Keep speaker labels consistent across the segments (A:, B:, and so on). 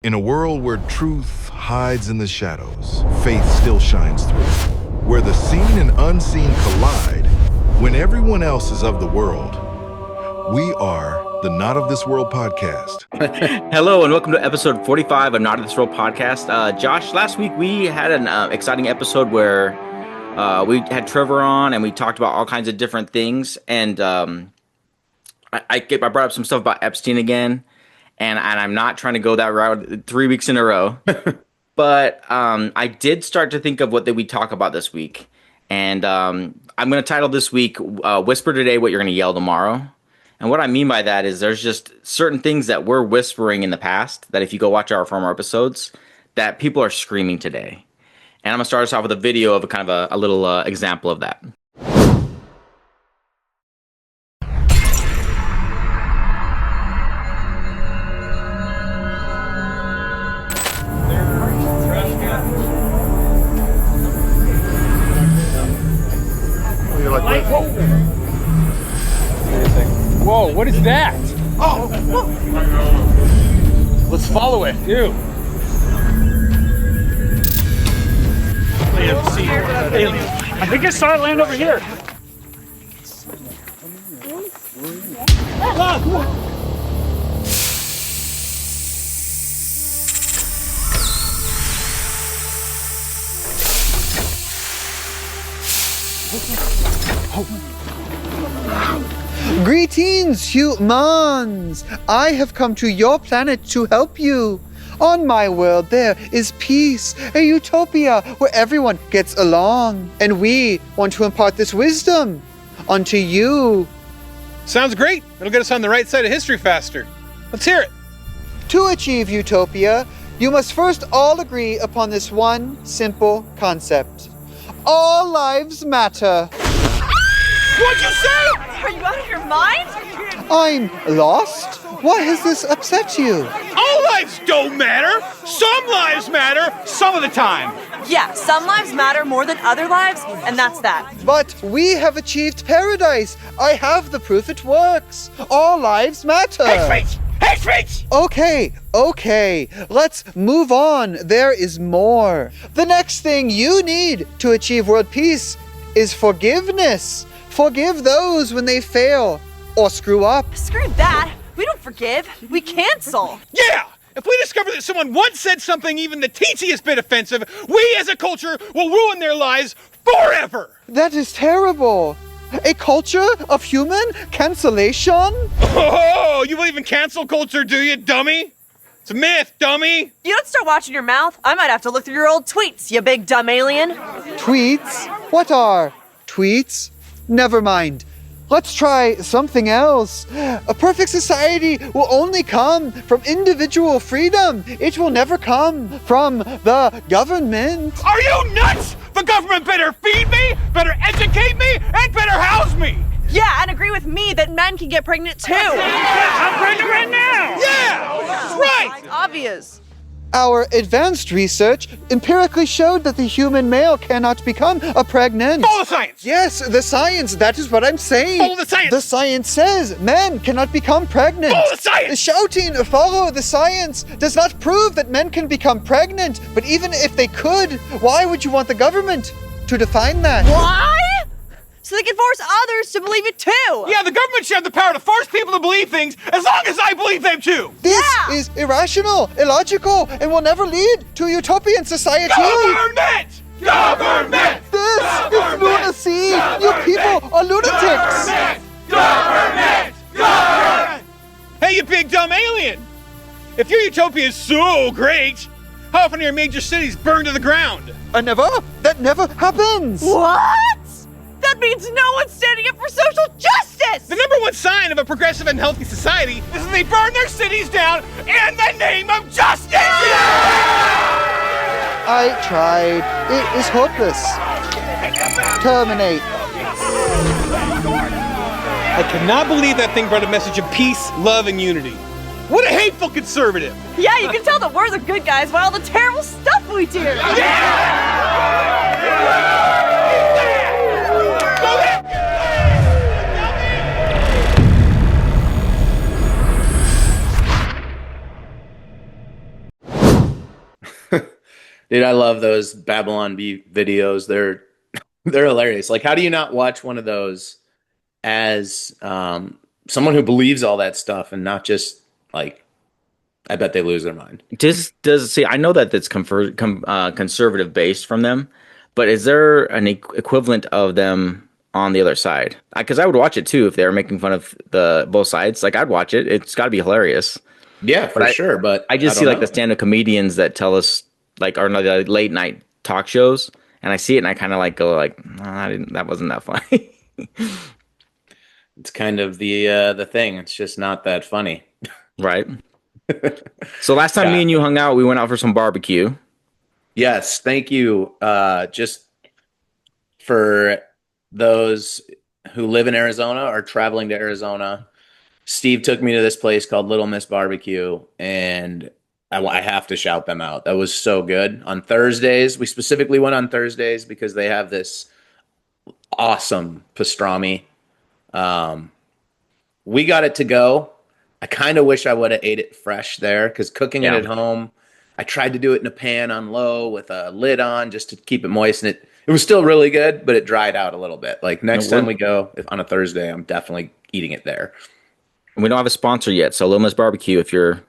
A: In a world where truth hides in the shadows, faith still shines through. Where the seen and unseen collide, when everyone else is of the world, we are the Not of This World podcast.
B: Hello and welcome to episode 45 of Not of This World podcast. Josh, last week we had an exciting episode where we had Trevor on and we talked about all kinds of different things. And I brought up some stuff about Epstein again. And I'm not trying to go that route 3 weeks in a row. But I did start to think of what we talk about this week. And I'm going to title this week, Whisper Today What You're Going to Yell Tomorrow. And what I mean by that is there's just certain things that we're whispering in the past that if you go watch our former episodes, that people are screaming today. And I'm going to start us off with a video of a little example of that.
C: Whoa, what is that? Oh! Let's follow it. Ew. I think I saw it land over here.
D: Greetings, humans! I have come to your planet to help you. On my world, there is peace, a utopia where everyone gets along. And we want to impart this wisdom onto you.
C: Sounds great. It'll get us on the right side of history faster. Let's hear it.
D: To achieve utopia, you must first all agree upon this one simple concept. All lives matter.
C: What'd you say?
E: Are you out of your mind?
D: I'm lost? Why has this upset you?
C: All lives don't matter. Some lives matter some of the time.
E: Yeah, some lives matter more than other lives, and that's that.
D: But we have achieved paradise. I have the proof it works. All lives matter.
C: Hate speech! Hate speech!
D: Okay. Let's move on. There is more. The next thing you need to achieve world peace is forgiveness. Forgive those when they fail or screw up.
E: Screw that. We don't forgive. We cancel.
C: Yeah! If we discover that someone once said something even the teeniest bit offensive, we as a culture will ruin their lives forever!
D: That is terrible. A culture of human cancellation?
C: Oh, you believe in cancel culture, do you, dummy? It's a myth, dummy!
E: You don't start watching your mouth. I might have to look through your old tweets, you big dumb alien.
D: Tweets? What are tweets? Never mind. Let's try something else. A perfect society will only come from individual freedom. It will never come from the government.
C: Are you nuts? The government better feed me, better educate me, and better house me!
E: Yeah, and agree with me that men can get pregnant too.
C: I'm pregnant right now! Yeah! That's right!
E: Obvious.
D: Our advanced research empirically showed that the human male cannot become pregnant.
C: Follow the science!
D: Yes, the science. That is what I'm saying.
C: Follow the science!
D: The science says men cannot become pregnant.
C: Follow the science!
D: Shouting, follow the science, does not prove that men can become pregnant. But even if they could, why would you want the government to define that?
E: Why? So they can force others to believe it too.
C: Yeah, the government should have the power to force people to believe things as long as I believe them too!
D: This is irrational, illogical, and will never lead to a utopian society.
C: Government! Government!
D: This is lunacy! You people are lunatics!
C: Government! Government! Hey, you big dumb alien! If your utopia is so great, how often are your major cities burned to the ground?
D: That never happens!
E: What? That means no one's standing up for social justice!
C: The number one sign of a progressive and healthy society is that they burn their cities down in the name of justice!
D: I tried. It is hopeless. Terminate.
C: I cannot believe that thing brought a message of peace, love, and unity. What a hateful conservative!
E: Yeah, you can tell that we're the good guys by all the terrible stuff we do!
F: Dude, I love those Babylon Bee videos. They're hilarious. Like, how do you not watch one of those as someone who believes all that stuff and not just like, I bet they lose their mind.
B: Just does see. I know that it's conservative based from them, but is there an equivalent of them on the other side? Because I would watch it too if they were making fun of the both sides. Like I'd watch it. It's got to be hilarious.
F: Yeah, for sure. But
B: I just
F: don't
B: see like
F: know.
B: the stand-up comedians that tell us like, or no, the late night talk shows, and I see it and I kind of like go like, nah, I didn't. That wasn't that funny.
F: It's kind of the thing. It's just not that funny.
B: Right. So last time me
F: Yeah.
B: and you hung out, we went out for some barbecue.
F: Yes, thank you. Just for those who live in Arizona or traveling to Arizona, Steve took me to this place called Little Miss Barbecue, and I have to shout them out. That was so good. On Thursdays, we specifically went on Thursdays because they have this awesome pastrami. We got it to go. I kind of wish I would have ate it fresh there because cooking it
B: Yeah.
F: at home, I tried to do it in a pan on low with a lid on just to keep it moist, and it was still really good, but it dried out a little bit. Like next time we go on a Thursday, I'm definitely eating it there.
B: We don't have a sponsor yet, so Little Miss Barbecue, if you're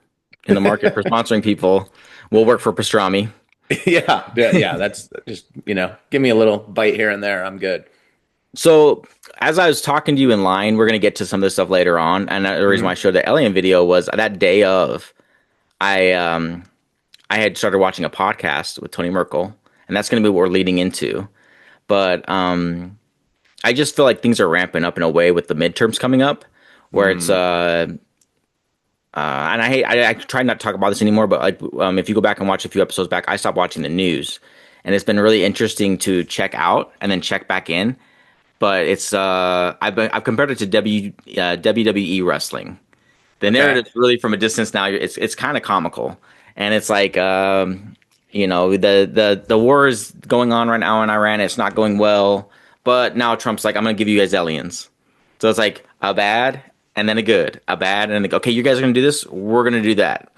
B: in the market for sponsoring people, we'll work for pastrami.
F: Yeah. That's just give me a little bite here and there. I'm good.
B: So as I was talking to you in line, we're gonna get to some of this stuff later on. And the reason why I showed the alien video was that day of, I had started watching a podcast with Tony Merkel, and that's gonna be what we're leading into. But I just feel like things are ramping up in a way with the midterms coming up, where it's and I try not to talk about this anymore. But like, if you go back and watch a few episodes back, I stopped watching the news, and it's been really interesting to check out and then check back in. But it's I've compared it to WWE wrestling. The narrative's really from a distance now. It's kind of comical, and it's like the war is going on right now in Iran. It's not going well, but now Trump's like, I'm gonna give you guys aliens. So it's like a bad and then a good, a bad and then okay, you guys are gonna do this. We're gonna do that,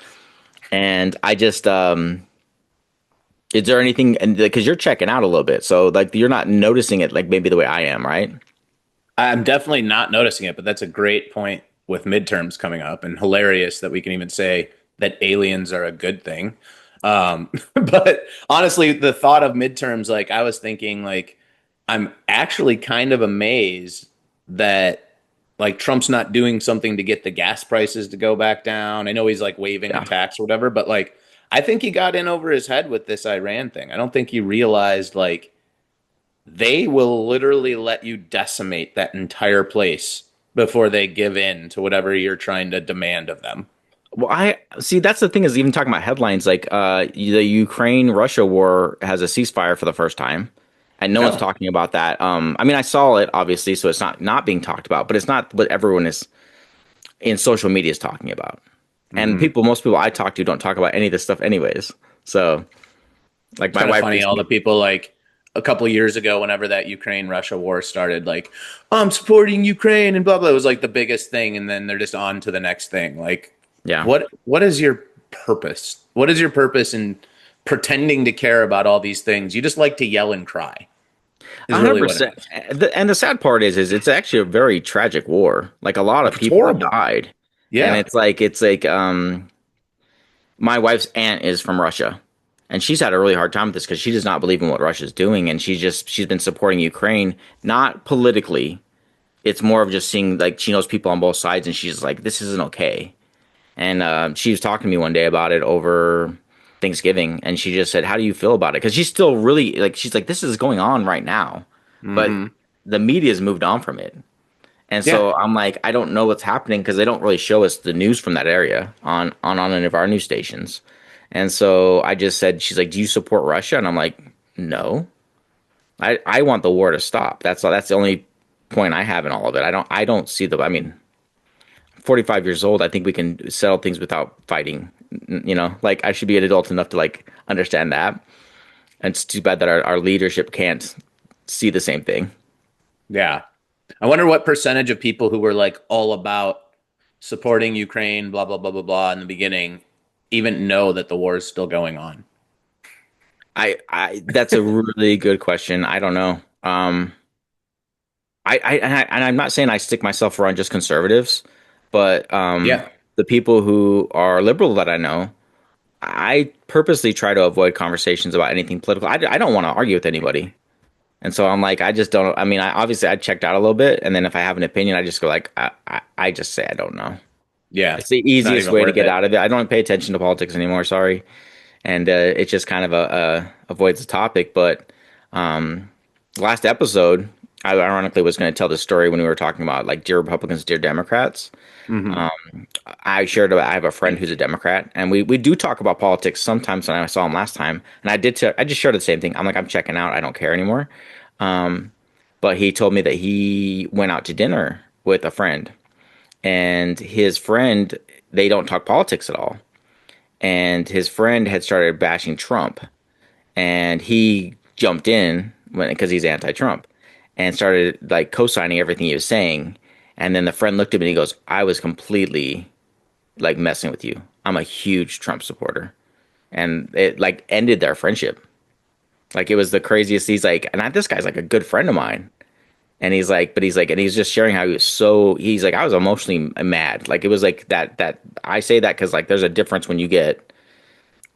B: and I just is there anything, and because you're checking out a little bit, so like you're not noticing it like maybe the way I am, right?
F: I'm definitely not noticing it, but that's a great point with midterms coming up, and hilarious that we can even say that aliens are a good thing. But honestly, the thought of midterms, like I was thinking, like I'm actually kind of amazed that like Trump's not doing something to get the gas prices to go back down. I know he's like waiving a tax or whatever, but like I think he got in over his head with this Iran thing. I don't think he realized like they will literally let you decimate that entire place before they give in to whatever you're trying to demand of them.
B: Well, I see. That's the thing is even talking about headlines like the Ukraine-Russia war has a ceasefire for the first time, and no one's talking about that. I mean, I saw it obviously, so it's not being talked about, but it's not what everyone is in social media is talking about. And most people I talk to don't talk about any of this stuff anyways. So like my wife,
F: Funny, all the people like a couple of years ago, whenever that Ukraine-Russia war started, like, I'm supporting Ukraine and blah, blah, it was like the biggest thing. And then they're just on to the next thing. Like,
B: yeah.
F: What is your purpose? What is your purpose in pretending to care about all these things? You just like to yell and cry. Is really what it is.
B: 100%. And the sad part is it's actually a very tragic war. Like a lot of people have died.
F: Yeah.
B: And it's like my wife's aunt is from Russia, and she's had a really hard time with this because she does not believe in what Russia's doing, and she's been supporting Ukraine, not politically. It's more of just seeing like she knows people on both sides, and she's like, this isn't okay. And she was talking to me one day about it over Thanksgiving, and she just said, how do you feel about it? Because she's still really like, she's like, this is going on right now, but the media's moved on from it. And so I'm like, I don't know what's happening because they don't really show us the news from that area on any of our news stations. And so I just said, she's like, do you support Russia? And I'm like, no, I want the war to stop. That's the only point I have in all of it. I don't see I mean, 45 years old. I think we can settle things without fighting, like I should be an adult enough to like understand that. And it's too bad that our leadership can't see the same thing.
F: Yeah. I wonder what percentage of people who were like all about supporting Ukraine, blah, blah, blah, blah, blah in the beginning even know that the war is still going on.
B: I that's a really good question. I don't know. And I'm not saying I stick myself around just conservatives, but
F: Yeah.
B: the people who are liberal that I know, I purposely try to avoid conversations about anything political. I don't want to argue with anybody. And so I'm like, I just don't. I mean, I checked out a little bit, and then if I have an opinion, I just go like, I just say I don't know.
F: Yeah.
B: It's the
F: It's not
B: easiest
F: even
B: way to
F: worth
B: get
F: it.
B: out of it. I don't pay attention to politics anymore. Sorry, and it just kind of avoids the topic. But um, last episode, I ironically was going to tell the story when we were talking about like dear Republicans, dear Democrats.
F: Hmm.
B: I have a friend who's a Democrat, and we do talk about politics sometimes. When I saw him last time, and I just shared the same thing. I'm like, I'm checking out. I don't care anymore. Um, but he told me that he went out to dinner with a friend, and his friend, they don't talk politics at all. And his friend had started bashing Trump, and he jumped in because he's anti-Trump and started like co-signing everything he was saying. And then the friend looked at me and he goes, "I was completely like messing with you. I'm a huge Trump supporter." And it like ended their friendship. Like it was the craziest. He's like, and this guy's like a good friend of mine. And he's like, and he's just sharing how he's like, I was emotionally mad. Like it was like that I say that because like there's a difference when you get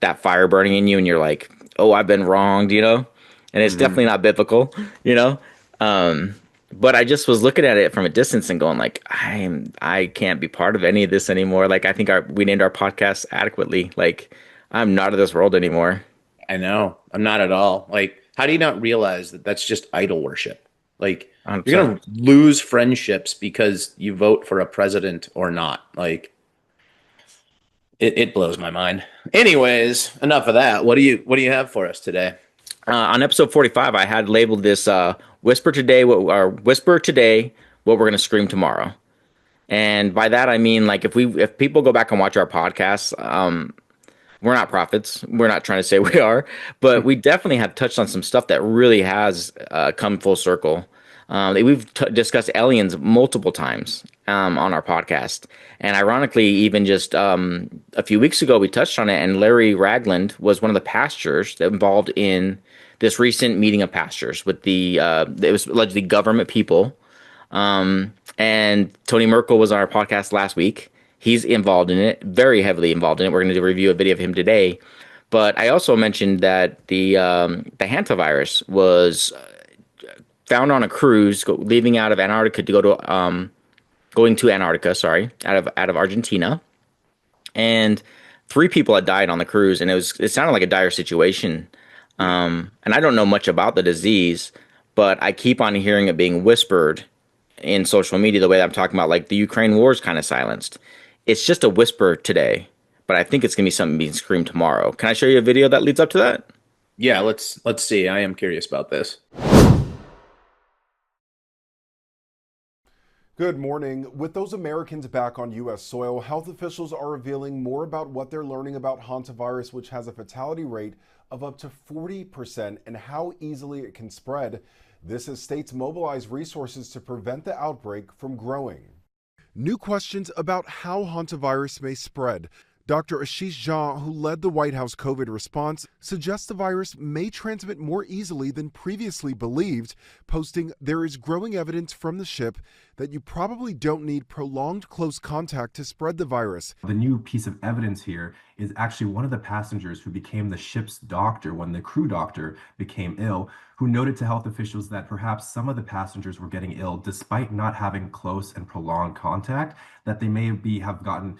B: that fire burning in you and you're like, oh, I've been wronged, you know? And it's
F: Hmm.
B: definitely not biblical, you know? Um, but I just was looking at it from a distance and going like, I can't be part of any of this anymore. Like I think we named our podcast adequately. Like I'm not of this world anymore.
F: I know. I'm not at all. Like, how do you not realize that that's just idol worship? Like, you're
B: 100%.
F: gonna lose friendships because you vote for a president or not. Like, it blows my mind. Anyways, enough of that. What do you have for us today?
B: On episode 45, I had labeled this "Whisper Today," "Whisper Today," what we're gonna scream tomorrow. And by that I mean like if people go back and watch our podcasts, we're not prophets. We're not trying to say we are, but we definitely have touched on some stuff that really has come full circle. We've discussed aliens multiple times on our podcast, and ironically, even just a few weeks ago, we touched on it. And Larry Ragland was one of the pastors that involved in this recent meeting of pastors with it was allegedly government people. And Tony Merkel was on our podcast last week. He's involved in it, very heavily involved in it. We're going to do a review of video of him today. But I also mentioned that the hantavirus was found on a cruise leaving out of Antarctica to go to going to Antarctica, sorry, out of Argentina, and three people had died on the cruise, and it sounded like a dire situation. And I don't know much about the disease, but I keep on hearing it being whispered in social media the way that I'm talking about, like the Ukraine war is kind of silenced. It's just a whisper today, but I think it's gonna be something being screamed tomorrow. Can I show you a video that leads up to that?
F: Yeah, let's see. I am curious about this.
G: Good morning. With those Americans back on U.S. soil, health officials are revealing more about what they're learning about hantavirus, which has a fatality rate of up to 40%, and how easily it can spread. This as states mobilize resources to prevent the outbreak from growing. New questions about how hantavirus may spread. Dr. Ashish Jha, who led the White House COVID response, suggests the virus may transmit more easily than previously believed, posting, "There is growing evidence from the ship that you probably don't need prolonged close contact to spread the virus."
H: The new piece of evidence here is actually one of the passengers who became the ship's doctor when the crew doctor became ill, who noted to health officials that perhaps some of the passengers were getting ill despite not having close and prolonged contact, that they may have gotten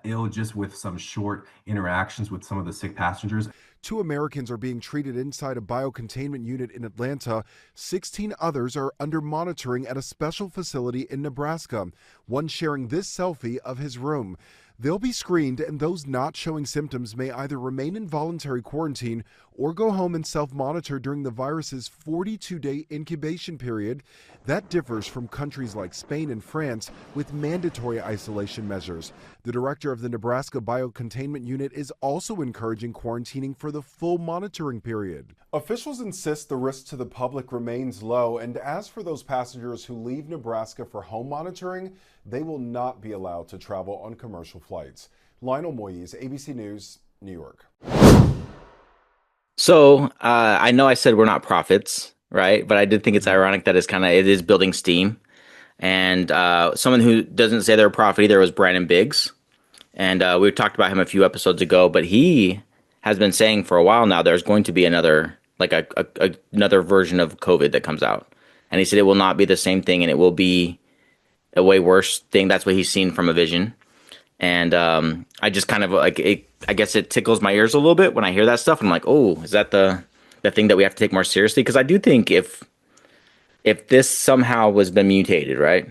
H: ill just with some short interactions with some of the sick passengers.
G: 2 Americans are being treated inside a biocontainment unit in Atlanta. 16 others are under monitoring at a special facility in Nebraska, one sharing this selfie of his room. They'll be screened, and those not showing symptoms may either remain in voluntary quarantine or go home and self-monitor during the virus's 42-day incubation period. That differs from countries like Spain and France with mandatory isolation measures. The director of the Nebraska Biocontainment Unit is also encouraging quarantining for the full monitoring period. Officials insist the risk to the public remains low, and as for those passengers who leave Nebraska for home monitoring, they will not be allowed to travel on commercial flights. Lionel Moyes, ABC News, New York.
B: So I know I said we're not prophets, right? But I did think it's ironic that it is building steam. And someone who doesn't say they're a prophet either was Brandon Biggs. And we talked about him a few episodes ago, but he has been saying for a while now there's going to be another, like another version of COVID that comes out. And he said it will not be the same thing and it will be a way worse thing. That's what he's seen from a vision. And I just kind of like it, I guess it tickles my ears a little bit when I hear that stuff. And I'm like, oh, is that the thing that we have to take more seriously? Because I do think if this somehow was been mutated, right?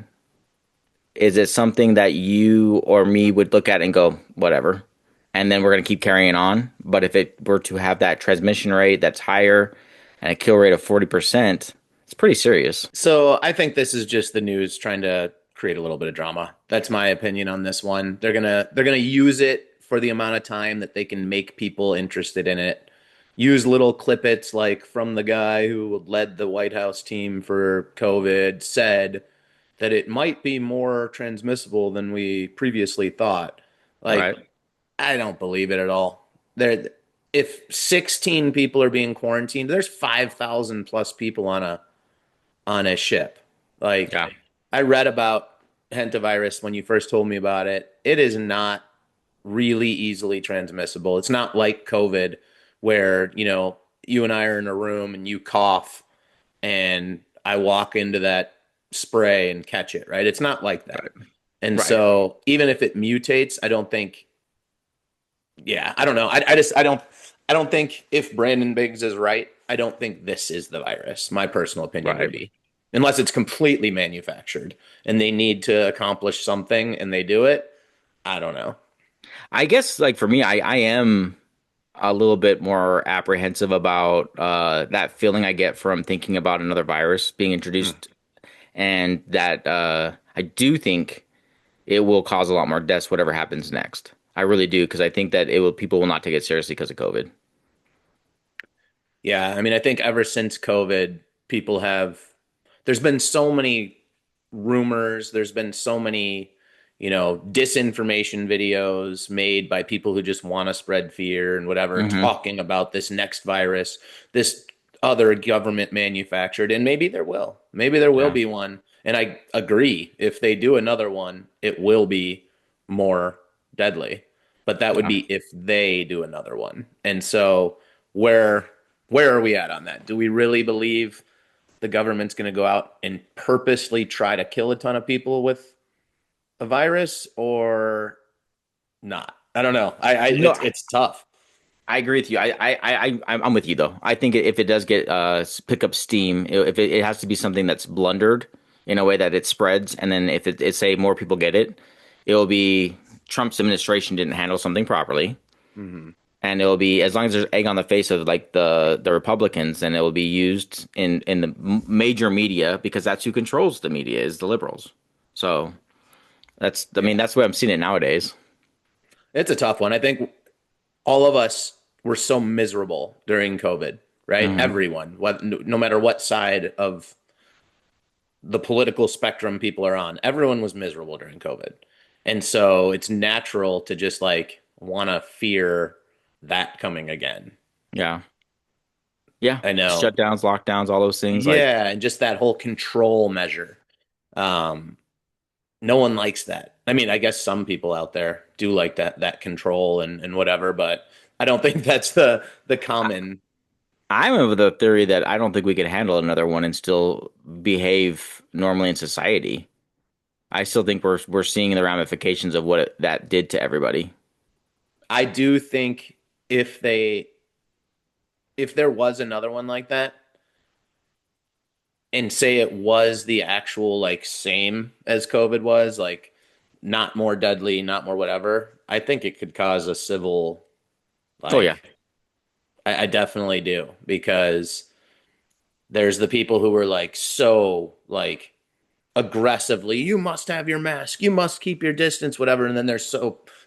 B: Is it something that you or me would look at and go, whatever, and then we're going to keep carrying on? But if it were to have that transmission rate that's higher and a kill rate of 40%, it's pretty serious.
F: So I think this is just the news trying to create a little bit of drama. That's my opinion on this one. They're gonna use it for the amount of time that they can make people interested in it. Use little clippets like from the guy who led the White House team for COVID said that it might be more transmissible than we previously thought. Like,
B: Right.
F: I don't believe it at all. If 16 people are being quarantined, there's 5,000 plus people on a ship. Like,
B: Yeah.
F: I read about hantavirus when you first told me about it. It is not really easily transmissible. It's not like COVID where, you and I are in a room and you cough and I walk into that spray and catch it, right? It's not like that.
B: Right.
F: And
B: Right.
F: so even if it mutates, I don't think, yeah, I don't know. I don't think if Brandon Biggs is right, I don't think this is the virus. My personal opinion would
B: Right.
F: be, unless it's completely manufactured and they need to accomplish something and they do it. I don't know.
B: I guess like for me, I am a little bit more apprehensive about that feeling I get from thinking about another virus being introduced, and that I do think it will cause a lot more deaths, whatever happens next. I really do, because I think that people will not take it seriously because of COVID.
F: Yeah, I mean, I think ever since COVID, there's been so many rumors, there's been so many, disinformation videos made by people who just want to spread fear and whatever,
B: Hmm.
F: talking about this next virus, this other government manufactured, and maybe there will
B: Yeah.
F: be one. And I agree, if they do another one, it will be more deadly. But that would
B: Yeah.
F: be if they do another one. And so where where are we at on that? Do we really believe the government's going to go out and purposely try to kill a ton of people with a virus or not? I don't know.
B: No,
F: It's tough.
B: I agree with you. I'm with you though. I think if it does get pick up steam, if it has to be something that's blundered in a way that it spreads, and then if it say more people get it, it will be Trump's administration didn't handle something properly,
F: Hmm.
B: and it will be, as long as there's egg on the face of like the Republicans, then it will be used in the major media, because that's who controls the media, is the liberals. So I mean that's where I'm seeing it nowadays.
F: It's a tough one. I think all of us were so miserable during COVID, right?
B: Hmm.
F: Everyone, no matter what side of the political spectrum people are on, everyone was miserable during COVID. And so it's natural to just like want to fear that coming again.
B: Yeah, yeah.
F: I know.
B: Shutdowns, lockdowns, all those things. Like,
F: Yeah, and just that whole control measure. Um, no one likes that. I mean, I guess some people out there do like that control and whatever, but I don't think that's the common.
B: I'm of the theory that I don't think we could handle another one and still behave normally in society. I still think we're seeing the ramifications of what that did to everybody.
F: I do think if they if there was another one like that, and say it was the actual like same as COVID was, like not more deadly, not more whatever, I think it could cause a civil
B: Oh yeah,
F: like I definitely do, because there's the people who were like so like aggressively, you must have your mask, you must keep your distance, whatever. And then there's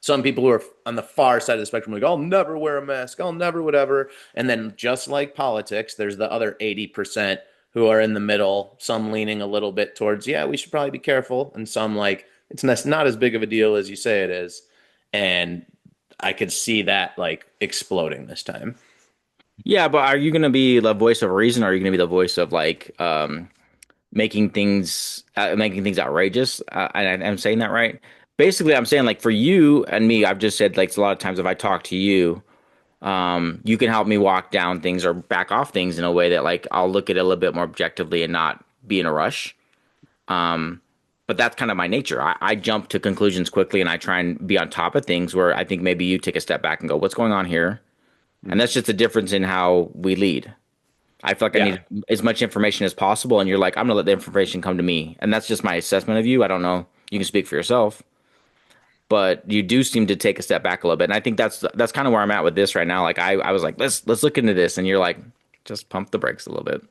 F: some people who are on the far side of the spectrum, like, I'll never wear a mask, I'll never whatever. And then just like politics, there's the other 80% who are in the middle, some leaning a little bit towards, yeah, we should probably be careful, and some like it's not as big of a deal as you say it is. And I could see that like exploding this time.
B: Yeah, but are you going to be the voice of reason, or are you going to be the voice of like making things outrageous? I'm saying that right. Basically, I'm saying like for you and me, I've just said like a lot of times if I talk to you, you can help me walk down things or back off things in a way that like I'll look at it a little bit more objectively and not be in a rush. Um, but that's kind of my nature. I jump to conclusions quickly and I try and be on top of things where I think maybe you take a step back and go, what's going on here? And that's just a difference in how we lead. I feel like I
F: Yeah.
B: need as much information as possible, and you're like, I'm gonna let the information come to me, and that's just my assessment of you. I don't know. You can speak for yourself, but you do seem to take a step back a little bit, and I think that's kind of where I'm at with this right now. Like I was like, let's look into this, and you're like, just pump the brakes a little bit.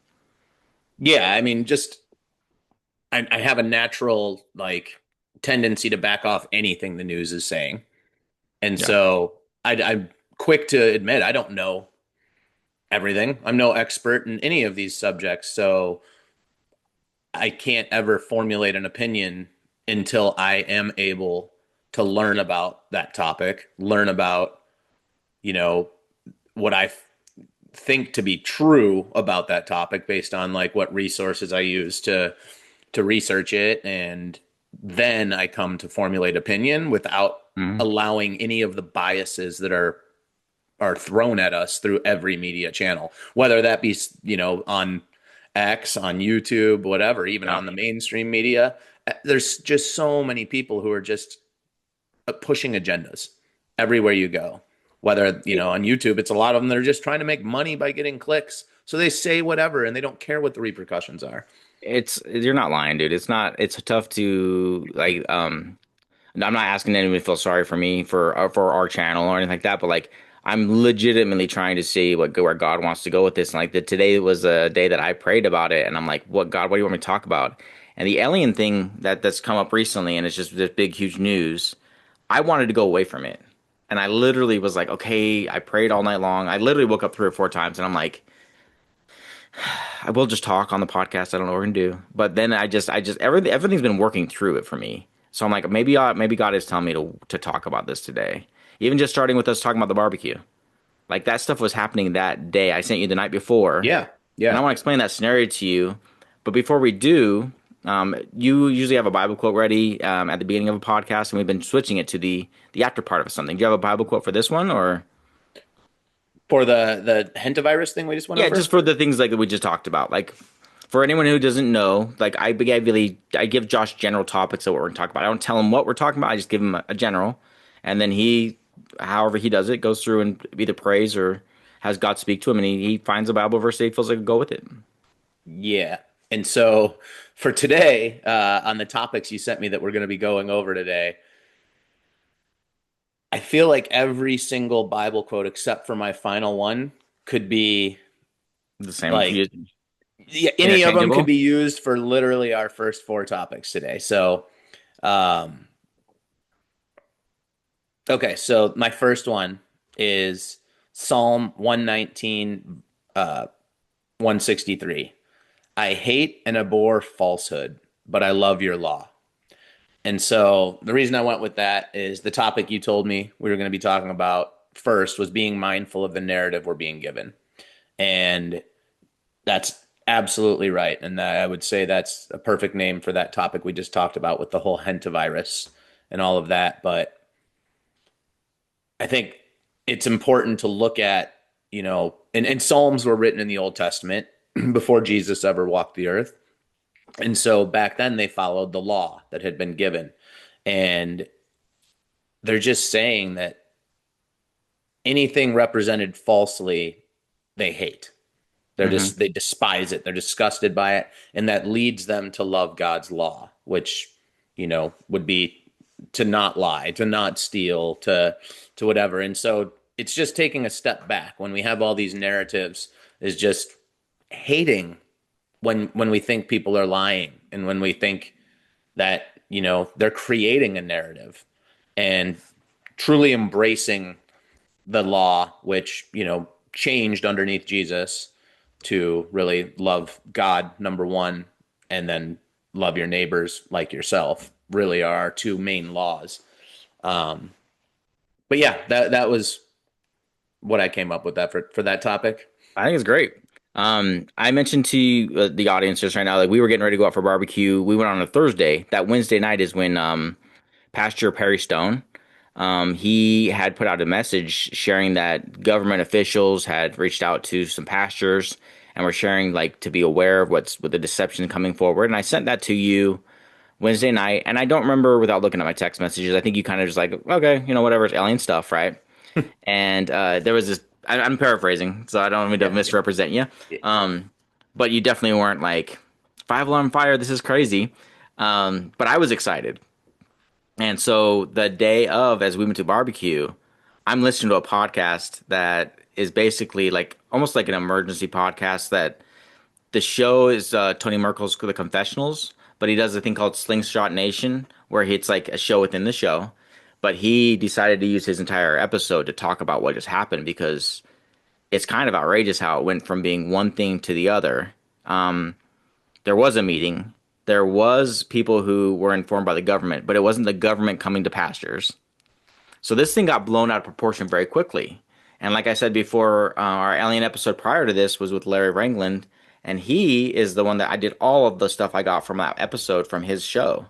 F: Yeah, I mean, just I have a natural like tendency to back off anything the news is saying, and
B: Yeah.
F: so I'm quick to admit I don't know everything. I'm no expert in any of these subjects, so I can't ever formulate an opinion until I am able to learn about that topic, learn about, you know, what I think to be true about that topic based on like what resources I use to research it, and then I come to formulate opinion without
B: Mhm.
F: allowing any of the biases that are thrown at us through every media channel, whether that be, on X, on YouTube, whatever, even
B: Yeah.
F: on the mainstream media. There's just so many people who are just pushing agendas everywhere you go. Whether, on YouTube, it's a lot of them that are just trying to make money by getting clicks. So they say whatever and they don't care what the repercussions are.
B: You're not lying, dude. It's tough to like I'm not asking anyone to feel sorry for me for our channel or anything like that, but like I'm legitimately trying to see where God wants to go with this. And like today was a day that I prayed about it, and I'm like, what God, what do you want me to talk about? And the alien thing that's come up recently, and it's just this big huge news. I wanted to go away from it, and I literally was like, okay, I prayed all night long. I literally woke up 3 or 4 times, and I'm like, I will just talk on the podcast. I don't know what we're gonna do. But then I just everything's been working through it for me. So I'm like, maybe God is telling me to talk about this today. Even just starting with us talking about the barbecue. Like that stuff was happening that day. I sent you the night before,
F: Yeah.
B: and I
F: Yeah.
B: want to explain that scenario to you. But before we do, you usually have a Bible quote ready at the beginning of a podcast, and we've been switching it to the after part of something. Do you have a Bible quote for this one, or?
F: For the hantavirus thing we just went
B: Yeah, just
F: over.
B: for the things like that we just talked about. Like for anyone who doesn't know, like I give Josh general topics of what we're going to talk about. I don't tell him what we're talking about. I just give him a general, and then he, however he does it, goes through and either prays or has God speak to him, and he finds a Bible verse that he feels like go with it.
F: Yeah. And so for today, on the topics you sent me that we're going to be going over today, I feel like every single Bible quote except for my final one could be
B: The same,
F: like, yeah, any of them could
B: interchangeable.
F: be used for literally our first four topics today. So, um, okay, so my first one is Psalm 119, 163. I hate and abhor falsehood, but I love your law. And so the reason I went with that is the topic you told me we were going to be talking about first was being mindful of the narrative we're being given. And that's absolutely right. And I would say that's a perfect name for that topic we just talked about with the whole hantavirus and all of that. But I think it's important to look at, and Psalms were written in the Old Testament before Jesus ever walked the earth. And so back then they followed the law that had been given. And they're just saying that anything represented falsely, they hate.
B: Hmm.
F: They despise it. They're disgusted by it. And that leads them to love God's law, which, would be to not lie, to not steal, to whatever. And so it's just taking a step back when we have all these narratives is just hating when we think people are lying and when we think that, they're creating a narrative and truly embracing the law, which, changed underneath Jesus to really love God, number one, and then love your neighbors like yourself, really are our two main laws. But yeah, that was what I came up with that for that topic.
B: I think it's great. I mentioned to you, the audience just right now, like we were getting ready to go out for barbecue. We went on a Thursday. That Wednesday night is when Pastor Perry Stone, he had put out a message sharing that government officials had reached out to some pastors and were sharing like to be aware of what's with the deception coming forward. And I sent that to you Wednesday night, and I don't remember without looking at my text messages. I think you kind of just like, okay, whatever, it's alien stuff, right? And there was this. I'm paraphrasing, so I don't mean to misrepresent you. But you definitely weren't like 5 alarm fire. This is crazy. But I was excited, and so the day of, as we went to barbecue, I'm listening to a podcast that is basically like almost like an emergency podcast. That the show is Tony Merkel's The Confessionals, but he does a thing called Slingshot Nation, where it's like a show within the show. But he decided to use his entire episode to talk about what just happened because it's kind of outrageous how it went from being one thing to the other. There was a meeting. There was people who were informed by the government, but it wasn't the government coming to pastors. So this thing got blown out of proportion very quickly. And like I said before, our alien episode prior to this was with Larry Rangland, and he is the one that I did all of the stuff I got from that episode from his show.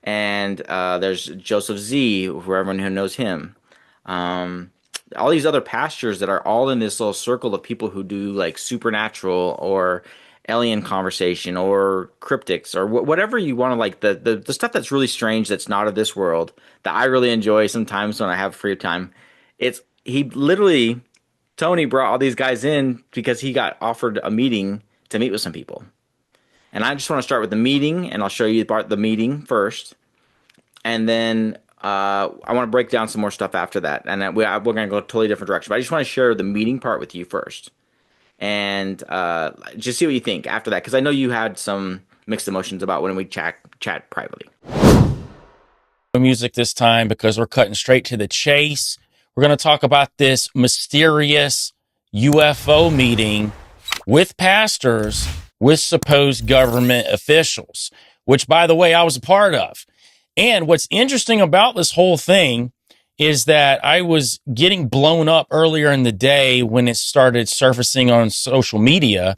B: And there's Joseph Z, for everyone who knows him. All these other pastors that are all in this little circle of people who do like supernatural or alien conversation or cryptics or whatever you want to like the stuff that's really strange that's not of this world that I really enjoy sometimes when I have free time. It's he literally Tony brought all these guys in because he got offered a meeting to meet with some people. And I just want to start with the meeting, and I'll show you the meeting first, and then I want to break down some more stuff after that, and then we're going to go a totally different direction. But I just want to share the meeting part with you first, and just see what you think after that, because I know you had some mixed emotions about when we chat privately.
I: Music this time because we're cutting straight to the chase. We're going to talk about this mysterious UFO meeting with pastors with supposed government officials, which, by the way, I was a part of. And what's interesting about this whole thing is that I was getting blown up earlier in the day when it started surfacing on social media.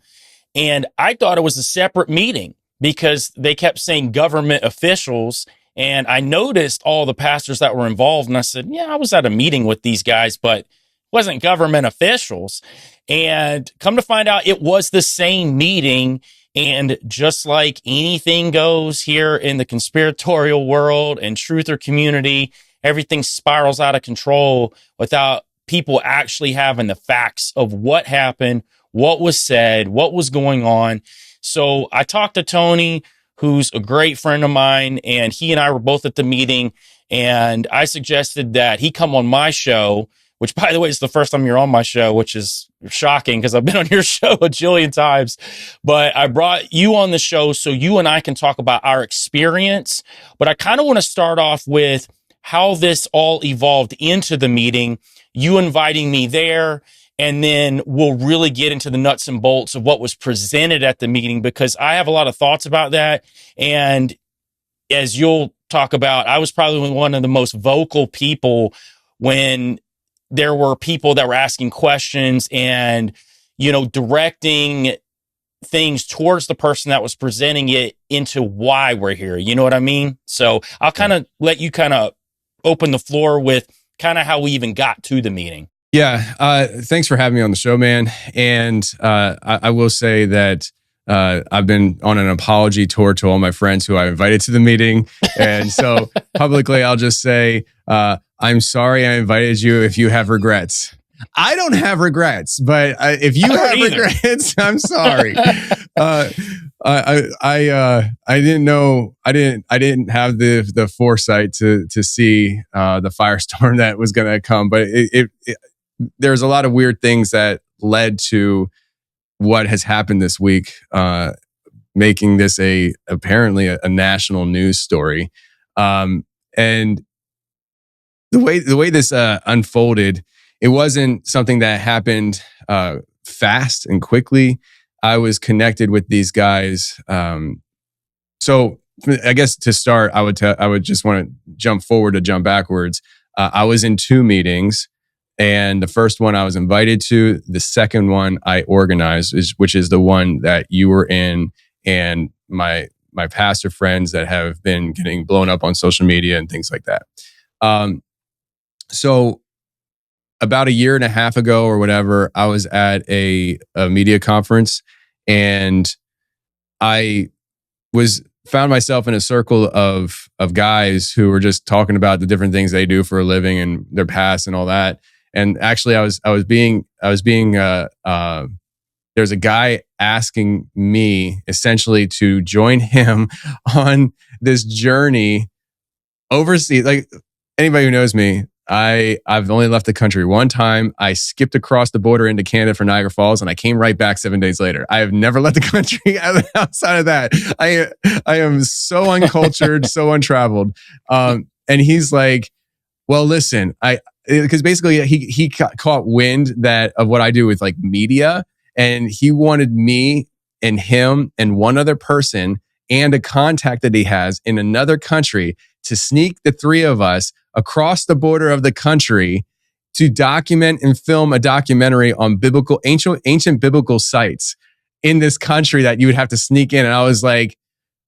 I: And I thought it was a separate meeting because they kept saying government officials. And I noticed all the pastors that were involved. And I said, yeah, I was at a meeting with these guys, but it wasn't government officials. And come to find out, it was the same meeting. And just like anything goes here in the conspiratorial world and truther community, everything spirals out of control without people actually having the facts of what happened, what was said, what was going on. So I talked to Tony, who's a great friend of mine, and he and I were both at the meeting. And I suggested that he come on my show, which, by the way, is the first time you're on my show, which is shocking because I've been on your show a jillion times. But I brought you on the show so you and I can talk about our experience. But I kind of want to start off with how this all evolved into the meeting, you inviting me there, and then we'll really get into the nuts and bolts of what was presented at the meeting, because I have a lot of thoughts about that. And as you'll talk about, I was probably one of the most vocal people when there were people that were asking questions and, directing things towards the person that was presenting it into why we're here. You know what I mean? So I'll kind of let you kind of open the floor with kind of how we even got to the meeting.
J: Yeah. Thanks for having me on the show, man. And I will say that I've been on an apology tour to all my friends who I invited to the meeting. And so publicly, I'll just say, I'm sorry I invited you if you have regrets. I don't have regrets, but if you have regrets, I'm sorry. I didn't know. I didn't have the foresight to see the firestorm that was going to come. But there's a lot of weird things that led to what has happened this week, making this apparently a national news story. And the way this unfolded, it wasn't something that happened fast and quickly. I was connected with these guys. So I guess to start, I would just want to jump forward to jump backwards. I was in two meetings. And the first one I was invited to, the second one I organized, which is the one that you were in, and my pastor friends that have been getting blown up on social media and things like that. So about a year and a half ago or whatever, I was at a media conference, and I found myself in a circle of guys who were just talking about the different things they do for a living and their past and all that. And actually, I was being there's a guy asking me essentially to join him on this journey overseas. Like, anybody who knows me, I've only left the country one time. I skipped across the border into Canada for Niagara Falls, and I came right back 7 days later. I have never left the country outside of that. I am so uncultured, so untraveled. And he's like, well, listen, because basically he caught wind of what I do with like media, and he wanted me and him and one other person and a contact that he has in another country to sneak the three of us across the border of the country to document and film a documentary on ancient biblical sites in this country that you would have to sneak in. And I was like,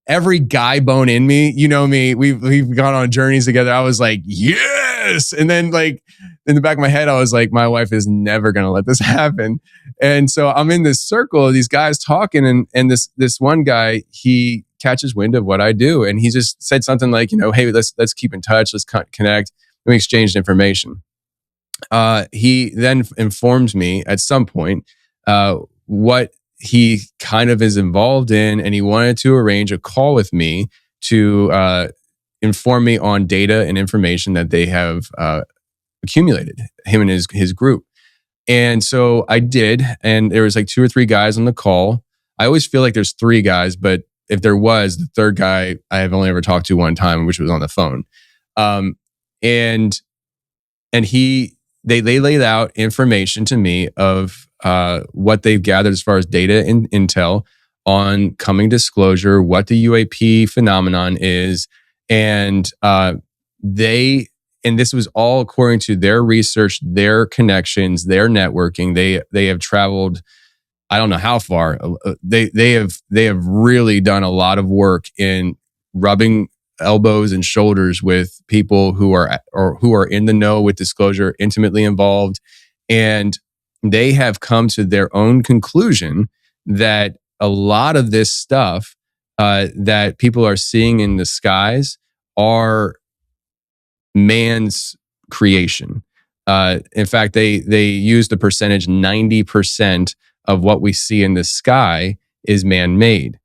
J: every guy bone in me, you know me, we've gone on journeys together. I was like, yes. And then like in the back of my head, I was like, my wife is never going to let this happen. And so I'm in this circle of these guys talking, and this one guy, he catches wind of what I do. And he just said something like, hey, let's keep in touch. Let's connect. We exchanged information. He then informs me at some point what he kind of is involved in, and he wanted to arrange a call with me to inform me on data and information that they have accumulated, him and his group. And so I did, and there was like 2 or 3 guys on the call. I always feel like there's 3 guys, but if there was, the third guy I have only ever talked to one time, which was on the phone. And they laid out information to me of what they've gathered as far as data and intel on coming disclosure, what the UAP phenomenon is, and this was all according to their research, their connections, their networking. They have traveled, I don't know how far. They have really done a lot of work in rubbing elbows and shoulders with people who are in the know with disclosure, intimately involved, and they have come to their own conclusion that a lot of this stuff that people are seeing in the skies are man's creation. In fact, they use the percentage 90% of what we see in the sky is man-made.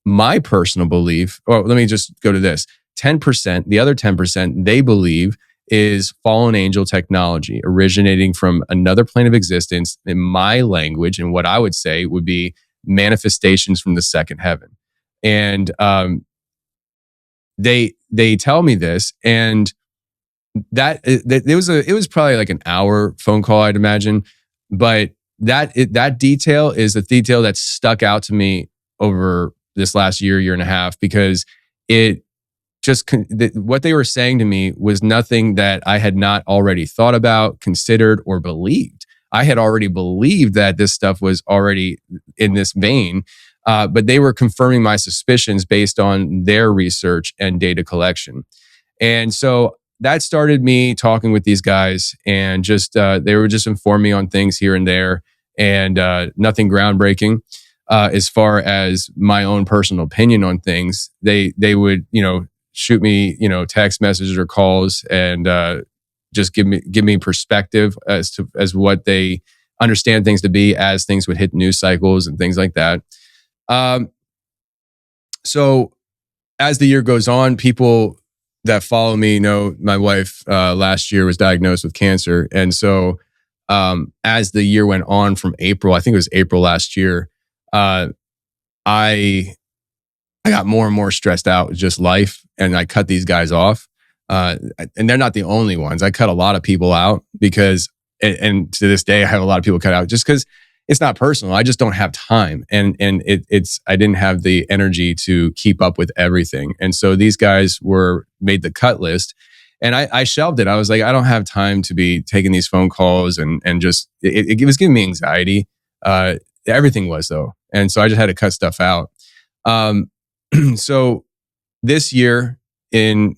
J: My personal belief, let me just go to this. 10%, the other 10%, they believe is fallen angel technology originating from another plane of existence, in my language, and what I would say would be manifestations from the second heaven. And they tell me this, and that it was probably like an hour phone call, I'd imagine, but that detail is the detail that stuck out to me over this last year and a half, because it just what they were saying to me was nothing that I had not already thought about, considered, or believed. I had already believed that this stuff was already in this vein, but they were confirming my suspicions based on their research and data collection. And so that started me talking with these guys, and just they were just informing me on things here and there, and nothing groundbreaking. As far as my own personal opinion on things, they would shoot me text messages or calls, and just give me perspective as what they understand things to be as things would hit news cycles and things like that. So as the year goes on, people that follow me know my wife last year was diagnosed with cancer. And so as the year went on from April, I think it was April last year, I got more and more stressed out with just life, and I cut these guys off. And they're not the only ones. I cut a lot of people out because, and to this day, I have a lot of people cut out just because it's not personal. I just don't have time. And I didn't have the energy to keep up with everything. And so these guys made the cut list. And I shelved it. I was like, I don't have time to be taking these phone calls and just, it was giving me anxiety. Everything was though. And so I just had to cut stuff out. So this year and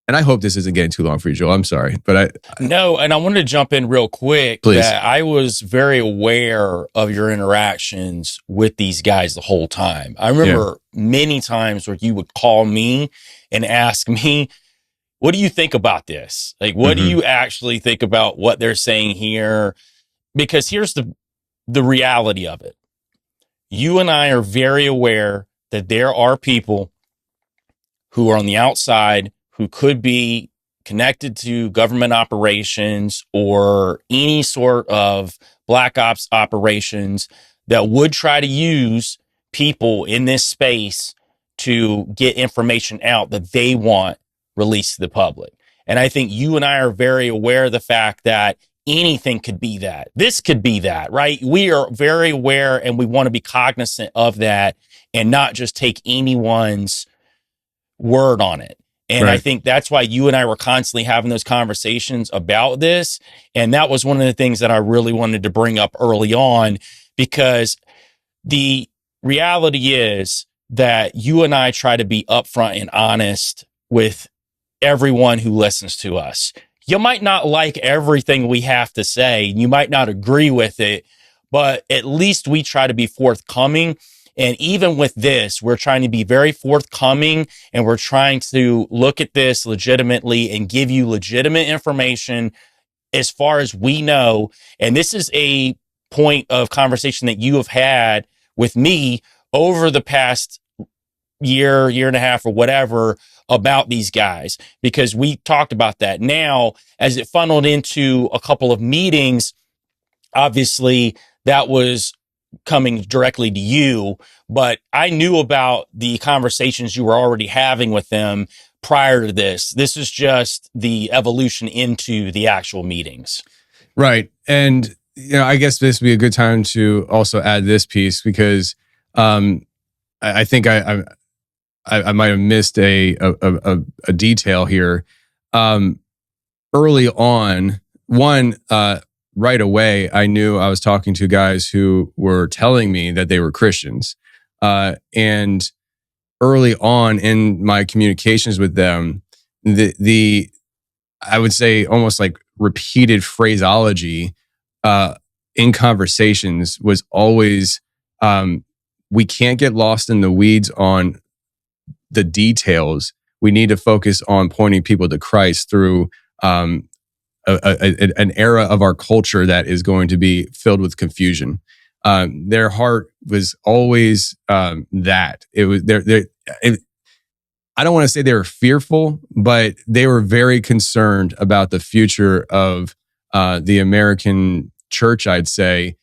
J: I hope this isn't getting too long for you, Joel. I'm sorry, but
I: No, and I wanted to jump in real quick.
J: Please.
I: That I was very aware of your interactions with these guys the whole time. I remember many times where you would call me and ask me, what do you think about this? Like, what do you actually think about what they're saying here? Because here's the reality of it. You and I are very aware that there are people who are on the outside who could be connected to government operations or any sort of black ops operations that would try to use people in this space to get information out that they want released to the public. And I think you and I are very aware of the fact that anything could be that. This could be that, right? We are very aware and we want to be cognizant of that and not just take anyone's word on it. And I think that's why you and I were constantly having those conversations about this. And that was one of the things that I really wanted to bring up early on, because the reality is that you and I try to be upfront and honest with everyone who listens to us. You might not like everything we have to say. You might not agree with it, but at least we try to be forthcoming. And even with this, we're trying to be very forthcoming, and we're trying to look at this legitimately and give you legitimate information as far as we know. And this is a point of conversation that you have had with me over the past year and a half or whatever about these guys, because we talked about that. Now, as it funneled into a couple of meetings, obviously that was coming directly to you, but I knew about the conversations you were already having with them prior to this. This is just the evolution into the actual meetings.
J: Right. And, I guess this would be a good time to also add this piece, because I think I might have missed a detail here. Early on, right away, I knew I was talking to guys who were telling me that they were Christians. And early on in my communications with them, I would say almost like repeated phraseology in conversations was always, we can't get lost in the weeds on the details. We need to focus on pointing people to Christ through an era of our culture that is going to be filled with confusion. Their heart was always that. It was I don't want to say they were fearful, but they were very concerned about the future of the American church, I'd say,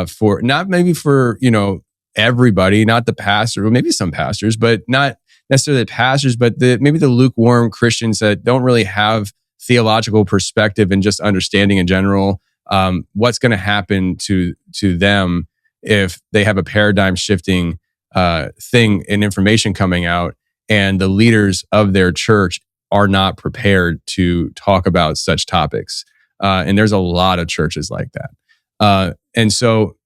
J: for not maybe for, everybody, not the pastor, or maybe some pastors, but not necessarily the pastors, but maybe the lukewarm Christians that don't really have theological perspective and just understanding in general what's going to happen to them if they have a paradigm shifting thing and information coming out, and the leaders of their church are not prepared to talk about such topics. And there's a lot of churches like that. And so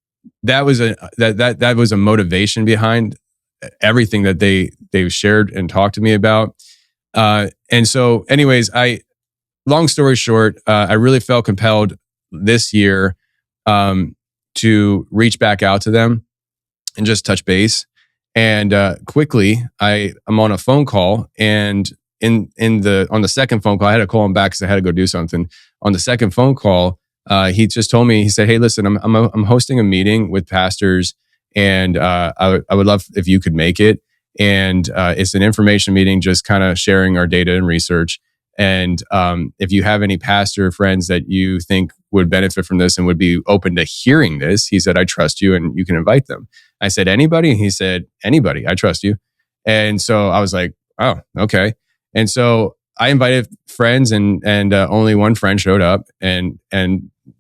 J: that was a motivation behind everything that they've shared and talked to me about. And so anyways, long story short, I really felt compelled this year to reach back out to them and just touch base. And quickly, I'm on a phone call, and on the second phone call, I had to call him back because I had to go do something. On the second phone call, he just told me, he said, "Hey, listen, I'm hosting a meeting with pastors, and I would love if you could make it. And it's an information meeting, just kind of sharing our data and research. And if you have any pastor friends that you think would benefit from this and would be open to hearing this," he said, "I trust you and you can invite them." I said, "Anybody?" And he said, "Anybody, I trust you." And so I was like, "Oh, okay." And so I invited friends, and only one friend showed up, and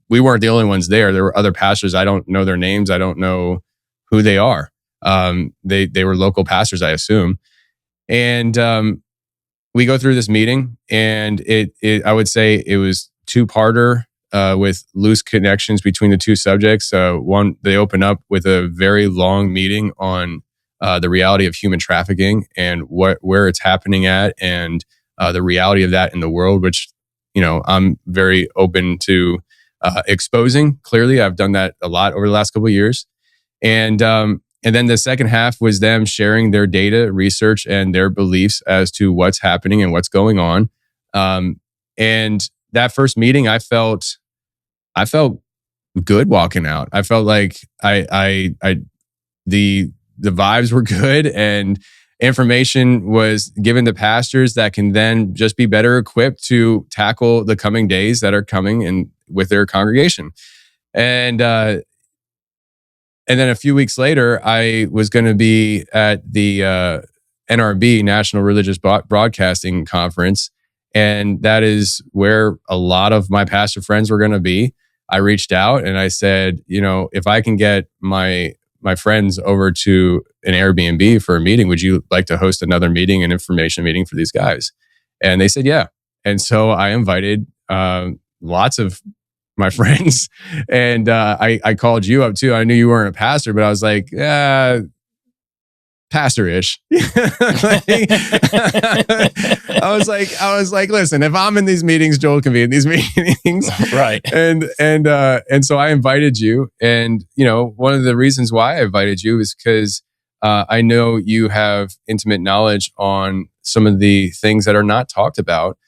J: we weren't the only ones there. There were other pastors. I don't know their names. I don't know who they are. They were local pastors, I assume. And we go through this meeting, and I would say it was two-parter with loose connections between the two subjects. One, they open up with a very long meeting on the reality of human trafficking and where it's happening at, and the reality of that in the world, which, I'm very open to exposing. Clearly, I've done that a lot over the last couple of years. And then the second half was them sharing their data, research, and their beliefs as to what's happening and what's going on. And that first meeting, I felt good walking out. I felt like the vibes were good, and information was given to pastors that can then just be better equipped to tackle the coming days that are coming and with their congregation. And then a few weeks later, I was going to be at the NRB, National Religious Broadcasting Conference. And that is where a lot of my pastor friends were going to be. I reached out and I said, if I can get my friends over to an Airbnb for a meeting, would you like to host another meeting, an information meeting for these guys? And they said, yeah. And so I invited lots of my friends, and I called you up too. I knew you weren't a pastor, but I was like, pastor-ish. I was like, listen, if I'm in these meetings, Joel can be in these meetings.
I: Right.
J: And so I invited you. And, one of the reasons why I invited you is because I know you have intimate knowledge on some of the things that are not talked about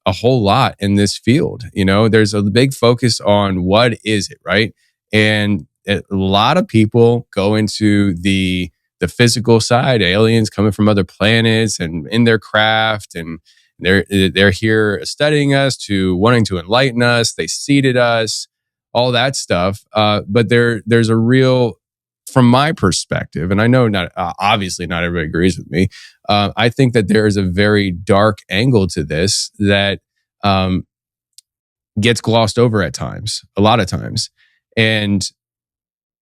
J: a whole lot in this field. There's a big focus on what is it, right? And a lot of people go into the physical side, aliens coming from other planets and in their craft, and they're here studying us, to wanting to enlighten us. They seeded us, all that stuff. But there's a real, from my perspective, and I know obviously not everybody agrees with me. I think that there is a very dark angle to this that gets glossed over at times, a lot of times, and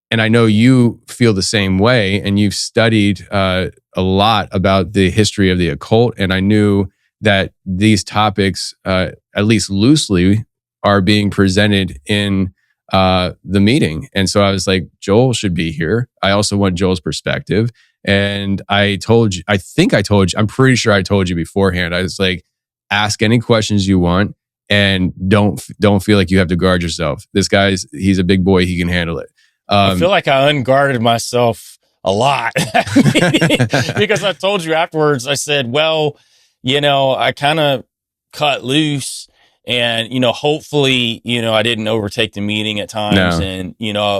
J: I know you feel the same way, and you've studied a lot about the history of the occult. And I knew that these topics, at least loosely, are being presented in the meeting. And so I was like, Joel should be here. I also want Joel's perspective. And I'm pretty sure I told you beforehand. I was like, ask any questions you want, and don't feel like you have to guard yourself. This he's a big boy. He can handle it.
I: I feel like I unguarded myself a lot because I told you afterwards, I said, well, I kind of cut loose, and, hopefully, I didn't overtake the meeting at times and,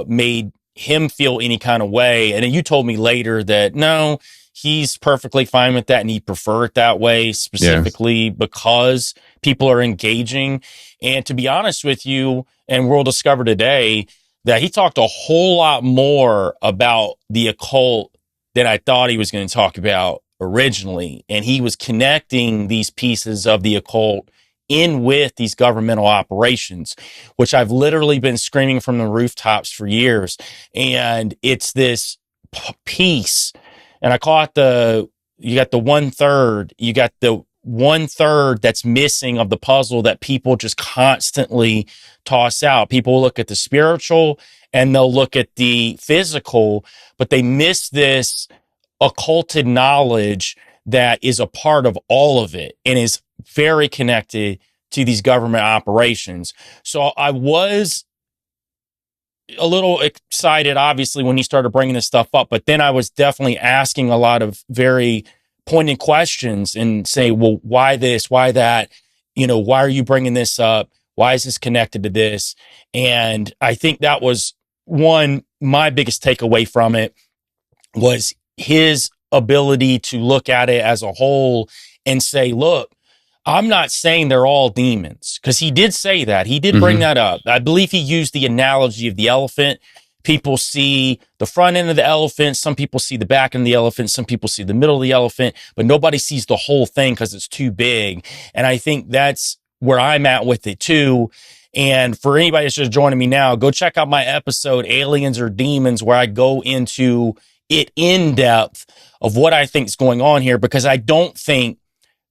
I: made him feel any kind of way. And then you told me later that no, he's perfectly fine with that, and he prefer it that way specifically because people are engaging. And to be honest with you, and we'll discover today that he talked a whole lot more about the occult than I thought he was going to talk about originally. And he was connecting these pieces of the occult in with these governmental operations, which I've literally been screaming from the rooftops for years. And it's this piece, and I call it you got the 1/3, you got the 1/3 that's missing of the puzzle that people just constantly toss out. People will look at the spiritual and they'll look at the physical, but they miss this occulted knowledge that is a part of all of it and is very connected to these government operations. So I was a little excited, obviously, when he started bringing this stuff up, but then I was definitely asking a lot of very pointed questions and say, well, why this, why that? Why are you bringing this up? Why is this connected to this? And I think that was my biggest takeaway from it was his ability to look at it as a whole and say, look, I'm not saying they're all demons, because he did say that. He did bring that up. I believe he used the analogy of the elephant. People see the front end of the elephant. Some people see the back end of the elephant. Some people see the middle of the elephant, but nobody sees the whole thing because it's too big. And I think that's where I'm at with it too. And for anybody that's just joining me now, go check out my episode, Aliens or Demons, where I go into it in depth of what I think is going on here, because I don't think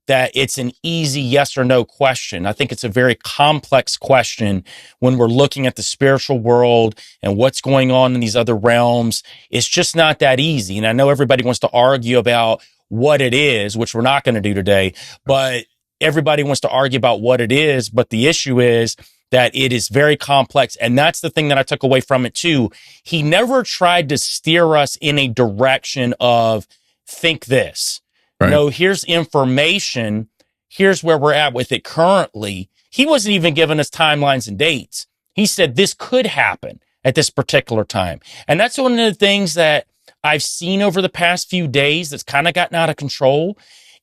I: that it's an easy yes or no question. I think it's a very complex question when we're looking at the spiritual world and what's going on in these other realms. It's just not that easy. And I know everybody wants to argue about what it is, which we're not going to do today, but everybody wants to argue about what it is. But the issue is that it is very complex. And that's the thing that I took away from it too. He never tried to steer us in a direction of think this.
J: Right.
I: No, here's information. Here's where we're at with it currently. He wasn't even giving us timelines and dates. He said this could happen at this particular time. And that's one of the things that I've seen over the past few days that's kind of gotten out of control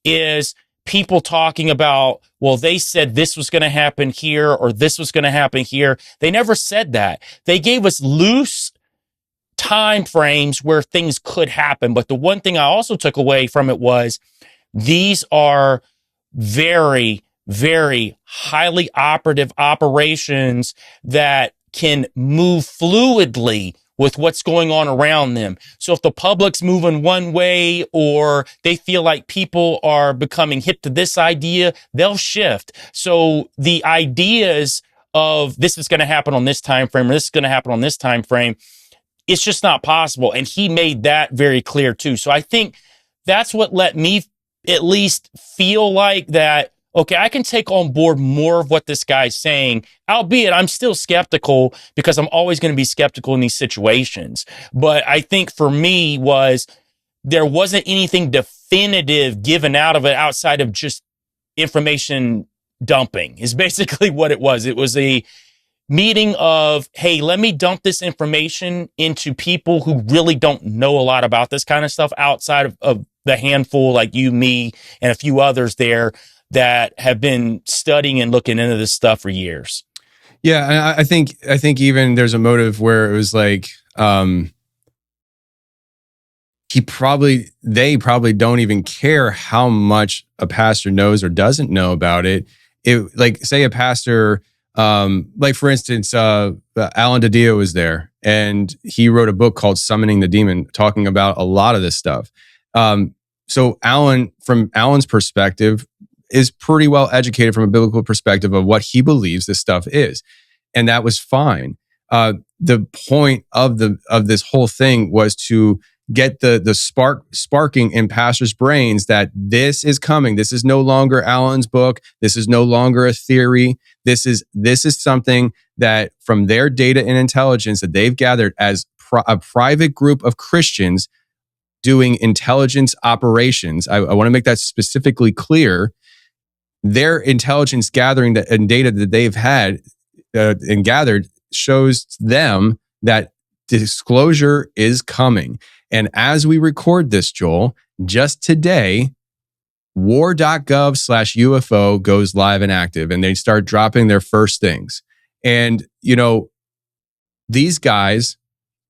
I: is people talking about, well, they said this was going to happen here or this was going to happen here. They never said that. They gave us loose time frames where things could happen. But the one thing I also took away from it was these are very, very highly operative operations that can move fluidly with what's going on around them. So if the public's moving one way or they feel like people are becoming hip to this idea, they'll shift. So the ideas of this is going to happen on this time frame or this is going to happen on this time frame, it's just not possible. And he made that very clear too. So I think that's what let me at least feel like that, okay, I can take on board more of what this guy's saying, albeit I'm still skeptical because I'm always going to be skeptical in these situations. But I think for me there wasn't anything definitive given out of it outside of just information dumping is basically what it was. It was a meeting of, hey, let me dump this information into people who really don't know a lot about this kind of stuff outside of the handful like you, me, and a few others there that have been studying and looking into this stuff for years.
J: Yeah, and I think even there's a motive where it was like they probably don't even care how much a pastor knows or doesn't know about it. It like say a pastor, like for instance, Alan DiDio was there and he wrote a book called Summoning the Demon, talking about a lot of this stuff. So Alan, from Alan's perspective, is pretty well educated from a biblical perspective of what he believes this stuff is. And that was fine. The point of this whole thing was to get the sparking in pastors' brains that this is coming. This is no longer Alan's book. This is no longer a theory. This is something that from their data and intelligence that they've gathered as a private group of Christians doing intelligence operations. I want to make that specifically clear. Their intelligence gathering and data that they've had and gathered shows them that disclosure is coming. And as we record this, Joel, just today, war.gov/UFO goes live and active, and they start dropping their first things. And, these guys,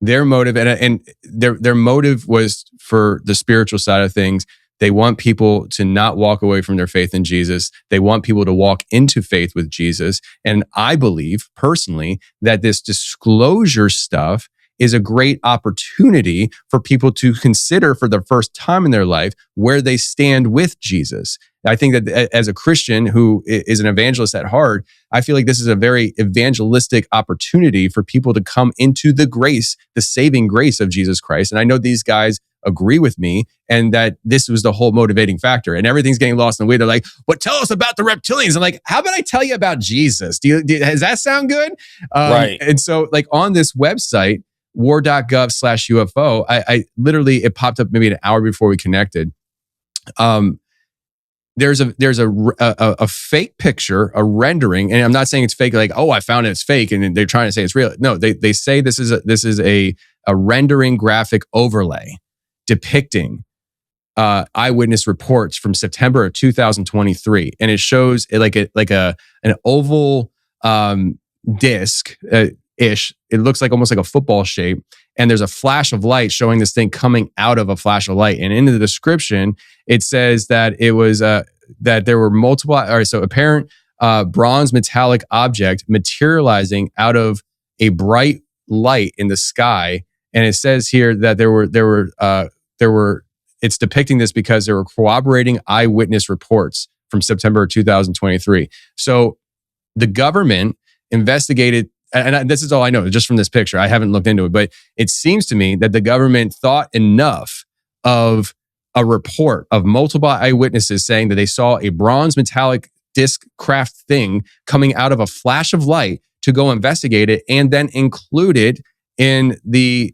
J: their motive and their motive was for the spiritual side of things. They want people to not walk away from their faith in Jesus. They want people to walk into faith with Jesus. And I believe personally that this disclosure stuff is a great opportunity for people to consider for the first time in their life where they stand with Jesus. I think that as a Christian who is an evangelist at heart, I feel like this is a very evangelistic opportunity for people to come into the grace, the saving grace of Jesus Christ. And I know these guys agree with me and that this was the whole motivating factor, and everything's getting lost in the way. They're like, but tell us about the reptilians. I'm like, how about I tell you about Jesus? Does that sound good?
I: Right.
J: And so like on this website, war.gov/UFO, I literally, it popped up maybe an hour before we connected. There's a fake picture, a rendering, and I'm not saying it's fake, like, oh, I found it's fake, and they're trying to say it's real. No, they say this is a rendering graphic overlay depicting eyewitness reports from September of 2023, and it shows an oval disc ish. It looks like almost like a football shape, and there's a flash of light showing this thing coming out of a flash of light. And in the description, it says that it was that there were multiple. All right, so apparent bronze metallic object materializing out of a bright light in the sky. And it says here that there were. It's depicting this because there were corroborating eyewitness reports from September 2023. So the government investigated, and this is all I know just from this picture. I haven't looked into it, but it seems to me that the government thought enough of a report of multiple eyewitnesses saying that they saw a bronze metallic disc craft thing coming out of a flash of light to go investigate it, and then include it in the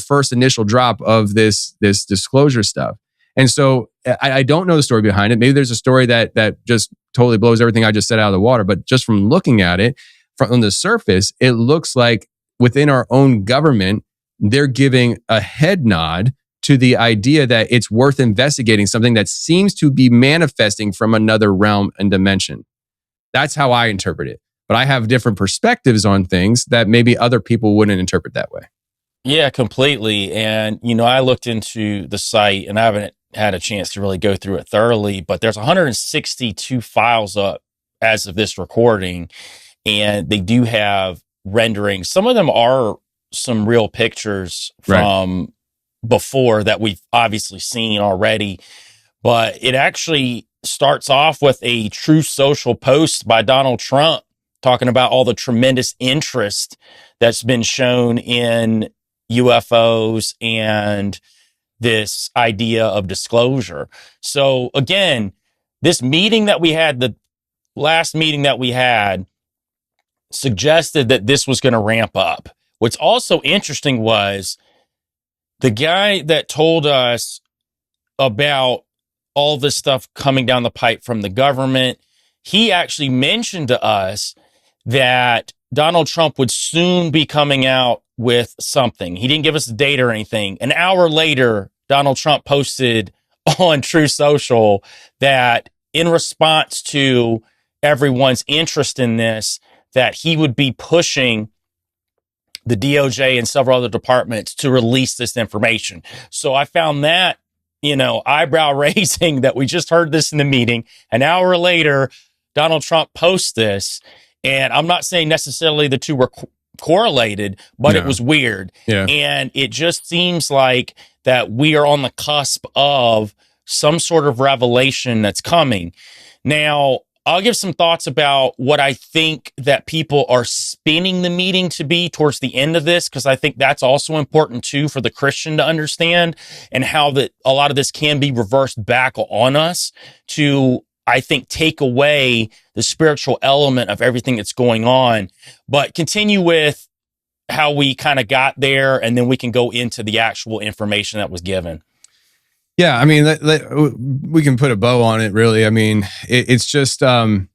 J: first initial drop of this disclosure stuff. And so I don't know the story behind it. Maybe there's a story that just totally blows everything I just said out of the water. But just from looking at it from the surface, it looks like within our own government, they're giving a head nod to the idea that it's worth investigating something that seems to be manifesting from another realm and dimension. That's how I interpret it. But I have different perspectives on things that maybe other people wouldn't interpret that way.
I: Yeah, completely. And, I looked into the site and I haven't had a chance to really go through it thoroughly, but there's 162 files up as of this recording, and they do have renderings. Some of them are some real pictures from before that we've obviously seen already, but it actually starts off with a Truth Social post by Donald Trump talking about all the tremendous interest that's been shown in UFOs and this idea of disclosure. So again, this meeting that we had, the last meeting that we had, suggested that this was going to ramp up. What's also interesting was the guy that told us about all this stuff coming down the pipe from the government, he actually mentioned to us that Donald Trump would soon be coming out with something. He didn't give us a date or anything. An hour later, Donald Trump posted on Truth Social that in response to everyone's interest in this, that he would be pushing the DOJ and several other departments to release this information. So I found that, eyebrow raising that we just heard this in the meeting. An hour later, Donald Trump posts this. And I'm not saying necessarily the two were correlated, but it was weird.
J: Yeah.
I: And it just seems like that we are on the cusp of some sort of revelation that's coming. Now, I'll give some thoughts about what I think that people are spinning the meeting to be towards the end of this, because I think that's also important too for the Christian to understand, and how that a lot of this can be reversed back on us to, I think, take away the spiritual element of everything that's going on. But continue with how we kind of got there, and then we can go into the actual information that was given.
J: Yeah, I mean, we can put a bow on it, really. I mean, it's just, so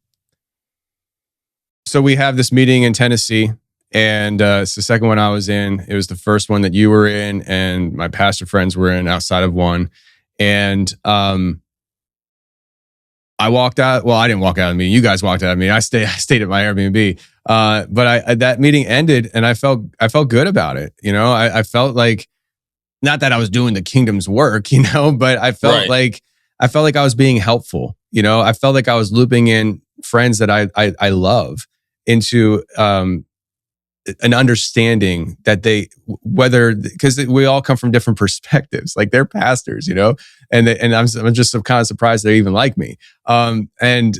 J: we have this meeting in Tennessee, and it's the second one I was in. It was the first one that you were in, and my pastor friends were in outside of one. And I walked out. Well, I didn't walk out of the meeting. You guys walked out of me. I stayed at my Airbnb. But that meeting ended, and I felt good about it. I felt like, not that I was doing the kingdom's work, but I felt like I was being helpful. I felt like I was looping in friends that I love into an understanding that because we all come from different perspectives. Like, they're pastors, and I'm just kind of surprised they even like me. And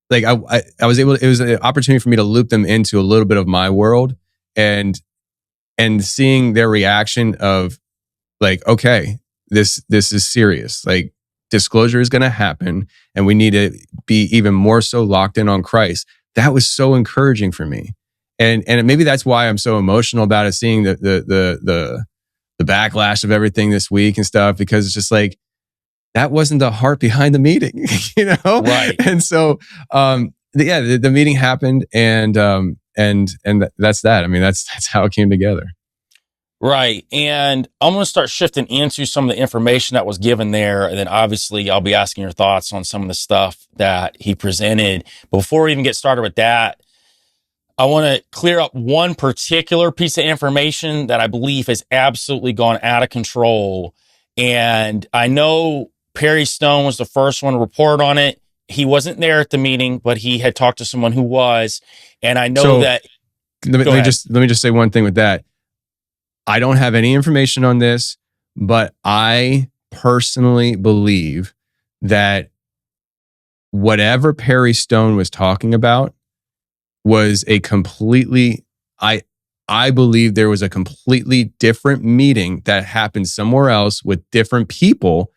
J: like I was able. It was an opportunity for me to loop them into a little bit of my world, and seeing their reaction of, like, okay, this is serious. Like, disclosure is going to happen, and we need to be even more so locked in on Christ. That was so encouraging for me, and maybe that's why I'm so emotional about it. Seeing the backlash of everything this week and stuff, because it's just like, that wasn't the heart behind the meeting,
I: Right.
J: And so, the meeting happened, and that's that. I mean, that's how it came together.
I: Right. And I'm going to start shifting into some of the information that was given there. And then obviously I'll be asking your thoughts on some of the stuff that he presented. But before we even get started with that, I want to clear up one particular piece of information that I believe has absolutely gone out of control. And I know Perry Stone was the first one to report on it. He wasn't there at the meeting, but he had talked to someone who was. And I know that.
J: Let me just say one thing with that. I don't have any information on this, but I personally believe that whatever Perry Stone was talking about was a completely, I believe there was a completely different meeting that happened somewhere else with different people.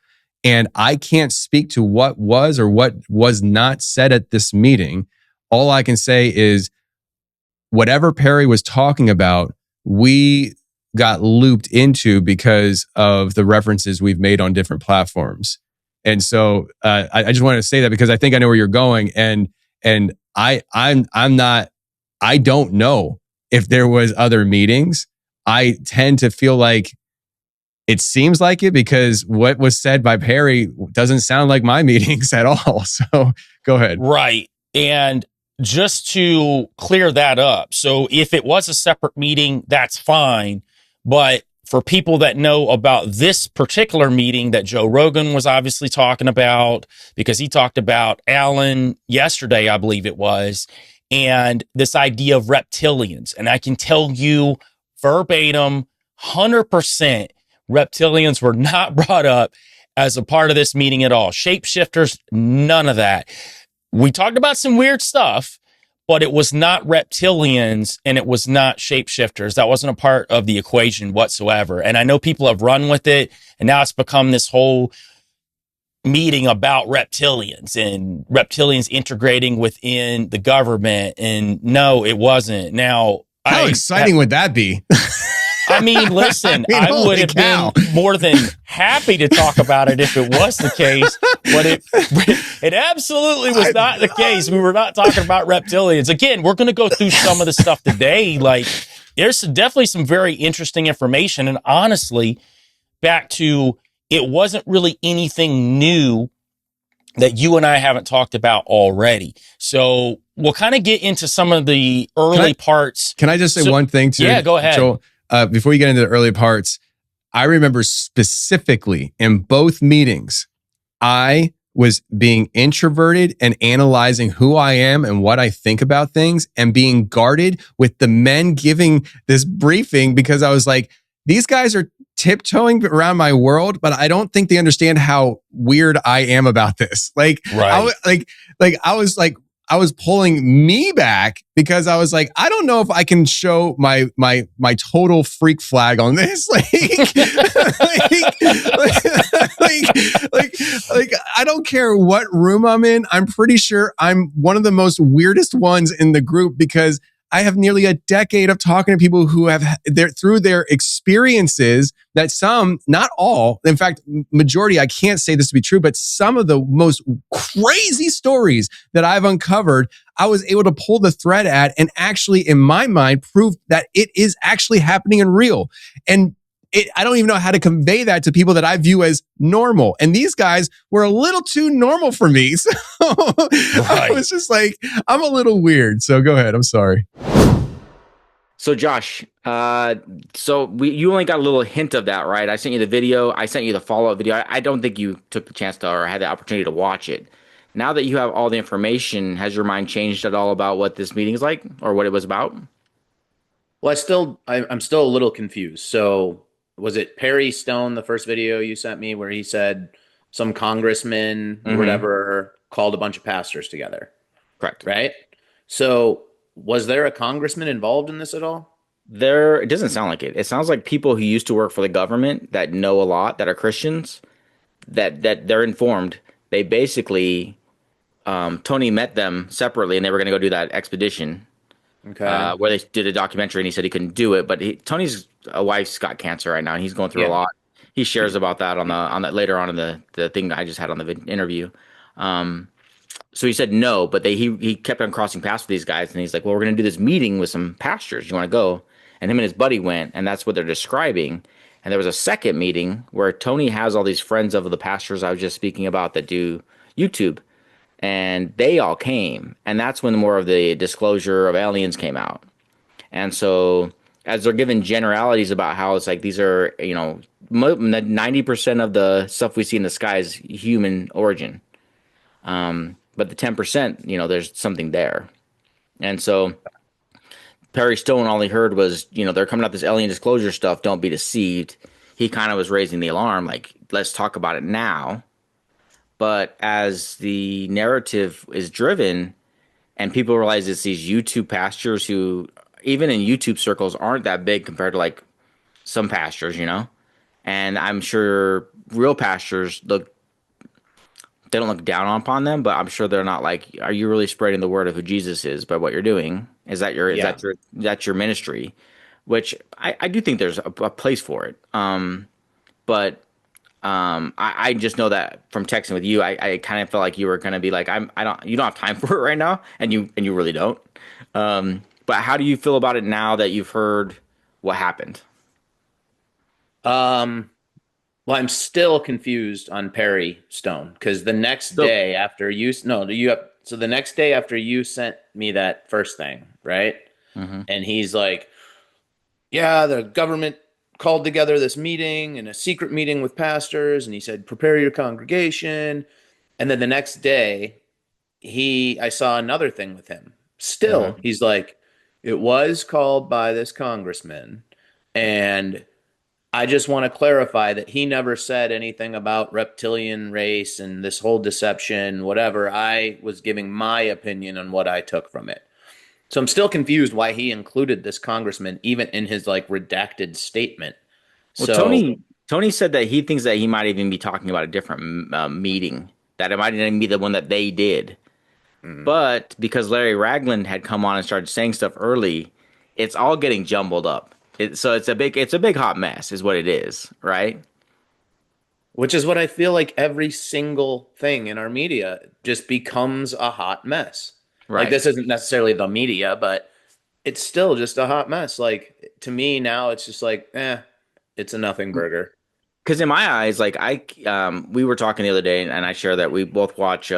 J: And I can't speak to what was or what was not said at this meeting. All I can say is whatever Perry was talking about, we got looped into because of the references we've made on different platforms. And so I just wanted to say that because I think I know where you're going. And I'm not, I don't know if there was other meetings. I tend to feel like it seems like it because what was said by Perry doesn't sound like my meetings at all. So go ahead.
I: Right. And just to clear that up. So if it was a separate meeting, that's fine. But for people that know about this particular meeting that Joe Rogan was obviously talking about, because he talked about Alan yesterday, I believe it was, and this idea of reptilians. And I can tell you verbatim, 100%, reptilians were not brought up as a part of this meeting at all. Shapeshifters, none of that. We talked about some weird stuff, but it was not reptilians and it was not shapeshifters. That wasn't a part of the equation whatsoever. And I know people have run with it, and now it's become this whole meeting about reptilians and reptilians integrating within the government. And no, it wasn't. Now,
J: how exciting would that be?
I: I mean, listen, I would have been more than happy to talk about it if it was the case, but it absolutely was not the case. We were not talking about reptilians. Again, we're going to go through some of the stuff today. Like, there's definitely some very interesting information. And honestly, back to, it wasn't really anything new that you and I haven't talked about already. So we'll kind of get into some of the early parts.
J: Can I just say one thing too?
I: Yeah, go ahead.
J: Joel? Before you get into the early parts, I remember specifically in both meetings, I was being introverted and analyzing who I am and what I think about things and being guarded with the men giving this briefing because I was like, these guys are tiptoeing around my world, but I don't think they understand how weird I am about this. Like,
I: right.
J: I was pulling me back because I was like, I don't know if I can show my total freak flag on this. Like, I don't care what room I'm in. I'm pretty sure I'm one of the most weirdest ones in the group because I have nearly a decade of talking to people who have through their experiences that some, not all, in fact, majority, I can't say this to be true, but some of the most crazy stories that I've uncovered, I was able to pull the thread at and actually, in my mind, prove that it is actually happening and real. And I don't even know how to convey that to people that I view as normal. And these guys were a little too normal for me. So I was just like, I'm a little weird. So go ahead. I'm sorry.
B: So Josh, you only got a little hint of that, right? I sent you the video. I sent you the follow-up video. I don't think you took the chance to or had the opportunity to watch it. Now that you have all the information, has your mind changed at all about what this meeting is like or what it was about?
F: Well, I'm still a little confused. So was it Perry Stone, the first video you sent me, where he said some congressman or whatever called a bunch of pastors together?
B: Correct.
F: Right? So was there a congressman involved in this at all?
B: It doesn't sound like it. It sounds like people who used to work for the government that know a lot, that are Christians, that they're informed. They basically, Tony met them separately and they were going to go do that expedition.
F: Okay.
B: Where they did a documentary and he said he couldn't do it, but Tony's wife's got cancer right now and he's going through a lot. He shares about that on that later on in the thing that I just had on the interview. So he said no, but he kept on crossing paths with these guys and he's like, well, we're going to do this meeting with some pastors. You want to go? And him and his buddy went, and that's what they're describing. And there was a second meeting where Tony has all these friends of the pastors I was just speaking about that do YouTube. And they all came, and that's when more of the disclosure of aliens came out. And so as they're given generalities about how it's like these are, 90% of the stuff we see in the sky is human origin. But the 10%, there's something there. And so Perry Stone, all he heard was, they're coming out this alien disclosure stuff. Don't be deceived. He kind of was raising the alarm, like, let's talk about it now. But as the narrative is driven and people realize it's these YouTube pastors who, even in YouTube circles, aren't that big compared to like some pastors, you know? And I'm sure real pastors they don't look down upon them, but I'm sure they're not like, are you really spreading the word of who Jesus is by what you're doing?
F: Yeah.
B: That's your ministry? Which I do think there's a place for it. But I just know that from texting with you, I kind of felt like you were gonna be like, you don't have time for it right now, and you really don't. But how do you feel about it now that you've heard what happened?
F: Well, I'm still confused on Perry Stone because the next
B: So
F: day after you, no, you have, so the next day after you sent me that first thing, right?
B: mhm.
F: And he's like, yeah, the government called together this meeting and a secret meeting with pastors, and he said, prepare your congregation. And then the next day, I saw another thing with him. Still,
B: Mhm.
F: he's like, it was called by this congressman, and I just want to clarify that he never said anything about reptilian race and this whole deception, whatever. I was giving my opinion on what I took from it. So I'm still confused why he included this congressman even in his like redacted statement.
B: Well,
F: So,
B: Tony said that he thinks that he might even be talking about a different meeting, that it might even be the one that they did.
F: mm,
B: But because Larry Ragland had come on and started saying stuff early, it's all getting jumbled up. So it's a big hot mess, is what it is, right?
F: which is what I feel like every single thing in our media just becomes a hot mess. Like
B: Right.
F: this isn't necessarily the media, but it's still just a hot mess. Like to me now, it's just like, it's a nothing burger.
B: Because in my eyes, like we were talking the other day, and I share that we both watch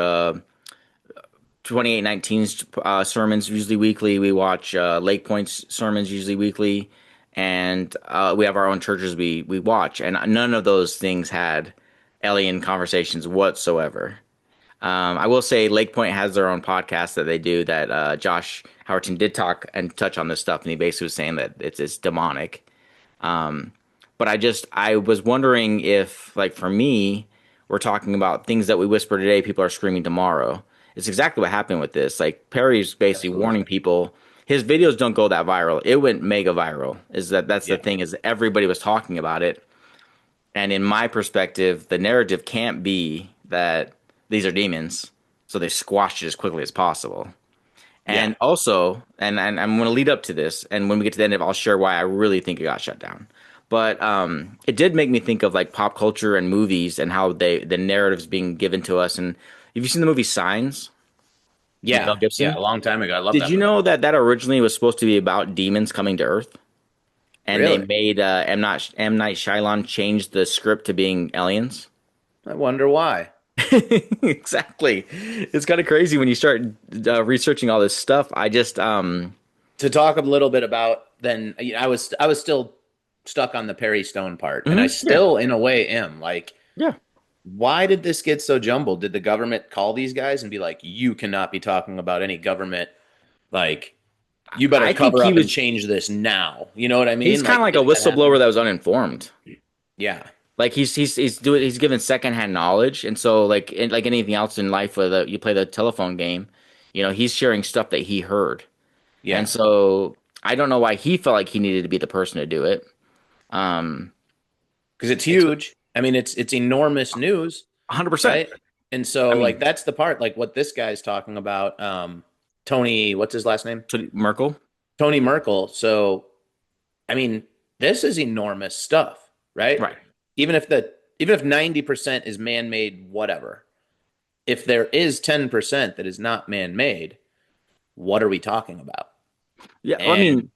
B: 2819's sermons usually weekly. We watch Lake Point's sermons usually weekly, and we have our own churches we watch, and none of those things had alien conversations whatsoever. I will say Lake Point has their own podcast that they do that Josh Howerton did talk and touch on this stuff, and he basically was saying that it's demonic. Um, but I was wondering if, like, for me, we're talking about things that we whisper today, people are screaming tomorrow. It's exactly what happened with this. Like, Perry's basically
F: Absolutely.
B: warning people. His videos don't go that viral. It went mega viral. That's the
F: Yeah.
B: thing, is everybody was talking about it. And in my perspective, the narrative can't be that these are demons, so they squashed it as quickly as possible.
F: Yeah.
B: And also, and I'm going to lead up to this, and when we get to the end of it, I'll share why I really think it got shut down. But it did make me think of like pop culture and movies and how the narratives being given to us. And have you seen the movie Signs with Mel
F: Yeah. Yeah.
B: Gibson?
F: A long time ago. I love
B: Did
F: that
B: you
F: movie.
B: know that originally was supposed to be about demons coming to Earth? And they
F: Really?
B: made M. Night Shyamalan change the script to being aliens?
F: I wonder why.
B: Exactly. It's kind of crazy when you start researching all this stuff. I just
F: To talk a little bit about then, I was still stuck on the Perry Stone part, and I
B: yeah,
F: still in a way am like,
B: yeah.
F: why did this get so jumbled? Did the government call these guys and be like, you cannot be talking about any government, like you better
B: I think
F: cover up and change this now. You know what I
B: he's
F: mean?
B: kind of
F: Like,
B: like a
F: did that
B: whistleblower
F: happen?
B: that was uninformed.
F: Yeah.
B: Like he's given secondhand knowledge, and so like anything else in life, where you play the telephone game, he's sharing stuff that he heard, and
F: Yeah.
B: so I don't know why he felt like he needed to be the person to do it. Um,
F: Because it's
B: it's
F: huge. I mean, it's enormous news,
B: 100%.
F: right? And
B: I
F: so like
B: mean,
F: that's the part, like what this guy's talking about. Tony, what's his last name?
B: to Merkel,
F: Tony Merkel. So I mean, this is enormous stuff, right?
B: right?
F: Even if 90% is man-made, whatever. If there is 10% that is not man-made, what are we talking about?
B: Yeah, I
F: And
B: mean, you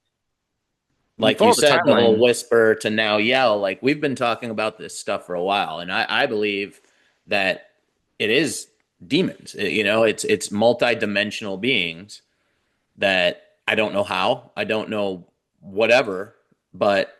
F: like you
B: follow the
F: said, the whole
B: timeline.
F: whisper to now yell, like we've been talking about this stuff for a while, and I believe that it is demons. It's multi-dimensional beings that I don't know how, I don't know whatever, but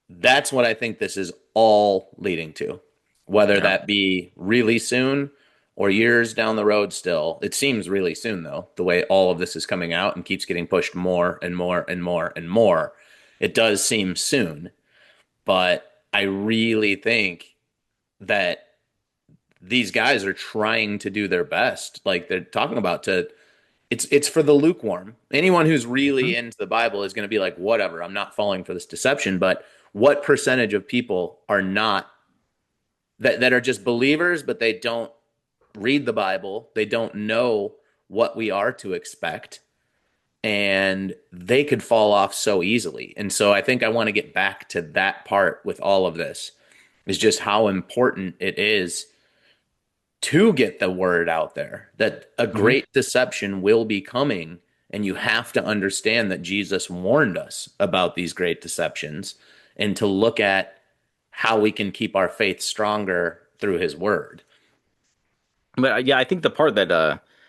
F: that's what I think this is all leading to. Whether
B: Yeah.
F: that be really soon or years down the road still. It seems really soon though, the way all of this is coming out and keeps getting pushed more and more and more and more. It does seem soon, but I really think that these guys are trying to do their best. Like they're talking about it's for the lukewarm. Anyone who's really into the Bible is going to be like, whatever, I'm not falling for this deception. But what percentage of people are not that are just believers, but they don't read the Bible, they don't know what we are to expect, and they could fall off so easily. And so I think I want to get back to that part with all of this, is just how important it is to get the word out there that a great deception will be coming. And you have to understand that Jesus warned us about these great deceptions, and to look at how we can keep our faith stronger through his word.
B: But yeah, I think the part that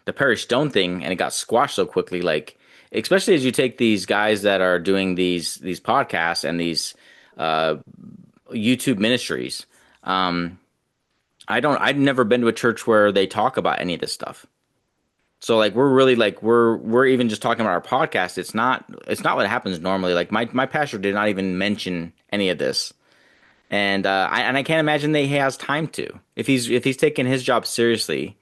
B: the Perry Stone thing, and it got squashed so quickly, like especially as you take these guys that are doing these podcasts and these YouTube ministries. I've never been to a church where they talk about any of this stuff. So like we're really like we're even just talking about our podcast. It's not what happens normally. Like my pastor did not even mention any of this. And I can't imagine that he has time to. If he's taking his job seriously,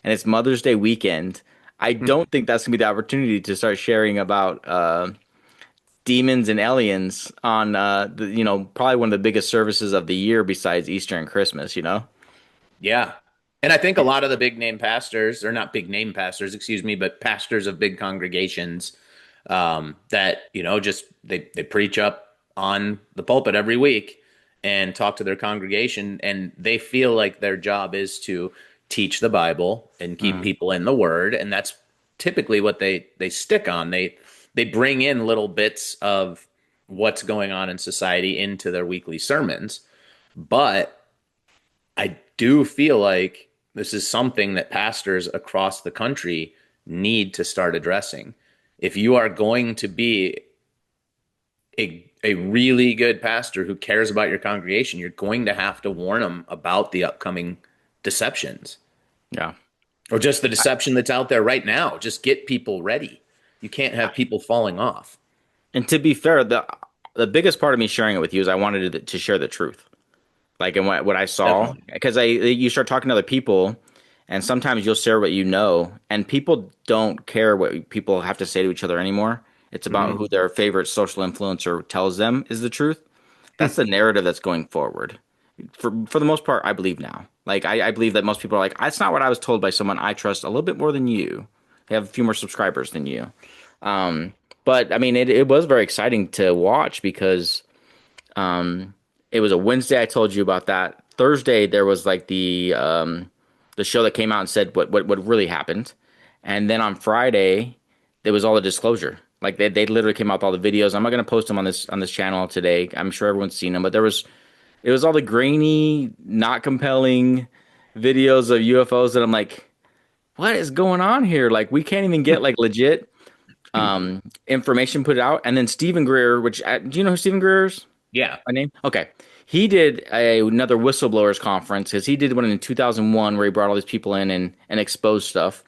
B: and it's Mother's Day weekend, I don't think that's gonna be the opportunity to start sharing about demons and aliens on probably one of the biggest services of the year besides Easter and Christmas.
F: Yeah. And I think a lot of the big name pastors, or not big name pastors, excuse me, but pastors of big congregations that just they preach up on the pulpit every week and talk to their congregation, and they feel like their job is to teach the Bible and keep people in the Word, and that's typically what they stick on. They bring in little bits of what's going on in society into their weekly sermons, but I do feel like this is something that pastors across the country need to start addressing. If you are going to be a really good pastor who cares about your congregation, you're going to have to warn them about the upcoming deceptions.
B: Yeah.
F: Or just the deception that's out there right now. Just get people ready. You can't have people falling off.
B: And to be fair, the biggest part of me sharing it with you is I wanted to share the truth. Like, and what I saw, because you start talking to other people, and sometimes you'll share what you know, and people don't care what people have to say to each other anymore. It's about who their favorite social influencer tells them is the truth. That's the narrative that's going forward. For the most part, I believe now. Like, I believe that most people are like, that's not what I was told by someone I trust a little bit more than you. They have a few more subscribers than you. But I mean, it was very exciting to watch because it was a Wednesday. I told you about that. Thursday, there was like the show that came out and said what really happened. And then on Friday, there was all the disclosure. Like they literally came out with all the videos. I'm not going to post them on this channel today. I'm sure everyone's seen them, but it was all the grainy, not compelling videos of UFOs that I'm like, what is going on here? Like we can't even get like legit information put out. And then Stephen Greer, which do you know who Stephen Greer is?
F: Yeah.
B: My name? Okay. He did another whistleblowers conference because he did one in 2001 where he brought all these people in and exposed stuff.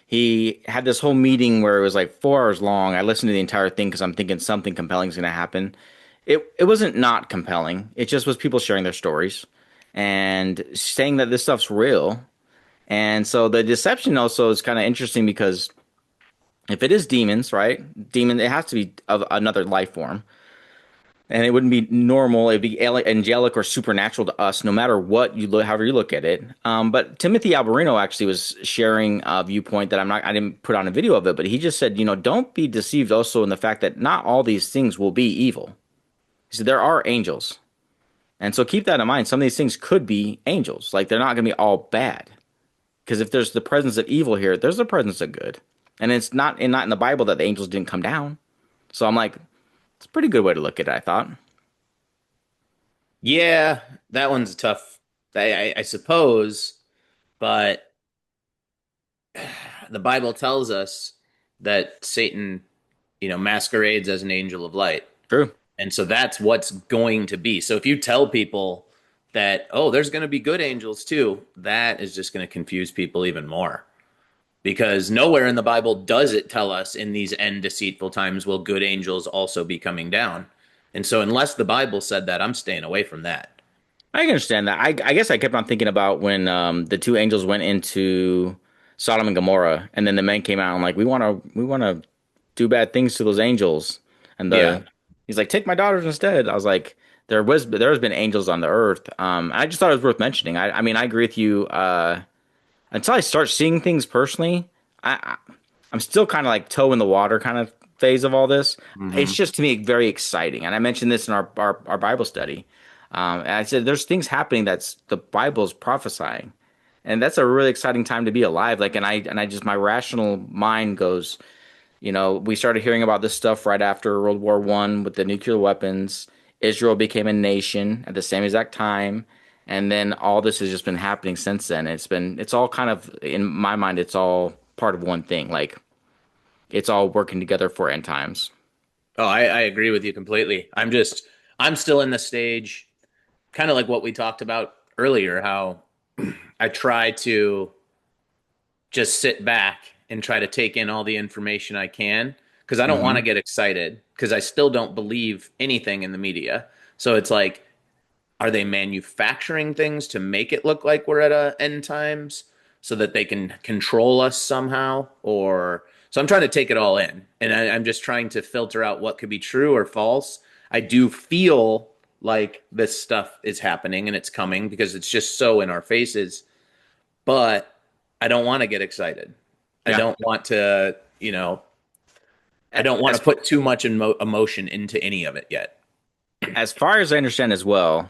B: He had this whole meeting where it was like 4 hours long. I listened to the entire thing because I'm thinking something compelling is going to happen. It wasn't not compelling. It just was people sharing their stories and saying that this stuff's real. And so the deception also is kind of interesting because if it is demons, right? Demon, it has to be of another life form. And it wouldn't be normal. It'd be angelic or supernatural to us, no matter what you look, however you look at it. But Timothy Alberino actually was sharing a viewpoint that I didn't put on a video of it, but he just said, don't be deceived also in the fact that not all these things will be evil. He said there are angels. And so keep that in mind. Some of these things could be angels. Like they're not going to be all bad. Because if there's the presence of evil here, there's the presence of good. And it's not in the Bible that the angels didn't come down. So I'm like, it's a pretty good way to look at it, I thought.
F: Yeah, that one's tough, I suppose. But the Bible tells us that Satan, masquerades as an angel of light.
B: True.
F: And so that's what's going to be. So if you tell people that, there's going to be good angels too, that is just going to confuse people even more. Because nowhere in the Bible does it tell us in these end deceitful times will good angels also be coming down. And so unless the Bible said that, I'm staying away from that.
B: I can understand that. I guess I kept on thinking about when the two angels went into Sodom and Gomorrah, and then the men came out and like, we want to do bad things to those angels, and
F: Yeah.
B: he's like, take my daughters instead. I was like, there has been angels on the earth. I just thought it was worth mentioning. I mean, I agree with you. Until I start seeing things personally, I'm still kind of like toe in the water kind of phase of all this.
F: Mm-hmm.
B: It's just to me very exciting, and I mentioned this in our Bible study. And I said there's things happening that's the Bible's prophesying, and that's a really exciting time to be alive. Like, and I just my rational mind goes, we started hearing about this stuff right after World War One with the nuclear weapons. Israel became a nation at the same exact time, and then all this has just been happening since then. It's all kind of in my mind. It's all part of one thing. Like it's all working together for end times.
F: Oh, I agree with you completely. I'm still in the stage, kind of like what we talked about earlier, how I try to just sit back and try to take in all the information I can because I don't want to get excited because I still don't believe anything in the media. So it's like, are they manufacturing things to make it look like we're at a end times so that they can control us somehow? Or so I'm trying to take it all in, and I'm just trying to filter out what could be true or false. I do feel like this stuff is happening and it's coming because it's just so in our faces, but I don't want to get excited. I
B: Yeah.
F: don't want to, I don't want to put too much emotion into any of it yet.
B: As far as I understand as well,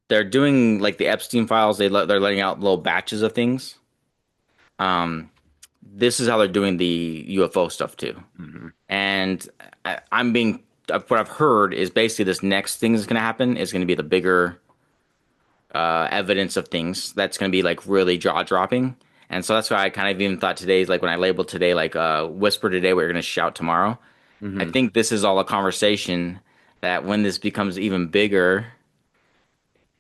B: they're doing like the Epstein files. They're letting out little batches of things. This is how they're doing the UFO stuff too. And what I've heard is basically this next thing that's going to happen is going to be the bigger evidence of things that's going to be like really jaw dropping. And so that's why I kind of even thought today, like when I labeled today, like whisper today, we're going to shout tomorrow. I think this is all a conversation that when this becomes even bigger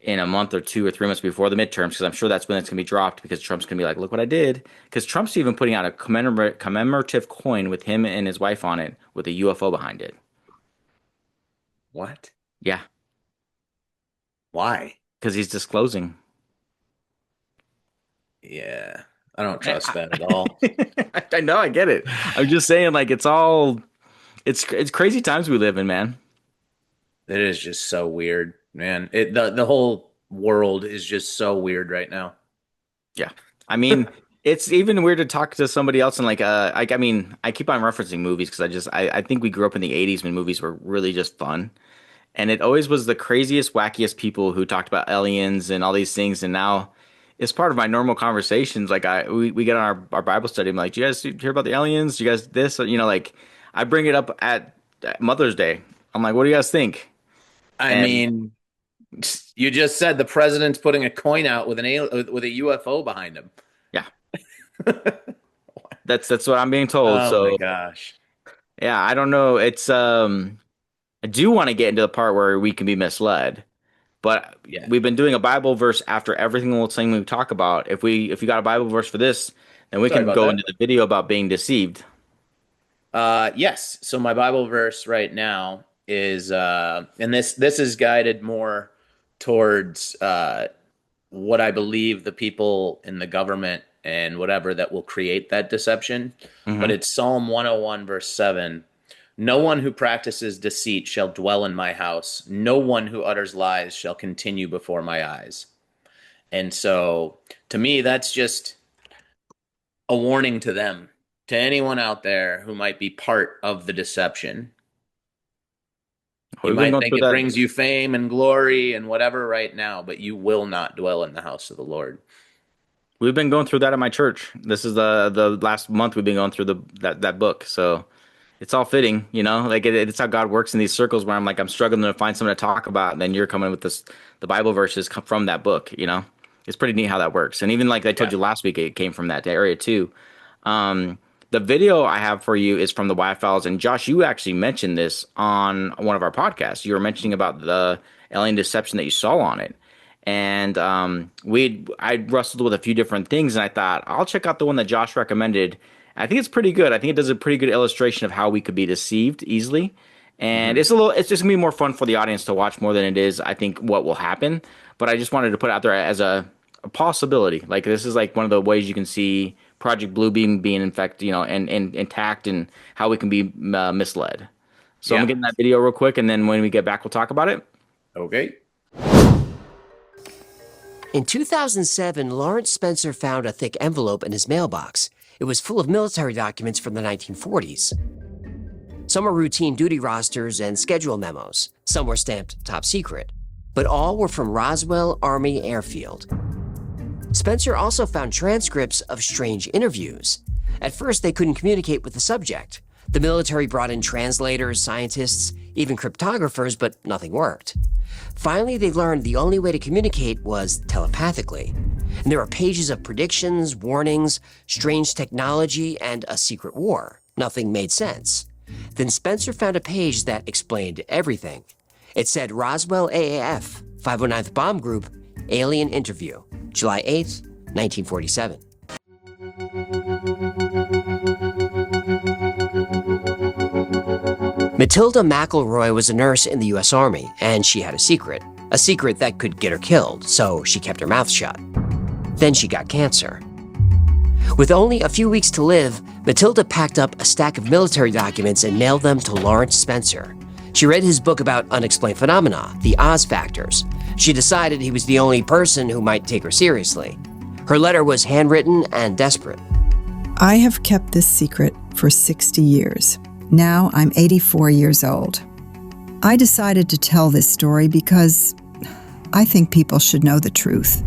B: in a month or 2 or 3 months before the midterms, because I'm sure that's when it's going to be dropped because Trump's going to be like, look what I did. Because Trump's even putting out a commemorative coin with him and his wife on it with a UFO behind it.
F: What?
B: Yeah.
F: Why?
B: Because he's disclosing.
F: Yeah. I don't trust that at all.
B: I know, I get it. I'm just saying, like, it's crazy times we live in, man.
F: It is just so weird, man. The whole world is just so weird right now.
B: Yeah. I mean, it's even weird to talk to somebody else and I mean, I keep on referencing movies because I think we grew up in the 80s when movies were really just fun. And it always was the craziest, wackiest people who talked about aliens and all these things. And now it's part of my normal conversations. Like we get on our Bible study. I'm like, do you guys hear about the aliens? Do you guys this? Like I bring it up at Mother's Day. I'm like, what do you guys think?
F: I mean, you just said the president's putting a coin out with a UFO behind him.
B: Yeah. That's what I'm being told.
F: Oh my gosh.
B: Yeah, I don't know. It's I do want to get into the part where we can be misled. But we've been doing a Bible verse after every single thing we talk about. If you got a Bible verse for this, then we can go into the video about being deceived.
F: Yes. So my Bible verse right now is, and this is guided more towards what I believe the people in the government and whatever that will create that deception. But it's Psalm 101 verse 7. No one who practices deceit shall dwell in my house. No one who utters lies shall continue before my eyes. And so to me, that's just a warning to them, to anyone out there who might be part of the deception. You might think it brings you fame and glory and whatever right now, but you will not dwell in the house of the Lord.
B: We've been going through that at my church. This is the last month we've been going through that book. So it's all fitting, like it's how God works in these circles where I'm struggling to find something to talk about. And then you're coming with the Bible verses come from that book, it's pretty neat how that works. And even like I told you last week, it came from that area too. The video I have for you is from the Wyatt Files. And Josh, you actually mentioned this on one of our podcasts. You were mentioning about the alien deception that you saw on it. And I wrestled with a few different things, and I thought I'll check out the one that Josh recommended. I think it's pretty good. I think it does a pretty good illustration of how we could be deceived easily. And it's just gonna be more fun for the audience to watch more than it is, I think, what will happen. But I just wanted to put it out there as a possibility. Like, this is like one of the ways you can see Project Bluebeam being infected, and intact, and how we can be misled. So I'm gonna get in that video real quick, and then when we get back, we'll talk about it.
F: Okay.
K: In 2007, Lawrence Spencer found a thick envelope in his mailbox. It was full of military documents from the 1940s. Some were routine duty rosters and schedule memos. Some were stamped top secret. But all were from Roswell Army Airfield. Spencer also found transcripts of strange interviews. At first, they couldn't communicate with the subject. The military brought in translators, scientists, even cryptographers, but nothing worked. Finally, they learned the only way to communicate was telepathically. And there were pages of predictions, warnings, strange technology, and a secret war. Nothing made sense. Then Spencer found a page that explained everything. It said Roswell AAF, 509th Bomb Group, Alien Interview, July 8th, 1947. Matilda McElroy was a nurse in the U.S. Army, and she had a secret that could get her killed, so she kept her mouth shut. Then she got cancer. With only a few weeks to live, Matilda packed up a stack of military documents and mailed them to Lawrence Spencer. She read his book about unexplained phenomena, the Oz Factors. She decided he was the only person who might take her seriously. Her letter was handwritten and desperate.
L: I have kept this secret for 60 years. Now I'm 84 years old. I decided to tell this story because I think people should know the truth.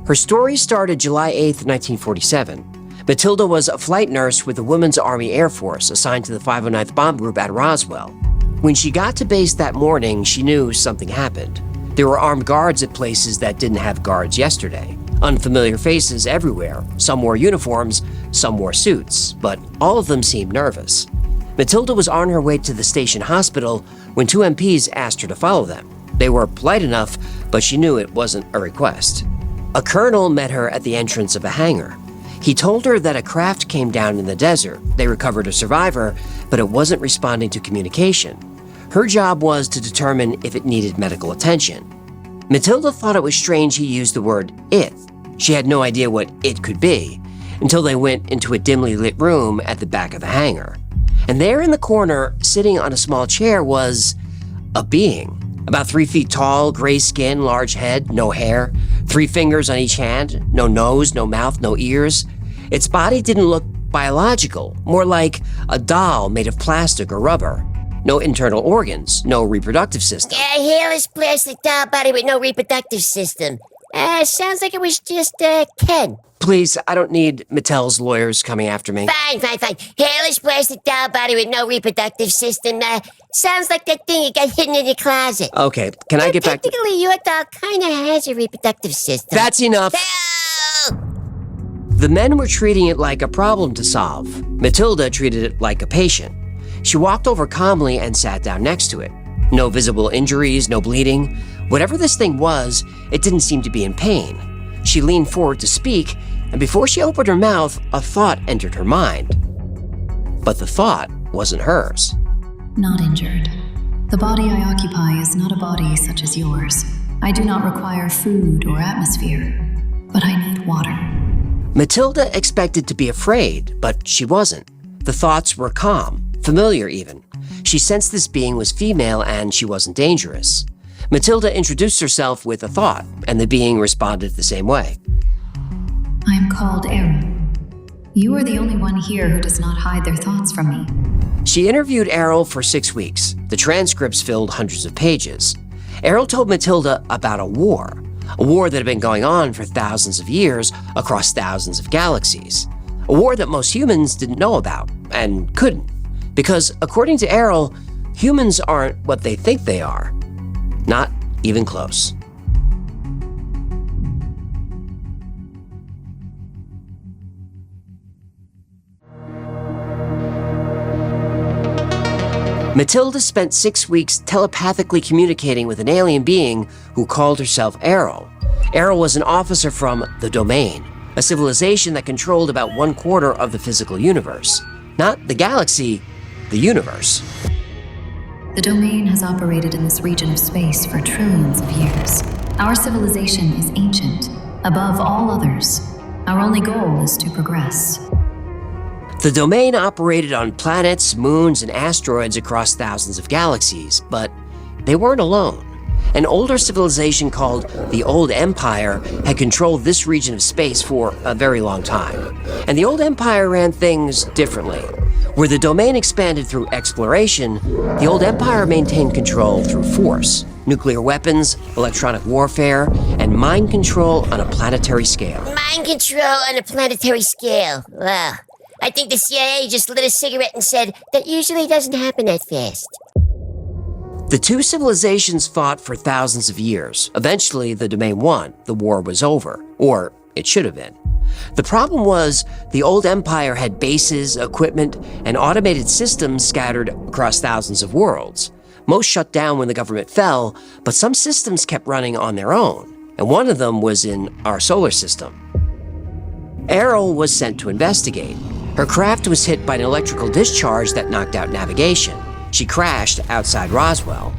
K: Her story started July 8th, 1947. Matilda was a flight nurse with the Women's Army Air Force assigned to the 509th Bomb Group at Roswell. When she got to base that morning, she knew something happened. There were armed guards at places that didn't have guards yesterday. Unfamiliar faces everywhere. Some wore uniforms, some wore suits, but all of them seemed nervous. Matilda was on her way to the station hospital when two MPs asked her to follow them. They were polite enough, but she knew it wasn't a request. A colonel met her at the entrance of a hangar. He told her that a craft came down in the desert. They recovered a survivor, but it wasn't responding to communication. Her job was to determine if it needed medical attention. Matilda thought it was strange he used the word it. She had no idea what it could be, until they went into a dimly lit room at the back of the hangar. And there in the corner, sitting on a small chair, was a being. About 3 feet tall, gray skin, large head, no hair, 3 fingers on each hand, no nose, no mouth, no ears. Its body didn't look biological, more like a doll made of plastic or rubber. No internal organs, no reproductive system.
M: Hairless plastic doll body with no reproductive system. Sounds like it was just, Ken.
K: Please, I don't need Mattel's lawyers coming after me.
M: Fine. Hairless plastic doll body with no reproductive system. Sounds like that thing you got hidden in your closet.
K: Okay, can I get back to...
M: Technically, your doll kind of has a reproductive system.
K: That's enough. The men were treating it like a problem to solve. Matilda treated it like a patient. She walked over calmly and sat down next to it. No visible injuries, no bleeding. Whatever this thing was, it didn't seem to be in pain. She leaned forward to speak, and before she opened her mouth, a thought entered her mind. But the thought wasn't hers.
N: Not injured. The body I occupy is not a body such as yours. I do not require food or atmosphere, but I need water.
K: Matilda expected to be afraid, but she wasn't. The thoughts were calm, familiar even. She sensed this being was female and she wasn't dangerous. Matilda introduced herself with a thought, and the being responded the same way.
N: I am called Errol. You are the only one here who does not hide their thoughts from me.
K: She interviewed Errol for 6 weeks. The transcripts filled hundreds of pages. Errol told Matilda about a war that had been going on for thousands of years across thousands of galaxies. A war that most humans didn't know about, and couldn't. Because, according to Errol, humans aren't what they think they are. Not even close. Matilda spent 6 weeks telepathically communicating with an alien being who called herself Errol. Errol was an officer from the Domain, a civilization that controlled about 1/4 of the physical universe. Not the galaxy, the universe.
N: The domain has operated in this region of space for trillions of years. Our civilization is ancient, above all others. Our only goal is to progress.
K: The domain operated on planets, moons, and asteroids across thousands of galaxies, but they weren't alone. An older civilization called the Old Empire had controlled this region of space for a very long time. And the Old Empire ran things differently. Where the domain expanded through exploration, the Old Empire maintained control through force, nuclear weapons, electronic warfare, and mind control on a planetary scale.
M: Mind control on a planetary scale. Wow. I think the CIA just lit a cigarette and said, that usually doesn't happen that fast.
K: The two civilizations fought for thousands of years. Eventually, the domain won. The war was over. Or it should have been. The problem was the Old Empire had bases, equipment, and automated systems scattered across thousands of worlds. Most shut down when the government fell, but some systems kept running on their own, and one of them was in our solar system. Errol was sent to investigate. Her craft was hit by an electrical discharge that knocked out navigation. She crashed outside Roswell.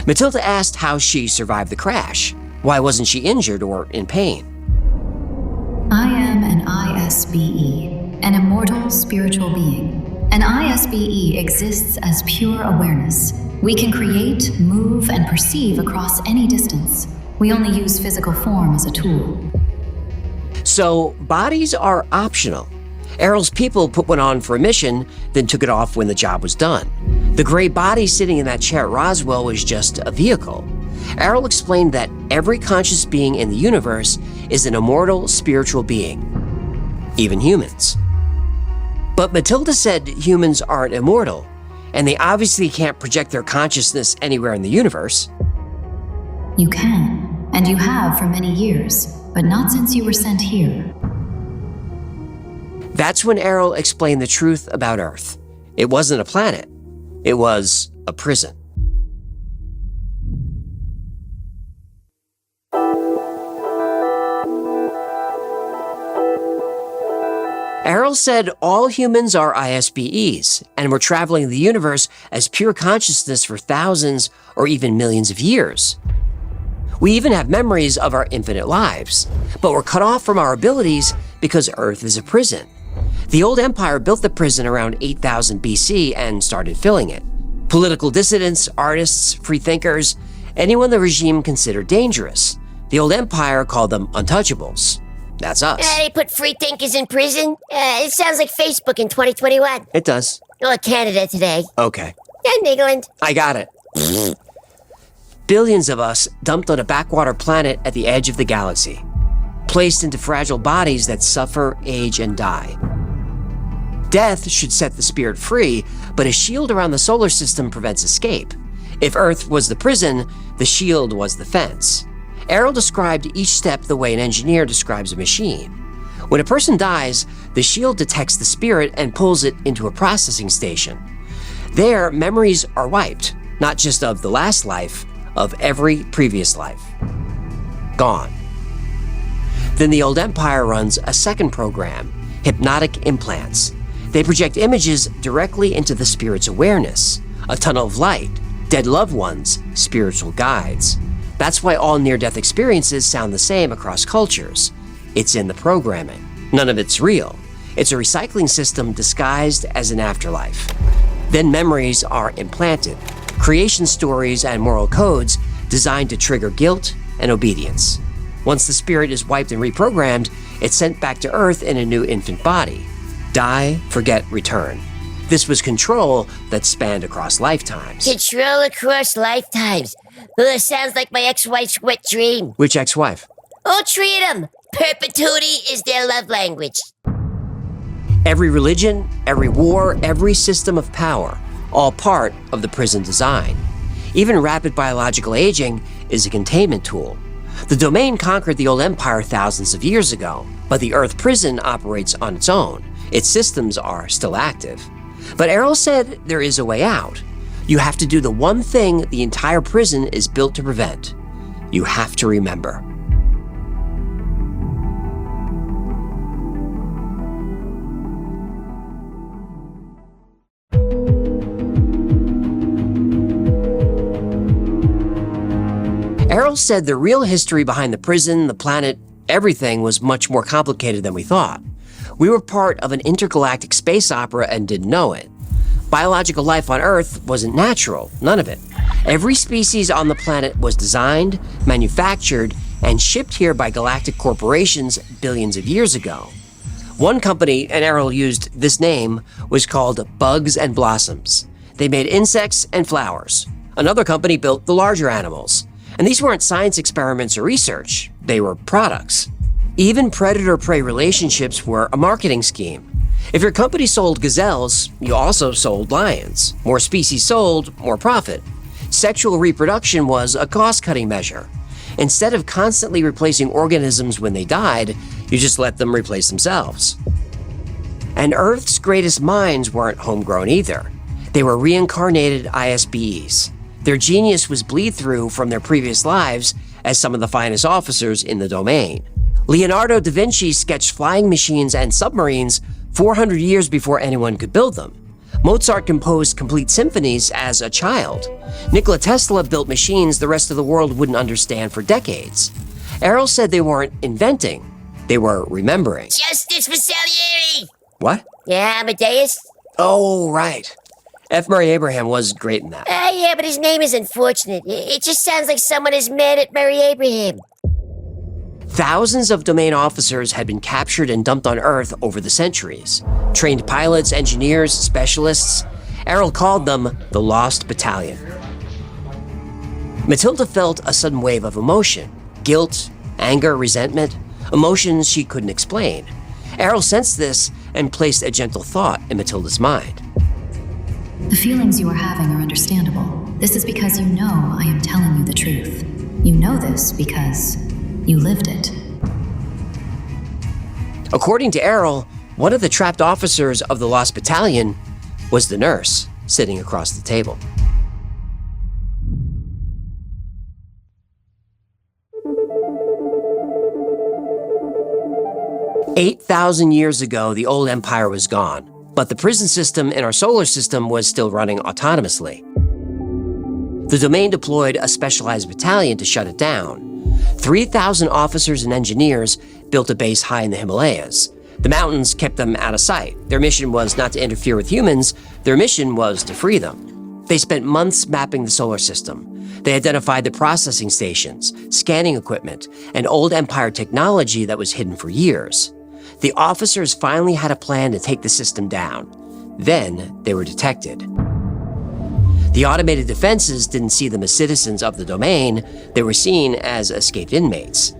K: Matilda asked how she survived the crash. Why wasn't she injured or in pain?
N: I am an ISBE, an immortal spiritual being. An ISBE exists as pure awareness. We can create, move, and perceive across any distance. We only use physical form as a tool.
K: So, bodies are optional. Errol's people put one on for a mission, then took it off when the job was done. The gray body sitting in that chair at Roswell was just a vehicle. Errol explained that every conscious being in the universe is an immortal spiritual being, even humans. But Matilda said humans aren't immortal, and they obviously can't project their consciousness anywhere in the universe.
N: You can, and you have for many years, but not since you were sent here.
K: That's when Errol explained the truth about Earth. It wasn't a planet. It was a prison. Errol said all humans are ISBEs, and we're traveling the universe as pure consciousness for thousands or even millions of years. We even have memories of our infinite lives, but we're cut off from our abilities because Earth is a prison. The Old Empire built the prison around 8000 BC and started filling it. Political dissidents, artists, freethinkers, anyone the regime considered dangerous. The Old Empire called them untouchables. That's us.
M: They put free thinkers in prison? It sounds like Facebook in 2021.
K: It does.
M: Or Canada today.
K: Okay.
M: And England.
K: I got it. Billions of us dumped on a backwater planet at the edge of the galaxy, placed into fragile bodies that suffer, age, and die. Death should set the spirit free, but a shield around the solar system prevents escape. If Earth was the prison, the shield was the fence. Errol described each step the way an engineer describes a machine. When a person dies, the shield detects the spirit and pulls it into a processing station. There, memories are wiped, not just of the last life, of every previous life. Gone. Then the Old Empire runs a second program, hypnotic implants. They project images directly into the spirit's awareness, a tunnel of light, dead loved ones, spiritual guides. That's why all near-death experiences sound the same across cultures. It's in the programming. None of it's real. It's a recycling system disguised as an afterlife. Then memories are implanted, creation stories and moral codes designed to trigger guilt and obedience. Once the spirit is wiped and reprogrammed, it's sent back to Earth in a new infant body. Die, forget, return. This was control that spanned across lifetimes.
M: Control across lifetimes. Well, it sounds like my ex-wife's wet dream.
K: Which ex-wife?
M: All three of them. Perpetuity is their love language.
K: Every religion, every war, every system of power, all part of the prison design. Even rapid biological aging is a containment tool. The domain conquered the Old Empire thousands of years ago, but the Earth prison operates on its own. Its systems are still active. But Errol said there is a way out. You have to do the one thing the entire prison is built to prevent. You have to remember. Errol said the real history behind the prison, the planet, everything was much more complicated than we thought. We were part of an intergalactic space opera and didn't know it. Biological life on Earth wasn't natural, none of it. Every species on the planet was designed, manufactured, and shipped here by galactic corporations billions of years ago. One company, and Errol used this name, was called Bugs and Blossoms. They made insects and flowers. Another company built the larger animals. And these weren't science experiments or research, they were products. Even predator-prey relationships were a marketing scheme. If your company sold gazelles, you also sold lions. More species sold, more profit. Sexual reproduction was a cost-cutting measure. Instead of constantly replacing organisms when they died, you just let them replace themselves. And Earth's greatest minds weren't homegrown either. They were reincarnated ISBEs. Their genius was bleed through from their previous lives as some of the finest officers in the domain. Leonardo da Vinci sketched flying machines and submarines 400 years before anyone could build them. Mozart composed complete symphonies as a child. Nikola Tesla built machines the rest of the world wouldn't understand for decades. Errol said they weren't inventing, they were remembering.
M: Justice for Salieri!
K: What?
M: Yeah, Amadeus?
K: Oh, right. F. Murray Abraham was great in that.
M: Yeah, but his name is unfortunate. It just sounds like someone is mad at Murray Abraham.
K: Thousands of domain officers had been captured and dumped on Earth over the centuries. Trained pilots, engineers, specialists. Errol called them the Lost Battalion. Matilda felt a sudden wave of emotion. Guilt, anger, resentment. Emotions she couldn't explain. Errol sensed this and placed a gentle thought in Matilda's mind.
N: The feelings you are having are understandable. This is because you know I am telling you the truth. You know this because you lived it.
K: According to Errol, one of the trapped officers of the Lost Battalion was the nurse sitting across the table. "8,000 years ago, the old empire was gone. But the prison system in our solar system was still running autonomously. The domain deployed a specialized battalion to shut it down. 3,000 officers and engineers built a base high in the Himalayas. The mountains kept them out of sight. Their mission was not to interfere with humans, their mission was to free them. They spent months mapping the solar system. They identified the processing stations, scanning equipment, and old empire technology that was hidden for years. The officers finally had a plan to take the system down. Then they were detected. The automated defenses didn't see them as citizens of the domain, they were seen as escaped inmates.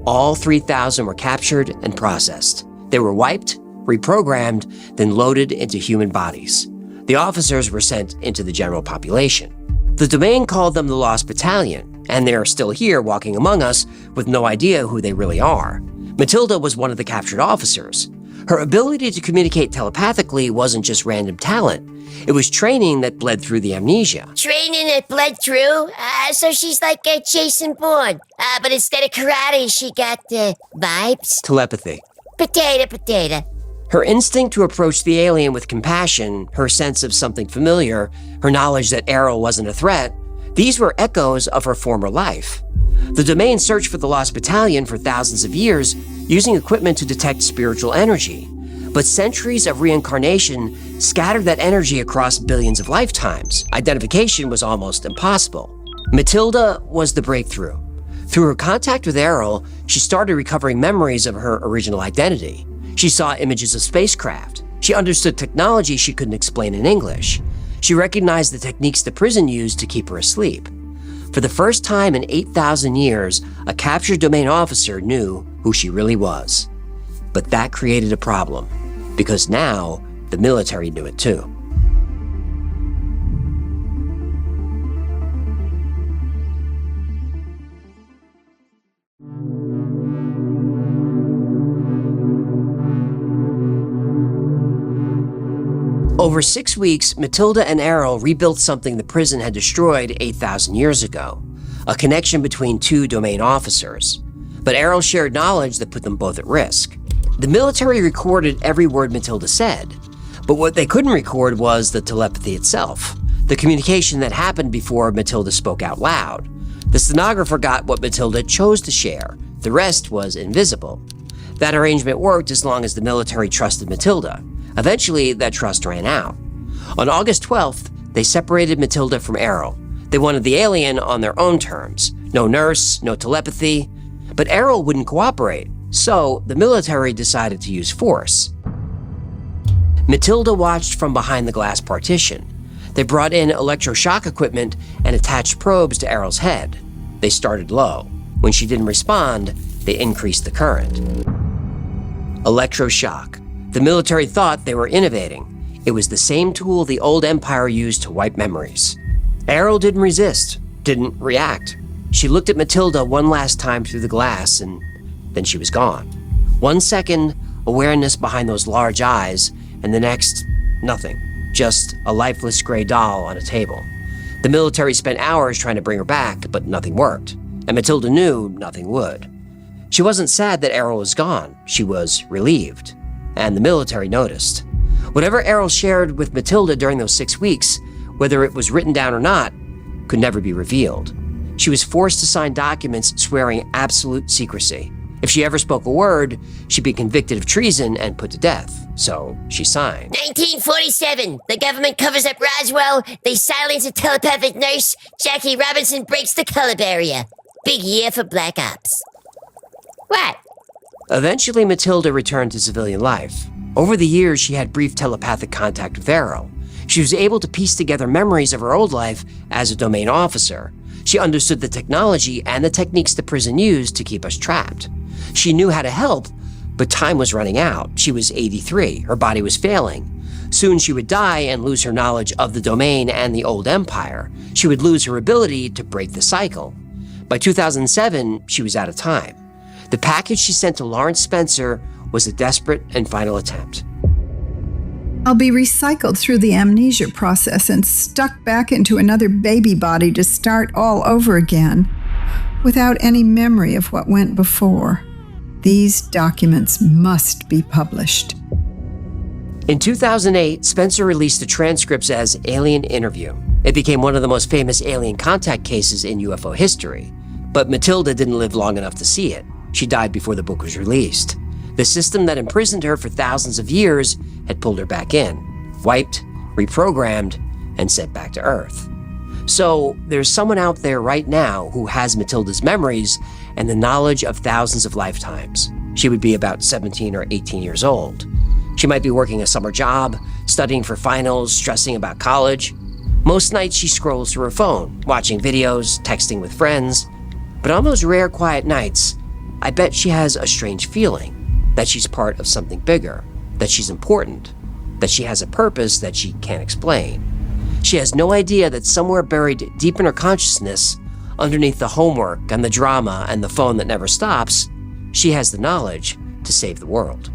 K: All 3,000 were captured and processed. They were wiped, reprogrammed, then loaded into human bodies. The officers were sent into the general population. The domain called them the Lost Battalion, and they are still here walking among us with no idea who they really are. Matilda was one of the captured officers. Her ability to communicate telepathically wasn't just random talent. It was training that bled through the amnesia.
M: Training that bled through? So she's like Jason Bourne. But instead of karate, she got vibes?
K: Telepathy.
M: Potato.
K: Her instinct to approach the alien with compassion, her sense of something familiar, her knowledge that Errol wasn't a threat, these were echoes of her former life. The domain searched for the Lost Battalion for thousands of years, using equipment to detect spiritual energy. But centuries of reincarnation scattered that energy across billions of lifetimes. Identification was almost impossible. Matilda was the breakthrough. Through her contact with Errol, she started recovering memories of her original identity. She saw images of spacecraft. She understood technology she couldn't explain in English. She recognized the techniques the prison used to keep her asleep. For the first time in 8,000 years, a captured domain officer knew who she really was. But that created a problem, because now the military knew it too. Over 6 weeks, Matilda and Errol rebuilt something the prison had destroyed 8,000 years ago, a connection between two domain officers. But Errol shared knowledge that put them both at risk. The military recorded every word Matilda said, but what they couldn't record was the telepathy itself, the communication that happened before Matilda spoke out loud. The stenographer got what Matilda chose to share. The rest was invisible. That arrangement worked as long as the military trusted Matilda. Eventually, that trust ran out. On August 12th, they separated Matilda from Errol. They wanted the alien on their own terms. No nurse, no telepathy. But Errol wouldn't cooperate, so the military decided to use force. Matilda watched from behind the glass partition. They brought in electroshock equipment and attached probes to Errol's head. They started low. When she didn't respond, they increased the current. Electroshock. The military thought they were innovating. It was the same tool the old empire used to wipe memories. Errol didn't resist, didn't react. She looked at Matilda one last time through the glass, and then she was gone. 1 second, awareness behind those large eyes, and the next, nothing. Just a lifeless gray doll on a table. The military spent hours trying to bring her back, but nothing worked. And Matilda knew nothing would. She wasn't sad that Errol was gone. She was relieved. And the military noticed. Whatever Errol shared with Matilda during those 6 weeks, whether it was written down or not, could never be revealed. She was forced to sign documents swearing absolute secrecy. If she ever spoke a word, she'd be convicted of treason and put to death. So she signed.
M: 1947. The government covers up Roswell. They silence a telepathic nurse. Jackie Robinson breaks the color barrier. Big year for Black Ops. What?
K: Eventually, Matilda returned to civilian life. Over the years, she had brief telepathic contact with Errol. She was able to piece together memories of her old life as a domain officer. She understood the technology and the techniques the prison used to keep us trapped. She knew how to help, but time was running out. She was 83. Her body was failing. Soon she would die and lose her knowledge of the domain and the old empire. She would lose her ability to break the cycle. By 2007, she was out of time. The package she sent to Lawrence Spencer was a desperate and final attempt.
L: I'll be recycled through the amnesia process and stuck back into another baby body to start all over again, without any memory of what went before. These documents must be published.
K: In 2008, Spencer released the transcripts as Alien Interview. It became one of the most famous alien contact cases in UFO history. But Matilda didn't live long enough to see it. She died before the book was released. The system that imprisoned her for thousands of years had pulled her back in, wiped, reprogrammed, and sent back to Earth. So there's someone out there right now who has Matilda's memories and the knowledge of thousands of lifetimes. She would be about 17 or 18 years old. She might be working a summer job, studying for finals, stressing about college. Most nights she scrolls through her phone, watching videos, texting with friends. But on those rare quiet nights, I bet she has a strange feeling that she's part of something bigger, that she's important, that she has a purpose that she can't explain. She has no idea that somewhere buried deep in her consciousness, underneath the homework and the drama and the phone that never stops, she has the knowledge to save the world.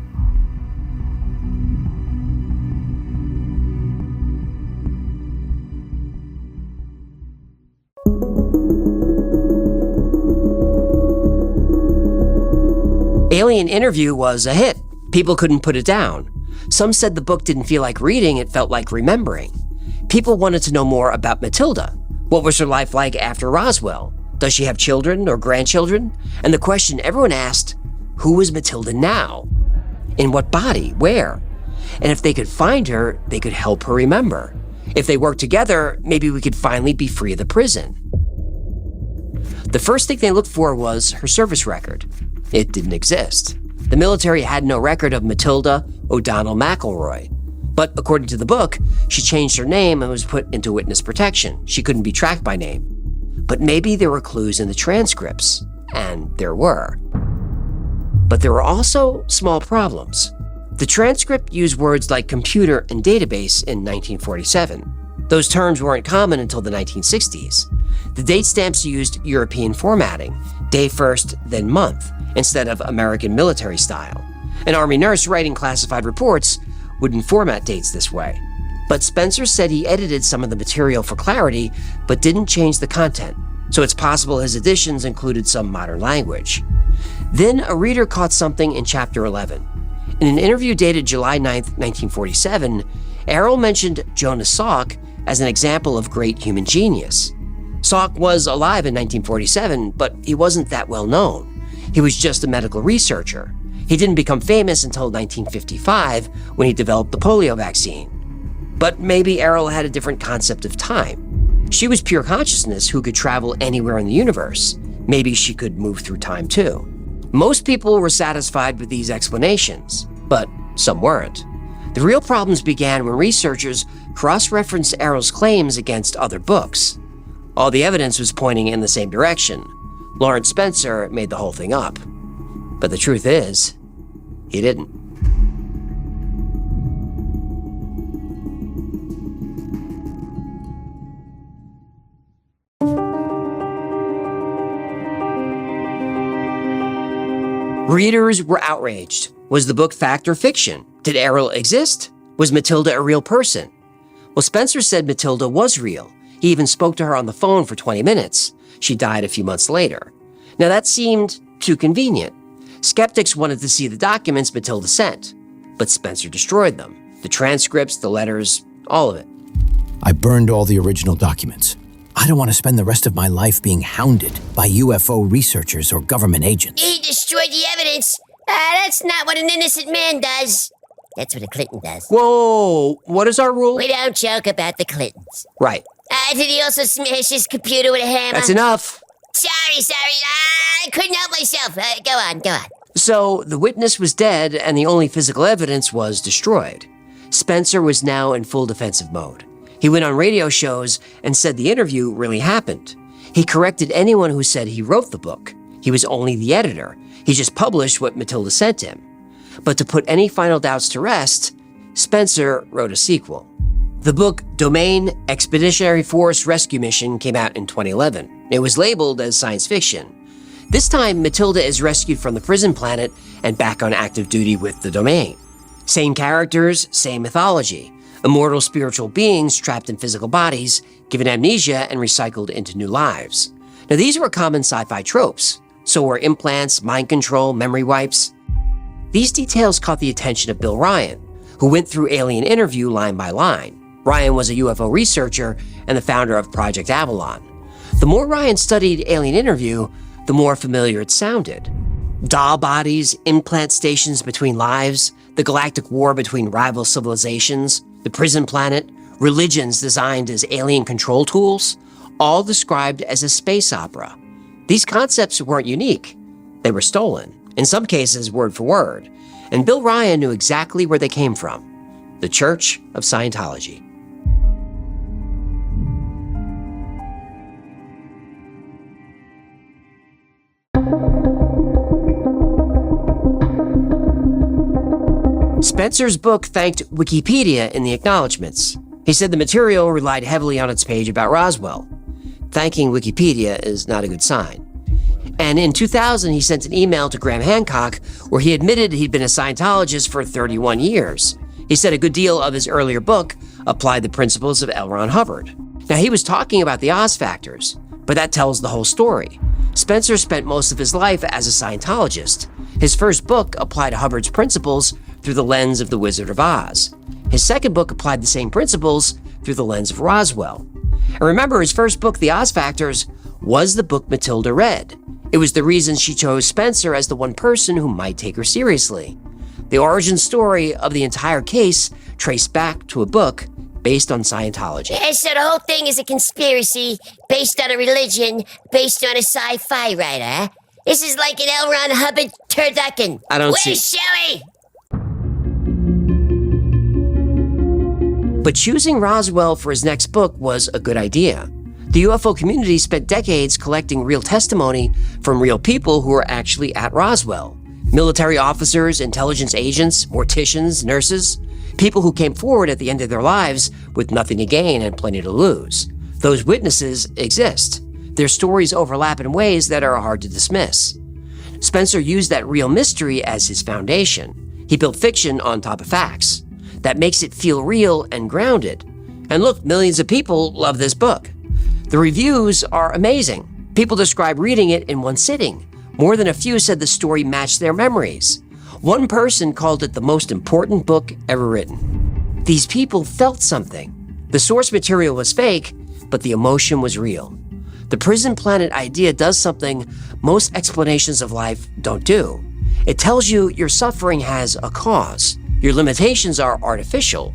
K: Alien Interview was a hit. People couldn't put it down. Some said the book didn't feel like reading, it felt like remembering. People wanted to know more about Matilda. What was her life like after Roswell? Does she have children or grandchildren? And the question everyone asked, who is Matilda now? In what body? Where? And if they could find her, they could help her remember. If they worked together, maybe we could finally be free of the prison. The first thing they looked for was her service record. It didn't exist. The military had no record of Matilda O'Donnell McElroy. But according to the book, she changed her name and was put into witness protection. She couldn't be tracked by name. But maybe there were clues in the transcripts, and there were. But there were also small problems. The transcript used words like computer and database in 1947. Those terms weren't common until the 1960s. The date stamps used European formatting, day first, then month, instead of American military style. An Army nurse writing classified reports wouldn't format dates this way. But Spencer said he edited some of the material for clarity, but didn't change the content, so it's possible his additions included some modern language. Then a reader caught something in Chapter 11. In an interview dated July 9, 1947, Errol mentioned Jonas Salk as an example of great human genius. Salk was alive in 1947, but he wasn't that well known. He was just a medical researcher. He didn't become famous until 1955 when he developed the polio vaccine. But maybe Errol had a different concept of time. She was pure consciousness who could travel anywhere in the universe. Maybe she could move through time too. Most people were satisfied with these explanations, but some weren't. The real problems began when researchers cross-referenced Errol's claims against other books. All the evidence was pointing in the same direction. Lawrence Spencer made the whole thing up. But the truth is, he didn't. Readers were outraged. Was the book fact or fiction? Did Errol exist? Was Matilda a real person? Well, Spencer said Matilda was real. He even spoke to her on the phone for 20 minutes. She died a few months later. Now that seemed too convenient. Skeptics wanted to see the documents Matilda sent, but Spencer destroyed them. The transcripts, the letters, all of it.
O: I burned all the original documents. I don't want to spend the rest of my life being hounded by UFO researchers or government agents.
M: He destroyed the evidence. That's not what an innocent man does. That's what a Clinton does.
K: Whoa, what is our rule?
M: We don't joke about the Clintons.
K: Right.
M: Did he also smash his computer with a hammer?
K: That's enough.
M: Sorry. I couldn't help myself. Go on.
K: So the witness was dead and the only physical evidence was destroyed. Spencer was now in full defensive mode. He went on radio shows and said the interview really happened. He corrected anyone who said he wrote the book. He was only the editor. He just published what Matilda sent him. But to put any final doubts to rest, Spencer wrote a sequel. The book Domain Expeditionary Force Rescue Mission came out in 2011. It was labeled as science fiction. This time, Matilda is rescued from the prison planet and back on active duty with the Domain. Same characters, same mythology. Immortal spiritual beings trapped in physical bodies, given amnesia and recycled into new lives. Now these were common sci-fi tropes. So were implants, mind control, memory wipes. These details caught the attention of Bill Ryan, who went through Alien Interview line by line. Ryan was a UFO researcher and the founder of Project Avalon. The more Ryan studied Alien Interview, the more familiar it sounded. Doll bodies, implant stations between lives, the galactic war between rival civilizations, the prison planet, religions designed as alien control tools, all described as a space opera. These concepts weren't unique. They were stolen, in some cases word for word, and Bill Ryan knew exactly where they came from: the Church of Scientology. Spencer's book thanked Wikipedia in the acknowledgments. He said the material relied heavily on its page about Roswell. Thanking Wikipedia is not a good sign. And in 2000, he sent an email to Graham Hancock where he admitted he'd been a Scientologist for 31 years. He said a good deal of his earlier book applied the principles of L. Ron Hubbard. Now, he was talking about the Oz factors, but that tells the whole story. Spencer spent most of his life as a Scientologist. His first book applied Hubbard's principles through the lens of The Wizard of Oz. His second book applied the same principles through the lens of Roswell. And remember, his first book, The Oz Factors, was the book Matilda read. It was the reason she chose Spencer as the one person who might take her seriously. The origin story of the entire case traced back to a book based on Scientology.
M: Yeah, so the whole thing is a conspiracy based on a religion, based on a sci-fi writer, huh? This is like an L. Ron Hubbard turducken.
K: I don't
M: Where's
K: see-
M: Shelly?
K: But choosing Roswell for his next book was a good idea. The UFO community spent decades collecting real testimony from real people who were actually at Roswell. Military officers, intelligence agents, morticians, nurses, people who came forward at the end of their lives with nothing to gain and plenty to lose. Those witnesses exist. Their stories overlap in ways that are hard to dismiss. Spencer used that real mystery as his foundation. He built fiction on top of facts. That makes it feel real and grounded. And look, millions of people love this book. The reviews are amazing. People describe reading it in one sitting. More than a few said the story matched their memories. One person called it the most important book ever written. These people felt something. The source material was fake, but the emotion was real. The prison planet idea does something most explanations of life don't do. It tells you your suffering has a cause. Your limitations are artificial.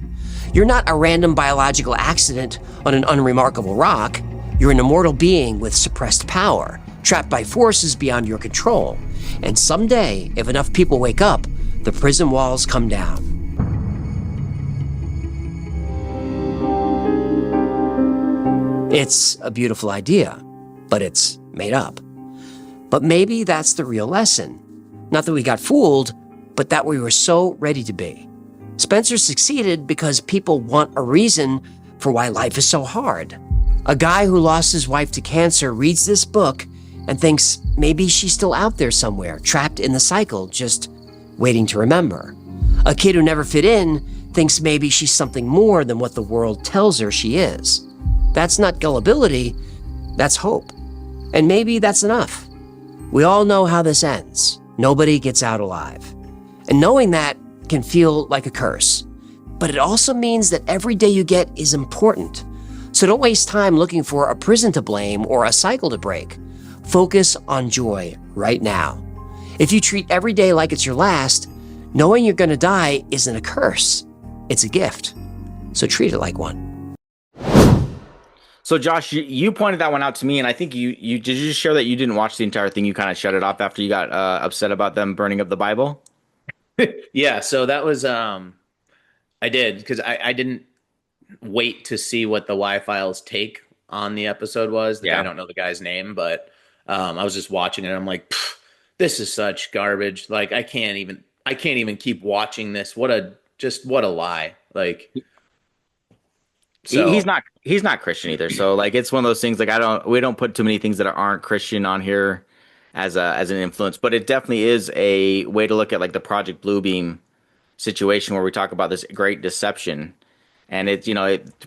K: You're not a random biological accident on an unremarkable rock. You're an immortal being with suppressed power, trapped by forces beyond your control. And someday, if enough people wake up, the prison walls come down. It's a beautiful idea, but it's made up. But maybe that's the real lesson. Not that we got fooled, but that we were so ready to be. Spencer succeeded because people want a reason for why life is so hard. A guy who lost his wife to cancer reads this book and thinks maybe she's still out there somewhere, trapped in the cycle, just waiting to remember. A kid who never fit in thinks maybe she's something more than what the world tells her she is. That's not gullibility, that's hope. And maybe that's enough. We all know how this ends. Nobody gets out alive. And knowing that can feel like a curse. But it also means that every day you get is important. So don't waste time looking for a prison to blame or a cycle to break. Focus on joy right now. If you treat every day like it's your last, knowing you're gonna die isn't a curse, it's a gift. So treat it like one.
B: So Josh, you pointed that one out to me, and I think you did you just share that you didn't watch the entire thing? You kind of shut it off after you got upset about them burning up the Bible?
F: Yeah, so that was I did, because I didn't wait to see what the Y-Files take on the episode was. I don't know the guy's name, but I was just watching it and I'm like, this is such garbage. Like I can't even keep watching this. What a lie. Like so.
B: He's not Christian either. So like it's one of those things like we don't put too many things that aren't Christian on here as an influence, but it definitely is a way to look at like the Project Bluebeam situation where we talk about this great deception. And it's,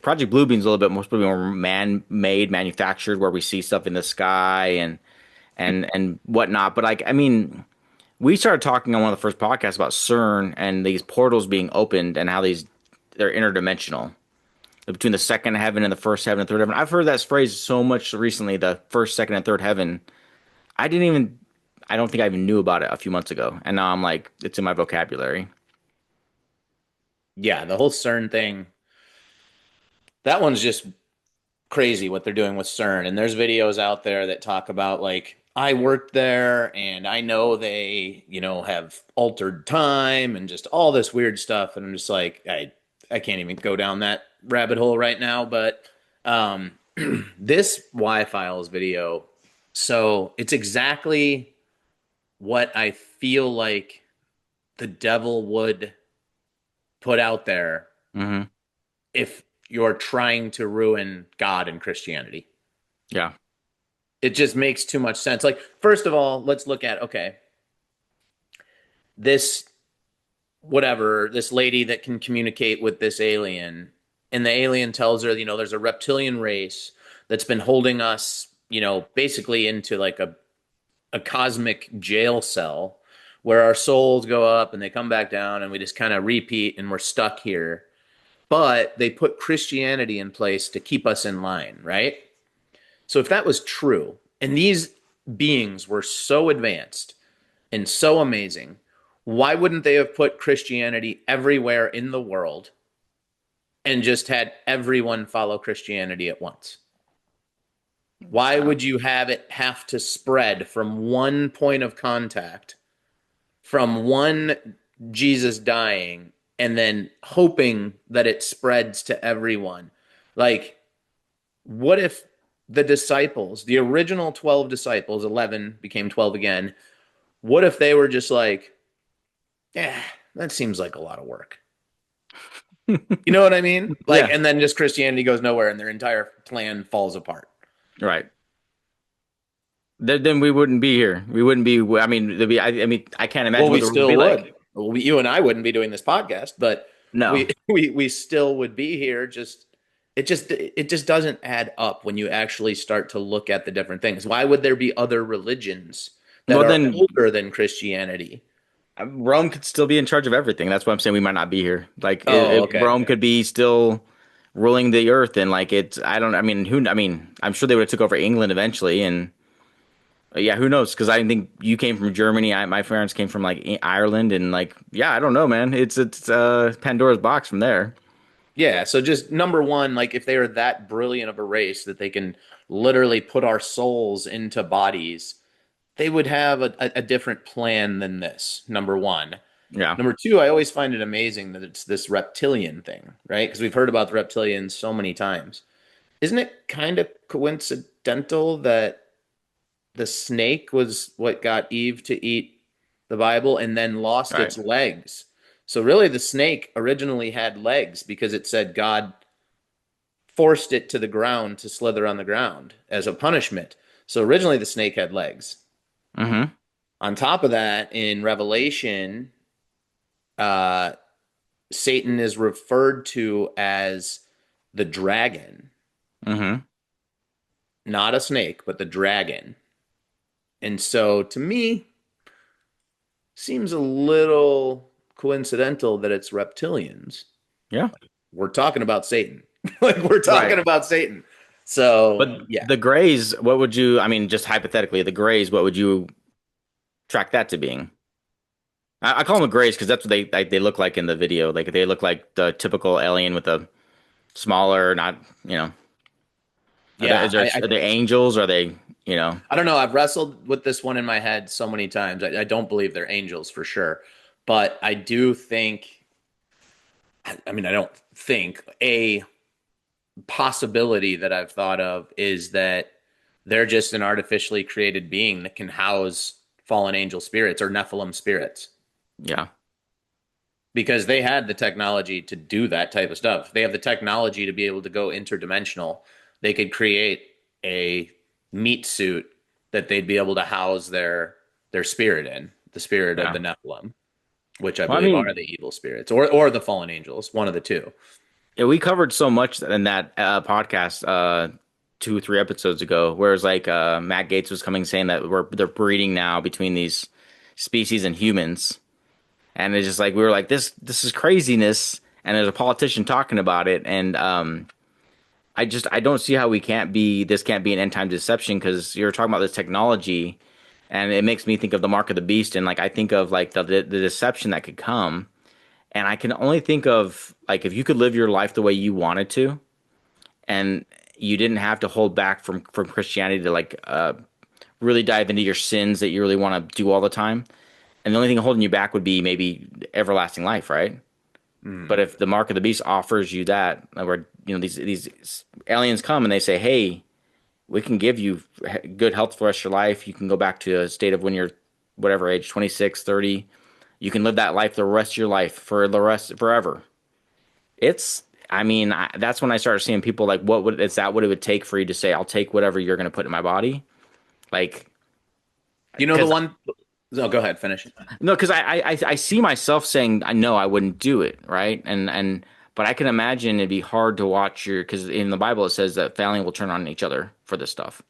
B: Project Bluebeam's a little bit more man-made, manufactured, where we see stuff in the sky and whatnot. But like, I mean, we started talking on one of the first podcasts about CERN and these portals being opened and how they're interdimensional between the second heaven and the first heaven and third heaven. I've heard that phrase so much recently, the first, second, and third heaven. I don't think I even knew about it a few months ago. And now I'm like, it's in my vocabulary.
F: Yeah, the whole CERN thing, that one's just crazy what they're doing with CERN. And there's videos out there that talk about like, I worked there and I know they, have altered time and just all this weird stuff. And I'm just like, I can't even go down that rabbit hole right now. But this Y-Files video, so it's exactly what I feel like the devil would put out there if you're trying to ruin God and Christianity.
B: Yeah.
F: It just makes too much sense. Like, first of all, let's look at, this lady that can communicate with this alien, and the alien tells her, there's a reptilian race that's been holding us, basically into like a cosmic jail cell where our souls go up and they come back down and we just kind of repeat and we're stuck here. But they put Christianity in place to keep us in line, right? So if that was true, and these beings were so advanced and so amazing, why wouldn't they have put Christianity everywhere in the world and just had everyone follow Christianity at once? Why would you have it have to spread from one point of contact, from one Jesus dying, and then hoping that it spreads to everyone? Like, what if the disciples, the original 12 disciples, 11 became 12 again, what if they were just like, that seems like a lot of work. You know what I mean? Like, yeah. And then just Christianity goes nowhere and their entire plan falls apart.
B: Right. Then we wouldn't be here. We wouldn't be. I mean, I can't imagine.
F: Well, we still would.
B: Like.
F: Well, you and I wouldn't be doing this podcast, but
B: no,
F: we still would be here. It just doesn't add up when you actually start to look at the different things. Why would there be other religions that are older than Christianity?
B: Rome could still be in charge of everything. That's why I'm saying we might not be here. Like, if Rome could be still ruling the earth, and like I'm sure they would have took over England eventually, and yeah, who knows? Because I think you came from Germany. My parents came from like Ireland, and like, yeah, I don't know, man. It's Pandora's box from there.
F: Yeah, so just number one, like if they are that brilliant of a race that they can literally put our souls into bodies, they would have a different plan than this, number one.
B: Yeah.
F: Number two, I always find it amazing that it's this reptilian thing, right? Because we've heard about the reptilians so many times. Isn't it kind of coincidental that the snake was what got Eve to eat the Bible and then lost
B: Right.
F: its legs? So really the snake originally had legs because it said God forced it to the ground to slither on the ground as a punishment. So originally the snake had legs.
B: Mm-hmm.
F: On top of that, in Revelation, Satan is referred to as the dragon.
B: Mm-hmm.
F: Not a snake, but the dragon. And so to me, seems a little coincidental that it's reptilians.
B: Yeah.
F: We're talking about Satan. Like we're talking
B: Right.
F: about Satan. So
B: But
F: yeah.
B: the Greys, what would you? I mean, just hypothetically, the Greys, what would you track that to being? I call them the Greys because that's what they look like in the video. Like they look like the typical alien with a smaller, not
F: Yeah,
B: Are they angels? Are they
F: I don't know. I've wrestled with this one in my head so many times. I don't believe they're angels for sure, but I do think. I mean, I don't think a possibility that I've thought of is that they're just an artificially created being that can house fallen angel spirits or Nephilim spirits.
B: Yeah.
F: Because they had the technology to do that type of stuff. They have the technology to be able to go interdimensional. They could create a meat suit that they'd be able to house their spirit in, the spirit of the Nephilim, which I believe are the evil spirits or the fallen angels, one of the two.
B: Yeah, we covered so much in that podcast 2-3 episodes ago, whereas like Matt Gaetz was coming saying that they're breeding now between these species and humans, and it's just like we were like this is craziness, and there's a politician talking about it, and I don't see how can't be an end time deception because you're talking about this technology, and it makes me think of the mark of the beast, and like I think of like the deception that could come. And I can only think of like if you could live your life the way you wanted to, and you didn't have to hold back from Christianity to like really dive into your sins that you really want to do all the time, and the only thing holding you back would be maybe everlasting life, right? But if the mark of the beast offers you that, where these aliens come and they say, "Hey, we can give you good health for the rest of your life. You can go back to a state of when you're whatever age, 26, 30." You can live that life the rest of your life forever. That's when I started seeing people like, what it would take for you to say, I'll take whatever you're going to put in my body? Like,
F: the one. No, go ahead, finish.
B: No, because I see myself saying, I know I wouldn't do it, right? But I can imagine it'd be hard to watch because in the Bible it says that family will turn on each other for this stuff,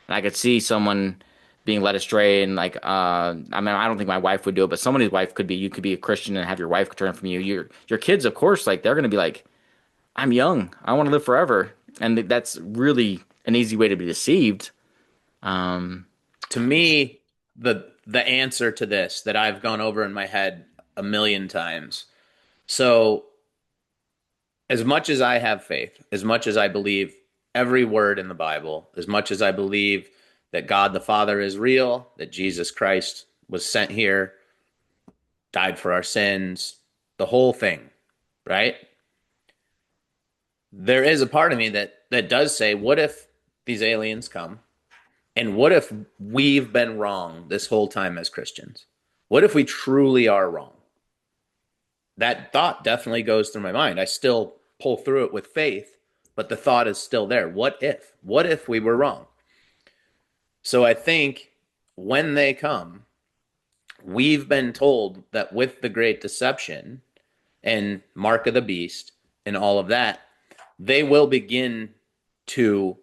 B: and I could see someone being led astray, and like I don't think my wife would do it, but somebody's wife could be. You could be a Christian and have your wife turn from you. Your kids, of course, like they're going to be like, I'm young, I want to live forever, and that's really an easy way to be deceived.
F: To me, the answer to this that I've gone over in my head a million times. So, as much as I have faith, as much as I believe every word in the Bible, as much as I believe that God the Father is real, that Jesus Christ was sent here, died for our sins, the whole thing, right? There is a part of me that does say, what if these aliens come? And what if we've been wrong this whole time as Christians? What if we truly are wrong? That thought definitely goes through my mind. I still pull through it with faith, but the thought is still there. What if? What if we were wrong? So I think when they come, we've been told that with the great deception and mark of the beast and all of that, they will begin to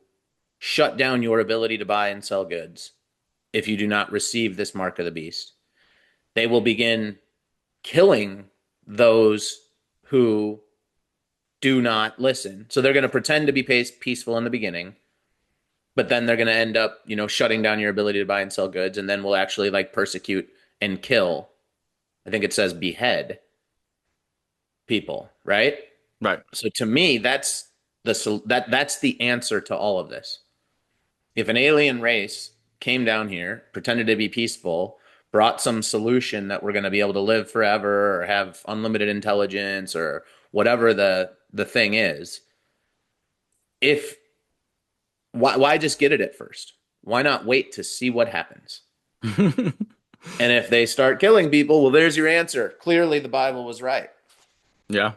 F: shut down your ability to buy and sell goods if you do not receive this mark of the beast. They will begin killing those who do not listen. So they're going to pretend to be peaceful in the beginning, but then they're going to end up, shutting down your ability to buy and sell goods, and then will actually like persecute and kill. I think it says behead people, right?
B: Right.
F: So to me, that's the answer to all of this. If an alien race came down here, pretended to be peaceful, brought some solution that we're going to be able to live forever or have unlimited intelligence or whatever the thing is, why just get it at first? Why not wait to see what happens? And if they start killing people, well, there's your answer. Clearly the Bible was right.
B: Yeah.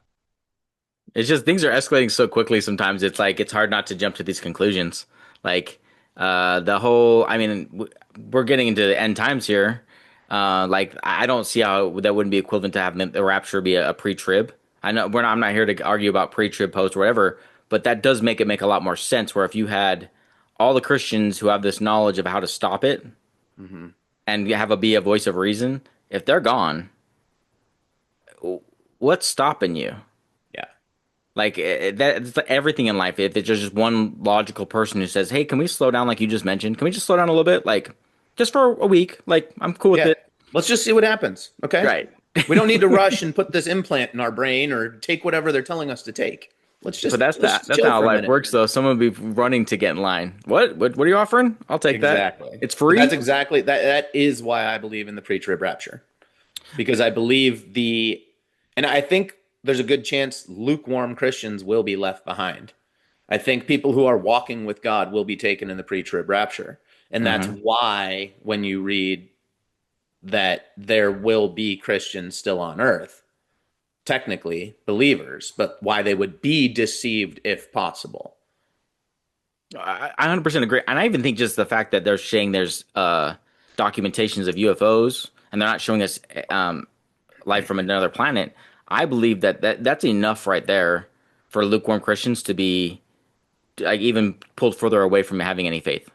B: It's just things are escalating so quickly sometimes. It's like it's hard not to jump to these conclusions. Like the whole, I mean, we're getting into the end times here. Like I don't see how that wouldn't be equivalent to having the rapture be a pre-trib. I know I'm not here to argue about pre-trib, post, or whatever, but that does make a lot more sense. Where if you had all the Christians who have this knowledge of how to stop it, and you have be a voice of reason, if they're gone, what's stopping you?
F: Yeah.
B: Like that's everything in life. If it's just one logical person who says, "Hey, can we slow down?" Like you just mentioned, can we just slow down a little bit? Like just for a week. Like I'm cool with it.
F: Let's just see what happens. Okay.
B: Right.
F: We don't need to rush and put this implant in our brain or take whatever they're telling us to take. Let's just.
B: But that's how life works, though. Someone would be running to get in line. What are you offering? I'll take that.
F: Exactly.
B: It's free.
F: That's exactly that is why I believe in the pre-trib rapture, because I believe and I think there's a good chance lukewarm Christians will be left behind. I think people who are walking with God will be taken in the pre-trib rapture, and that's why when you read that there will be Christians still on earth, technically believers, but why they would be deceived if possible.
B: I 100% agree. And I even think just the fact that they're saying there's documentations of UFOs and they're not showing us life from another planet, I believe that's enough right there for lukewarm Christians to be like even pulled further away from having any faith.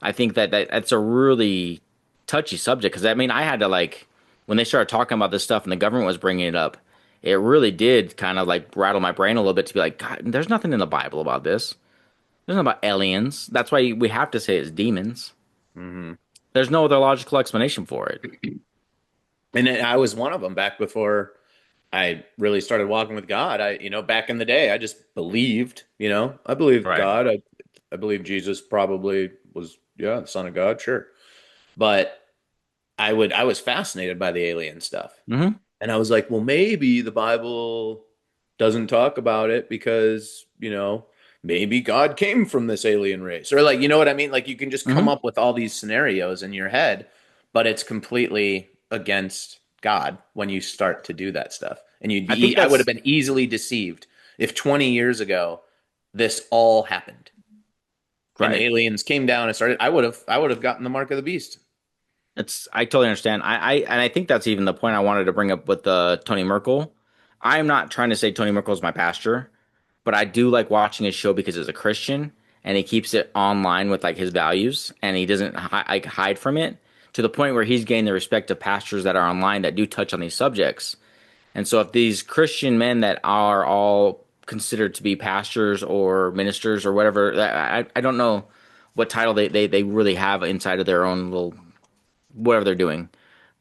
B: I think that's a really touchy subject, because I mean, I had to when they started talking about this stuff and the government was bringing it up, it really did kind of rattle my brain a little bit to be like, God, there's nothing in the Bible about this. There's nothing about aliens. That's why we have to say it's demons. There's no other logical explanation for it.
F: And I was one of them back before I really started walking with God. Back in the day, I just believed, I believed God. I believe Jesus probably was, the Son of God. Sure. But I was fascinated by the alien stuff. And I was like, well, maybe the Bible doesn't talk about it because, maybe God came from this alien race, or you know what I mean? Like you can just come up with all these scenarios in your head, but it's completely against God when you start to do that stuff. And I would have been easily deceived if 20 years ago this all happened. Right. And the aliens came down and started. I would have gotten the mark of the beast.
B: I totally understand. I think that's even the point I wanted to bring up with Tony Merkel. I'm not trying to say Tony Merkel is my pastor, but I do like watching his show because he's a Christian and he keeps it online with his values, and he doesn't hide from it, to the point where he's gained the respect of pastors that are online that do touch on these subjects. And so if these Christian men that are all considered to be pastors or ministers or whatever, I don't know what title they really have inside of their own little whatever they're doing,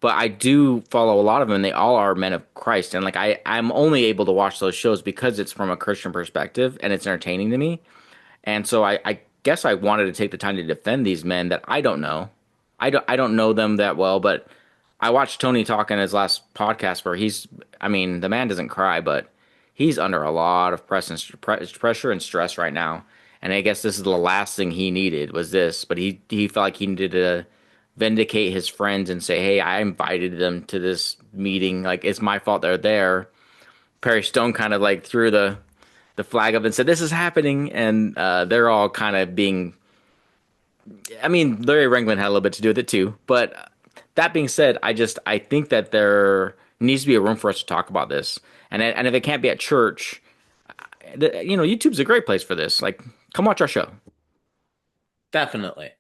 B: but I do follow a lot of them, and they all are men of Christ. And I'm only able to watch those shows because it's from a Christian perspective and it's entertaining to me. And so I guess I wanted to take the time to defend these men that I don't know. I don't know them that well, but I watched Tony talk in his last podcast where the man doesn't cry, but he's under a lot of pressure and stress right now. And I guess this is the last thing he needed was this, but he felt like he needed to vindicate his friends and say, hey, I invited them to this meeting. It's my fault they're there. Perry Stone kind of threw the flag up and said, this is happening. And they're all kind of being, Larry Rangland had a little bit to do with it too. But that being said, I think that there needs to be a room for us to talk about this. And if it can't be at church, YouTube's a great place for this. Come watch our show.
F: Definitely.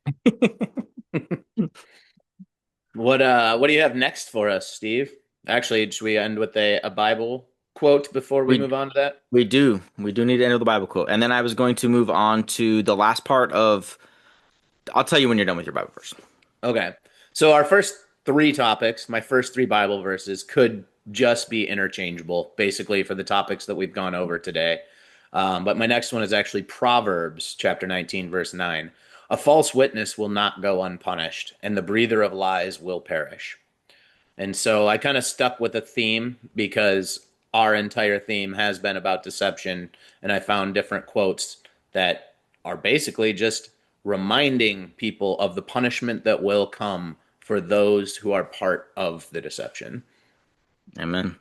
F: What do you have next for us, Steve? Actually, should we end with a Bible quote before we move on to that?
B: We do need to enter the Bible quote, and then I was going to move on to the last part of. I'll tell you when you're done with your Bible verse.
F: Okay. So our first three topics, my first three Bible verses, could just be interchangeable, basically, for the topics that we've gone over today. But my next one is actually Proverbs chapter 19, verse 9. A false witness will not go unpunished, and the breather of lies will perish. And so I kind of stuck with a theme because our entire theme has been about deception, and I found different quotes that are basically just reminding people of the punishment that will come for those who are part of the deception.
B: Amen.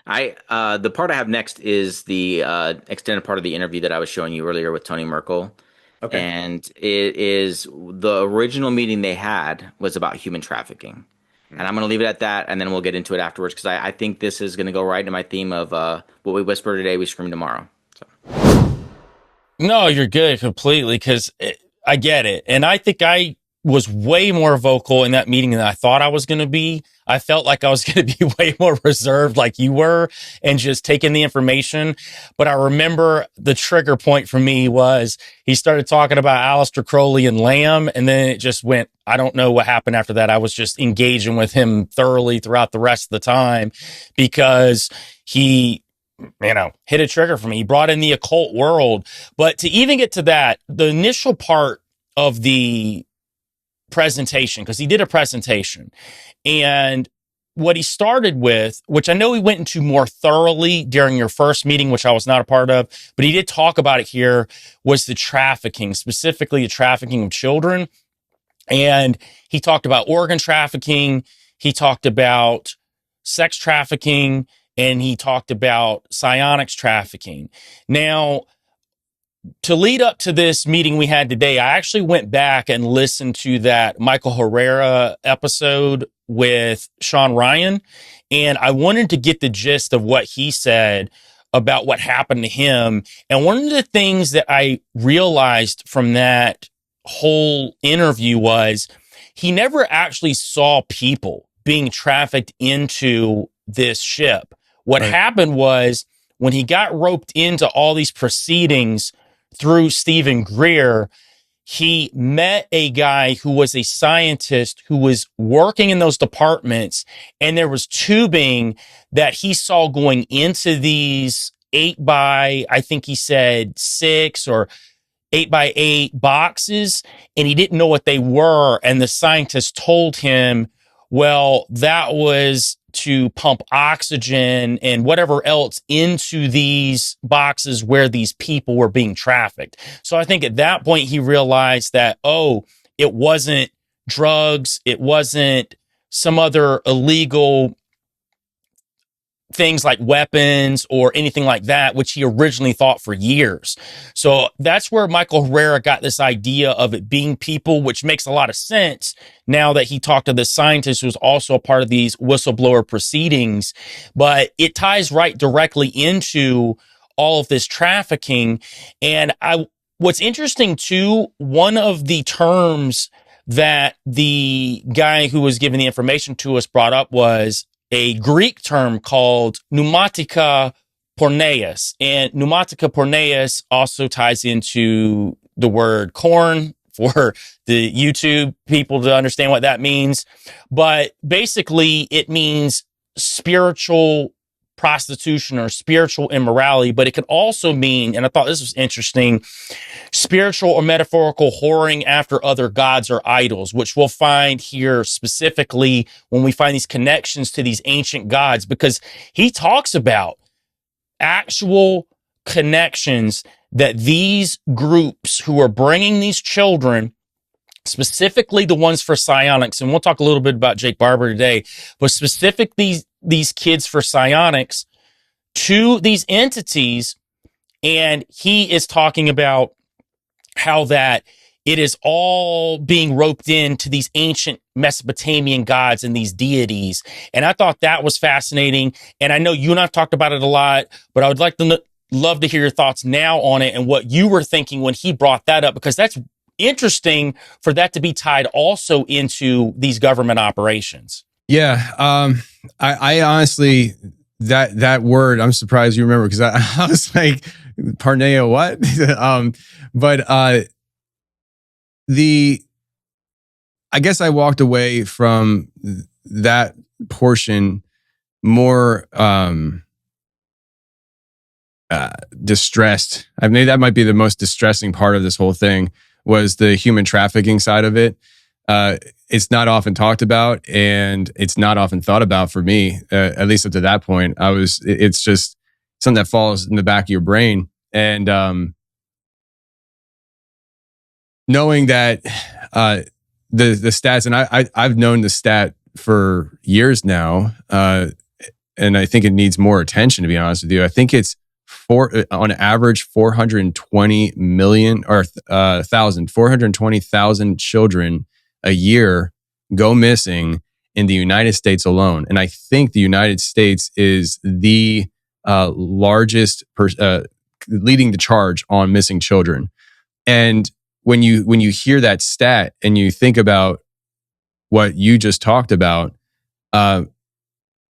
B: The part I have next is the extended part of the interview that I was showing you earlier with Tony Merkel.
F: Okay.
B: And it is the original meeting they had was about human trafficking. And I'm going to leave it at that, and then we'll get into it afterwards, because I think this is going to go right into my theme of what we whisper today, we scream tomorrow. So.
I: No, you're good completely, because I get it. And I think I was way more vocal in that meeting than I thought I was going to be. I felt like I was going to be way more reserved like you were and just taking the information. But I remember the trigger point for me was he started talking about Aleister Crowley and Lamb, and then it just went, I don't know what happened after that. I was just engaging with him thoroughly throughout the rest of the time because he, hit a trigger for me. He brought in the occult world. But to even get to that, the initial part of the presentation, because he did a presentation, and what he started with, which I know he went into more thoroughly during your first meeting, which I was not a part of, but he did talk about it here, was the trafficking, specifically the trafficking of children. And he talked about organ trafficking, he talked about sex trafficking, and he talked about psionics trafficking. Now, to lead up to this meeting we had today, I actually went back and listened to that Michael Herrera episode with Sean Ryan, and I wanted to get the gist of what he said about what happened to him. And one of the things that I realized from that whole interview was he never actually saw people being trafficked into this ship. What happened was when he got roped into all these proceedings through Stephen Greer, he met a guy who was a scientist who was working in those departments, and there was tubing that he saw going into these 8 by, I think he said 6 or 8 by 8 boxes, and he didn't know what they were. And the scientist told him, well, that was to pump oxygen and whatever else into these boxes where these people were being trafficked. So I think at that point he realized that, it wasn't drugs, it wasn't some other illegal things like weapons or anything like that, which he originally thought for years. So that's where Michael Herrera got this idea of it being people, which makes a lot of sense now that he talked to the scientist who's also a part of these whistleblower proceedings. But it ties right directly into all of this trafficking. And what's interesting too, one of the terms that the guy who was giving the information to us brought up was a Greek term called pneumatica porneus. And pneumatica porneus also ties into the word corn for the YouTube people to understand what that means. But basically, it means spiritual prostitution or spiritual immorality, but it could also mean, and I thought this was interesting, spiritual or metaphorical whoring after other gods or idols, which we'll find here specifically when we find these connections to these ancient gods, because he talks about actual connections that these groups who are bringing these children, specifically the ones for psionics, and we'll talk a little bit about Jake Barber today, but specifically these kids for psionics to these entities. And he is talking about how that it is all being roped into these ancient Mesopotamian gods and these deities. And I thought that was fascinating. And I know you and I've talked about it a lot, but I would love to hear your thoughts now on it and what you were thinking when he brought that up, because that's interesting for that to be tied also into these government operations.
J: Yeah. I honestly, that word, I'm surprised you remember, because I was like, Parnea, what? But I guess I walked away from that portion more distressed. I mean, that might be the most distressing part of this whole thing, was the human trafficking side of it. It's not often talked about, and it's not often thought about for me, at least up to that point. It's just something that falls in the back of your brain. And knowing that the stats, and I've known the stat for years now, and I think it needs more attention, to be honest with you. I think it's on average 420 million or 420,000 children a year go missing in the United States alone. And I think the United States is the largest, leading the charge on missing children. And when you hear that stat and you think about what you just talked about,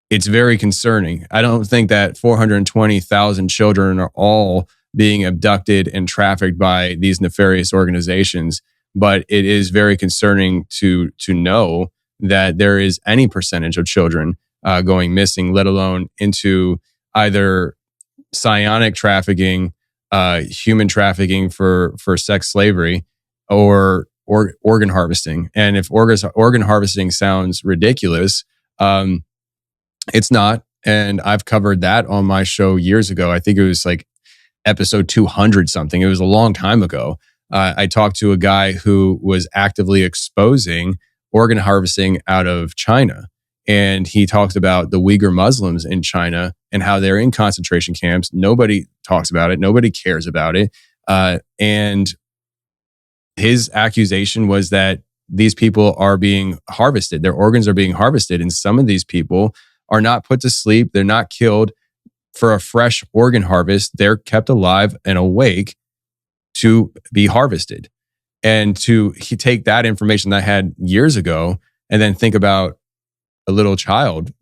J: it's very concerning. I don't think that 420,000 children are all being abducted and trafficked by these nefarious organizations, but it is very concerning to know that there is any percentage of children going missing, let alone into either psionic trafficking, human trafficking for sex slavery, or organ harvesting. And if organ harvesting sounds ridiculous, it's not. And I've covered that on my show years ago. I think it was like episode 200 something. It was a long time ago. I talked to a guy who was actively exposing organ harvesting out of China. And he talked about the Uyghur Muslims in China and how they're in concentration camps. Nobody talks about it. Nobody cares about it. And his accusation was that these people are being harvested. Their organs are being harvested. And some of these people are not put to sleep. They're not killed for a fresh organ harvest. They're kept alive and awake to be harvested. And to take that information that I had years ago and then think about a little child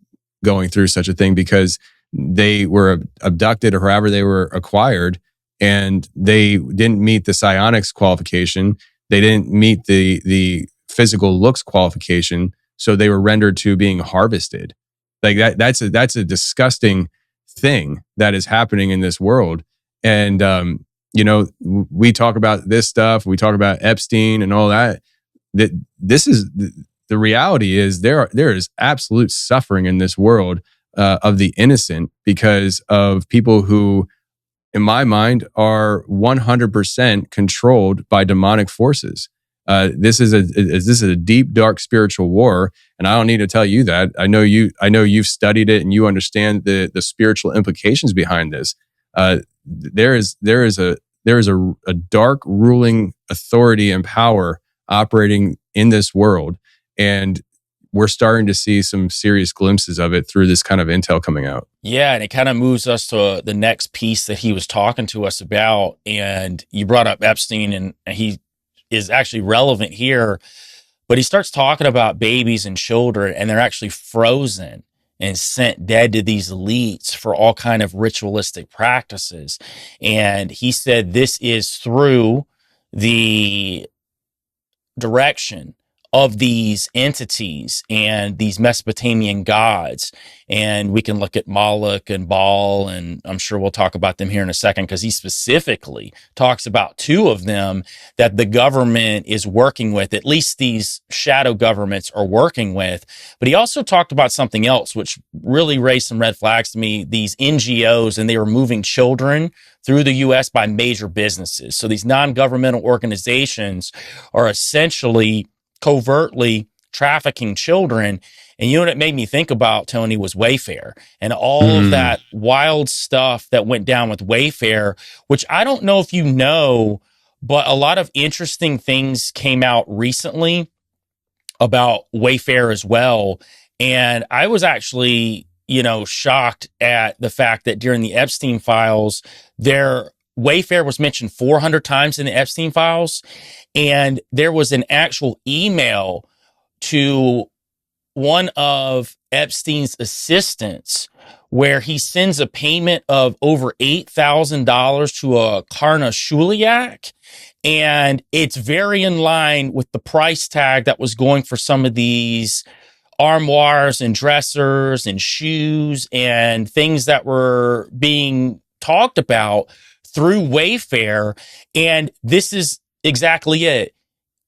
J: going through such a thing because they were abducted or however they were acquired, and they didn't meet the psionics qualification. They didn't meet the physical looks qualification. So they were rendered to being harvested. Like that's a disgusting thing that is happening in this world. And, we talk about this stuff. We talk about Epstein and all that. This is the reality is there is absolute suffering in this world of the innocent because of people who, in my mind, are 100% controlled by demonic forces. This is a deep, dark spiritual war, and I don't need to tell you that. I know you've studied it and you understand the spiritual implications behind this. There is a dark ruling authority and power operating in this world, and we're starting to see some serious glimpses of it through this kind of intel coming out.
I: Yeah, and it kind of moves us to the next piece that he was talking to us about. And you brought up Epstein, and he is actually relevant here, but he starts talking about babies and children, and they're actually frozen and sent dead to these elites for all kind of ritualistic practices. And he said this is through the direction of these entities and these Mesopotamian gods. And we can look at Moloch and Baal, and I'm sure we'll talk about them here in a second, because he specifically talks about two of them that the government is working with, at least these shadow governments are working with. But he also talked about something else, which really raised some red flags to me, these NGOs, and they were moving children through the U.S. by major businesses. So these non-governmental organizations are essentially covertly trafficking children. And you know what it made me think about, Tony, was Wayfair and all of that wild stuff that went down with Wayfair, which I don't know if you know, but a lot of interesting things came out recently about Wayfair as well. And I was actually, shocked at the fact that during the Epstein files, Wayfair was mentioned 400 times in the Epstein files. And there was an actual email to one of Epstein's assistants where he sends a payment of over $8,000 to a Karna Shuliak. And it's very in line with the price tag that was going for some of these armoires and dressers and shoes and things that were being talked about through Wayfair. And this is exactly it.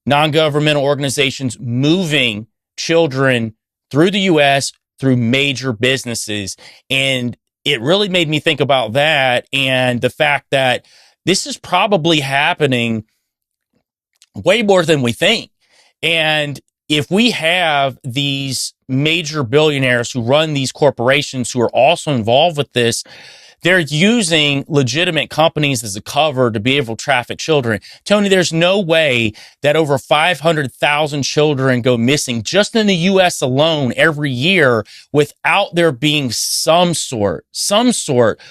I: Non-governmental organizations moving children through the U.S., through major businesses. And it really made me think about that and the fact that this is probably happening way more than we think. And if we have these major billionaires who run these corporations who are also involved with this, they're using legitimate companies as a cover to be able to traffic children. Tony, there's no way that over 500,000 children go missing just in the U.S. alone every year without there being some sort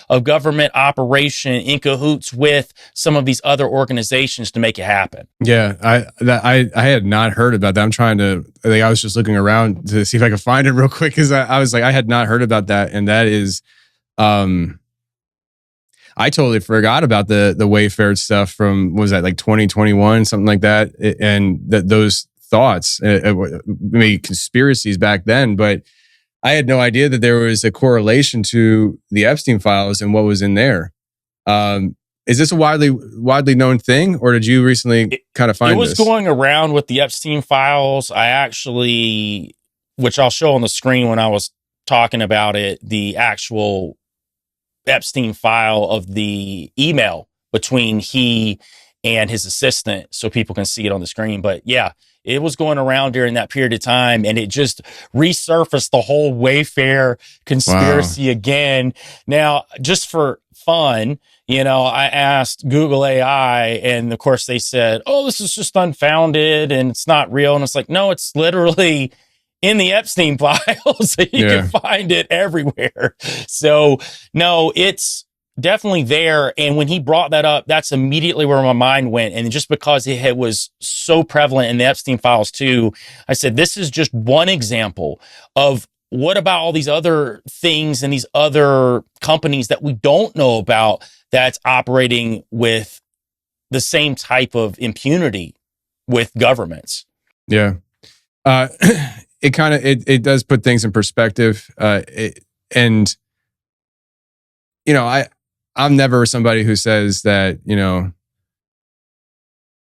I: of government operation in cahoots with some of these other organizations to make it happen.
J: Yeah, I had not heard about that. I'm trying to, I was just looking around to see if I could find it real quick because I was like, I had not heard about that. And that is, I totally forgot about the Wayfair stuff from, what was that, like 2021, something like that? And those thoughts, maybe conspiracies back then, but I had no idea that there was a correlation to the Epstein files and what was in there. Is this a widely known thing, or did you recently kind of find this?
I: It was going around with the Epstein files. I actually, which I'll show on the screen when I was talking about it, the actual Epstein file of the email between he and his assistant, so people can see it on the screen. But yeah, it was going around during that period of time, and it just resurfaced the whole Wayfair conspiracy again. Now, just for fun, I asked Google AI, and of course they said, oh, this is just unfounded and it's not real. And it's like, no, it's literally in the Epstein files. You can find it everywhere. So no, it's definitely there. And when he brought that up, that's immediately where my mind went. And just because it was so prevalent in the Epstein files too, I said, this is just one example of what about all these other things and these other companies that we don't know about that's operating with the same type of impunity with governments.
J: Yeah. It kind of, it does put things in perspective. And I'm never somebody who says that,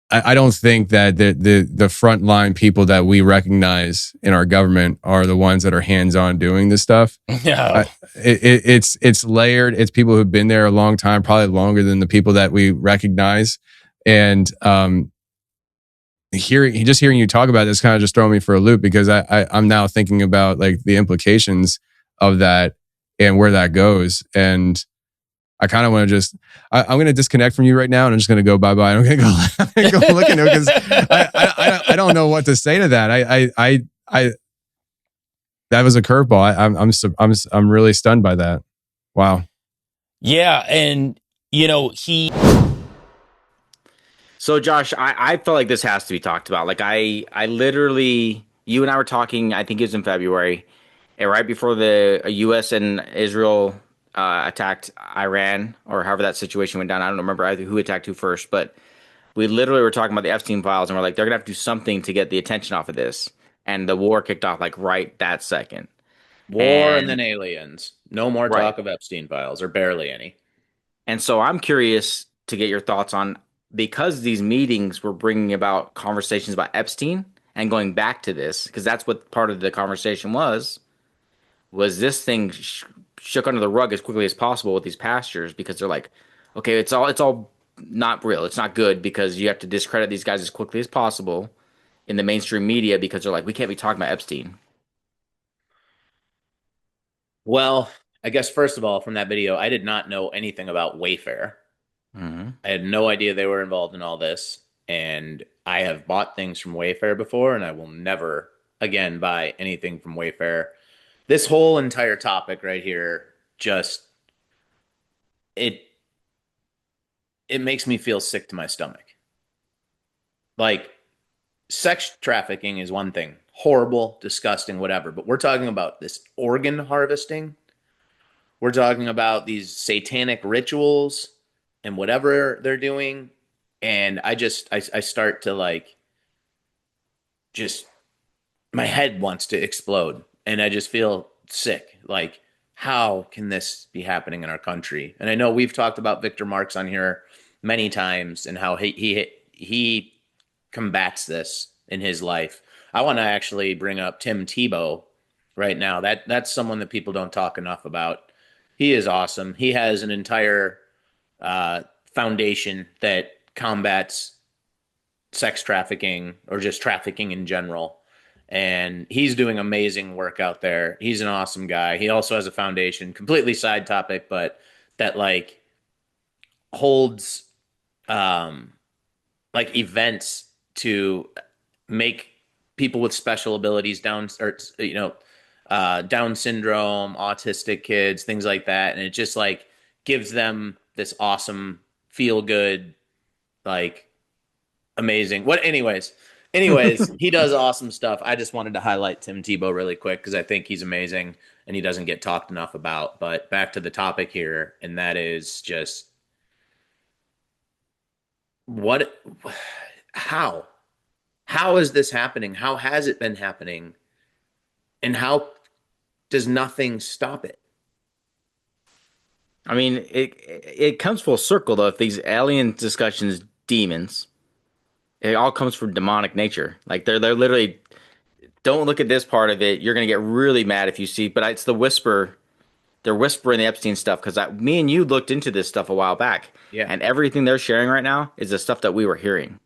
J: I don't think that the frontline people that we recognize in our government are the ones that are hands-on doing this stuff.
I: No.
J: It's layered. It's people who've been there a long time, probably longer than the people that we recognize. And hearing you talk about this kind of just throwing me for a loop, because I'm now thinking about like the implications of that and where that goes. And I kind of want to I'm going to disconnect from you right now, and I'm just going to go bye-bye. I'm going to go look into it because I don't know what to say to that. That was a curveball. I'm really stunned by that. Wow.
I: Yeah. And
B: So Josh, I felt like this has to be talked about. Like I literally, you and I were talking, I think it was in February, and right before the US and Israel attacked Iran, or however that situation went down. I don't remember either who attacked who first, but we literally were talking about the Epstein files, and we're like, they're gonna have to do something to get the attention off of this. And the war kicked off like right that second.
F: War and then aliens. No more talk of Epstein files, or barely any.
B: And so I'm curious to get your thoughts on, because these meetings were bringing about conversations about Epstein and going back to this, because that's what part of the conversation was this thing shook under the rug as quickly as possible with these pastors, because they're like, okay, it's all not real. It's not good, because you have to discredit these guys as quickly as possible in the mainstream media, because they're like, we can't be talking about Epstein.
F: Well, I guess first of all, from that video, I did not know anything about Wayfair.
B: Mm-hmm.
F: I had no idea they were involved in all this. And I have bought things from Wayfair before, and I will never again buy anything from Wayfair. This whole entire topic right here, just it makes me feel sick to my stomach. Like, sex trafficking is one thing, horrible, disgusting, whatever, but we're talking about this organ harvesting. We're talking about these satanic rituals and whatever they're doing. And I start to like, just my head wants to explode. And I just feel sick. Like, how can this be happening in our country? And I know we've talked about Victor Marx on here many times and how he combats this in his life. I want to actually bring up Tim Tebow right now. That's someone that people don't talk enough about. He is awesome. He has an entire foundation that combats sex trafficking or just trafficking in general. And he's doing amazing work out there. He's an awesome guy. He also has a foundation, completely side topic, but that like holds like events to make people with special abilities Down syndrome, autistic kids, things like that. And it just like gives them this awesome feel good, like amazing. Anyways, he does awesome stuff. I just wanted to highlight Tim Tebow really quick because I think he's amazing and he doesn't get talked enough about. But back to the topic here, and that is just how is this happening? How has it been happening? And how does nothing stop it?
B: I mean, it comes full circle though. If these alien discussions, demons, it all comes from demonic nature. Like they're literally, don't look at this part of it. You're gonna get really mad if you see. But it's the whisper. They're whispering the Epstein stuff because me and you looked into this stuff a while back.
F: Yeah.
B: And everything they're sharing right now is the stuff that we were hearing.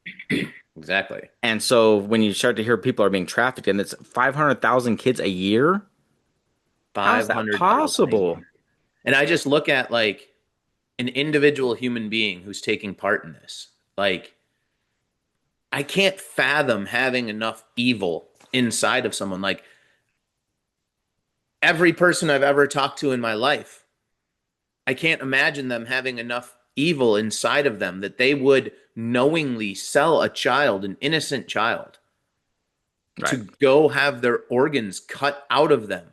F: Exactly.
B: And so when you start to hear people are being trafficked, and it's 500,000 kids a year, how is that possible?
F: And I just look at like an individual human being who's taking part in this. Like, I can't fathom having enough evil inside of someone. Like, every person I've ever talked to in my life, I can't imagine them having enough evil inside of them that they would knowingly sell a child, an innocent child, to go have their organs cut out of them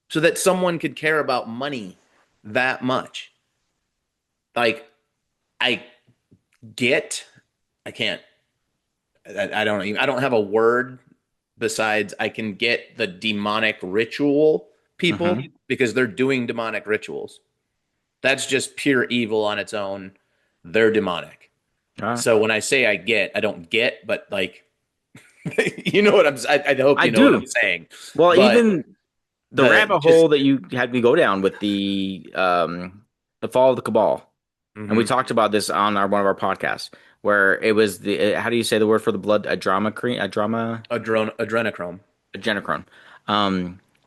F: so that someone could care about money that much. Like, I don't have a word besides I can get the demonic ritual people because they're doing demonic rituals. That's just pure evil on its own. They're demonic. So when I say I don't get, but like, you know what I hope you know what I'm saying.
B: Well, but even the rabbit hole that you had me go down with the fall of the cabal. And we talked about this on one of our podcasts where it was how do you say the word for the blood? Adrenochrome.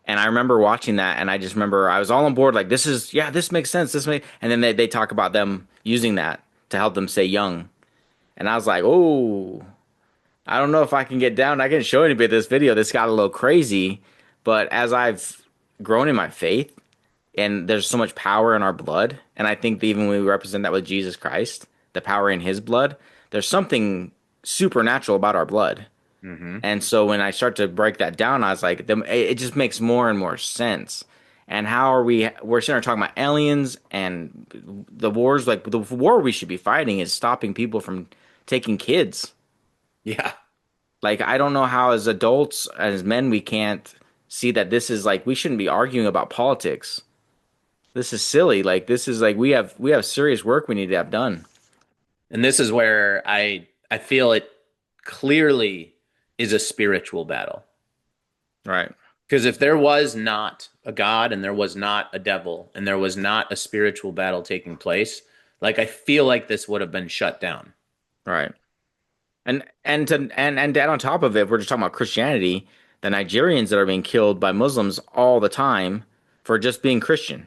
B: And I remember watching that, and I just remember I was all on board. Like, this makes sense. And then they talk about them using that to help them stay young. And I was like, oh, I don't know if I can get down. I can show anybody this video. This got a little crazy. But as I've grown in my faith, and there's so much power in our blood, and I think that even when we represent that with Jesus Christ, the power in his blood, there's something supernatural about our blood. And so when I start to break that down, I was like, it just makes more and more sense. And how are we're sitting there talking about aliens and the wars? Like, the war we should be fighting is stopping people from taking kids.
F: Yeah.
B: Like, I don't know how as adults, as men, we can't see that this is like, we shouldn't be arguing about politics. This is silly. Like, this is like, we have serious work we need to have done.
F: And this is where I feel it clearly is a spiritual battle.
B: Right.
F: Because if there was not a God and there was not a devil and there was not a spiritual battle taking place, like, I feel like this would have been shut down.
B: Right. And on top of it, we're just talking about Christianity, the Nigerians that are being killed by Muslims all the time for just being Christian.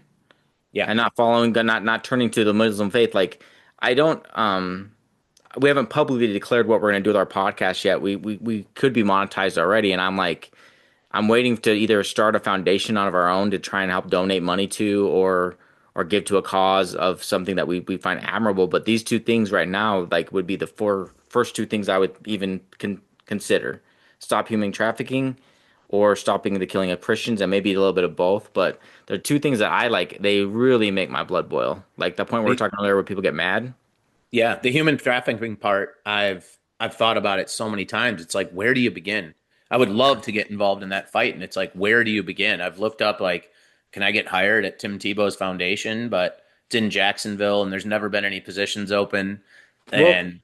F: Yeah.
B: And not following, not turning to the Muslim faith. Like, we haven't publicly declared what we're going to do with our podcast yet. We could be monetized already. And I'm waiting to either start a foundation out of our own to try and help donate money to, or give to a cause of something that we find admirable. But these two things right now, like, would be the first two things I would even consider: stop human trafficking, or stopping the killing of Christians, and maybe a little bit of both. But there are two things that I like. They really make my blood boil. Like the point we were talking earlier where people get mad.
F: Yeah, the human trafficking part, I've thought about it so many times. It's like, where do you begin? I would love to get involved in that fight, and it's like, where do you begin? I've looked up like, can I get hired at Tim Tebow's foundation? But it's in Jacksonville, and there's never been any positions open. And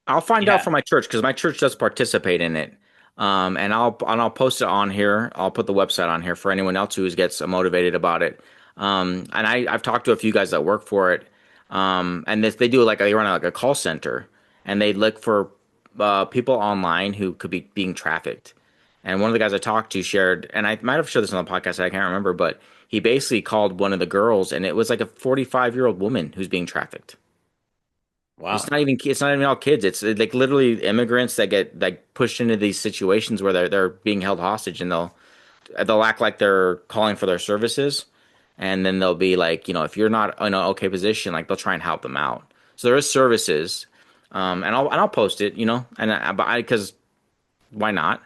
B: I'll find out from my church, because my church does participate in it. And I'll post it on here. I'll put the website on here for anyone else who gets motivated about it. And I've talked to a few guys that work for it. And they do they run like a call center, and they look for people online who could be being trafficked. And one of the guys I talked to shared, and I might have shared this on the podcast, I can't remember, but he basically called one of the girls, and it was like a 45-year-old woman who's being trafficked.
F: Wow.
B: It's not even all kids. It's like literally immigrants that get like pushed into these situations where they're being held hostage, and they'll act like they're calling for their services, and then they'll be like, if you're not in an okay position, like they'll try and help them out. So there is services, and I'll post it, because why not?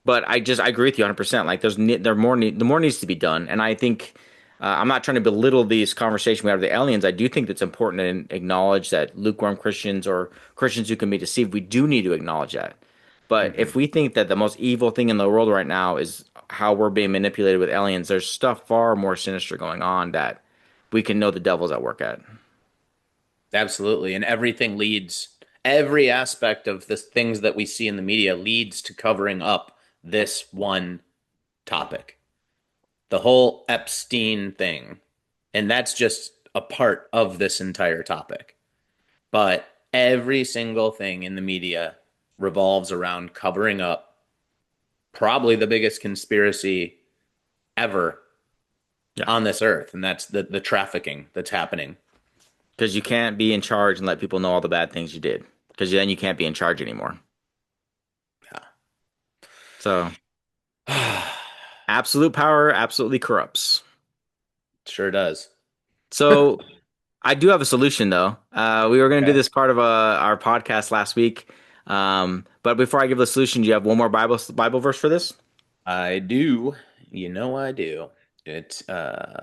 B: But I agree with you 100%. Like the more needs to be done, and I think. I'm not trying to belittle these conversations we have with the aliens. I do think it's important to acknowledge that lukewarm Christians or Christians who can be deceived, we do need to acknowledge that. But if we think that the most evil thing in the world right now is how we're being manipulated with aliens, there's stuff far more sinister going on that we can know the devil's at work at.
F: Absolutely. And every aspect of the things that we see in the media leads to covering up this one topic. The whole Epstein thing. And that's just a part of this entire topic. But every single thing in the media revolves around covering up probably the biggest conspiracy ever on this earth. And that's the trafficking that's happening.
B: Because you can't be in charge and let people know all the bad things you did. Because then you can't be in charge anymore.
F: Yeah.
B: So... absolute power absolutely corrupts.
F: Sure does.
B: So I do have a solution, though. We were going to do this part of our podcast last week. But before I give the solution, do you have one more Bible verse for this?
F: I do. I do. It's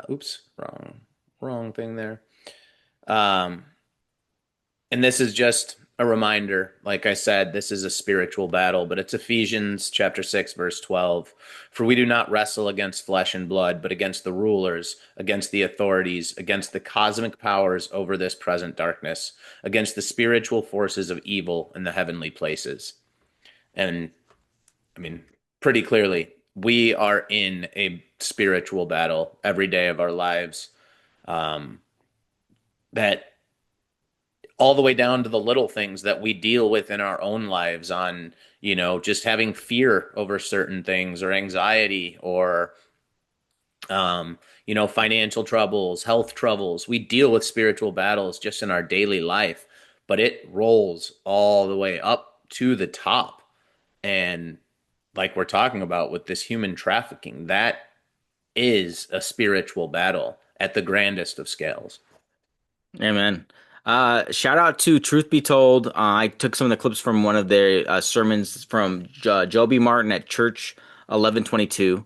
F: oops, wrong thing there. And this is just a reminder. Like I said, this is a spiritual battle, but it's Ephesians chapter 6, verse 12. For we do not wrestle against flesh and blood, but against the rulers, against the authorities, against the cosmic powers over this present darkness, against the spiritual forces of evil in the heavenly places. And I mean, pretty clearly, we are in a spiritual battle every day of our lives. That all the way down to the little things that we deal with in our own lives on, just having fear over certain things or anxiety or, financial troubles, health troubles. We deal with spiritual battles just in our daily life, but it rolls all the way up to the top. And like we're talking about with this human trafficking, that is a spiritual battle at the grandest of scales.
B: Amen. Shout out to Truth Be Told. I took some of the clips from one of their sermons from Joby Martin at Church 1122.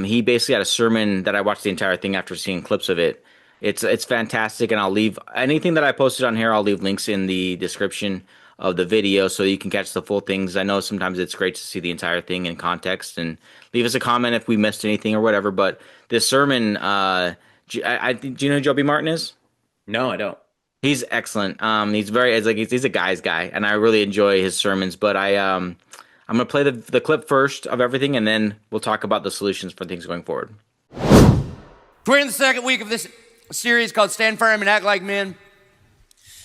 B: He basically had a sermon that I watched the entire thing after seeing clips of it. It's fantastic, and I'll leave anything that I posted on here. I'll leave links in the description of the video so you can catch the full things. I know sometimes it's great to see the entire thing in context, and leave us a comment if we missed anything or whatever. But this sermon, do you know who Joby Martin is?
F: No, I don't.
B: He's excellent. He's a guy's guy, and I really enjoy his sermons. But I'm gonna play the clip first of everything, and then we'll talk about the solutions for things going forward.
P: We're in the second week of this series called Stand Firm and Act Like Men.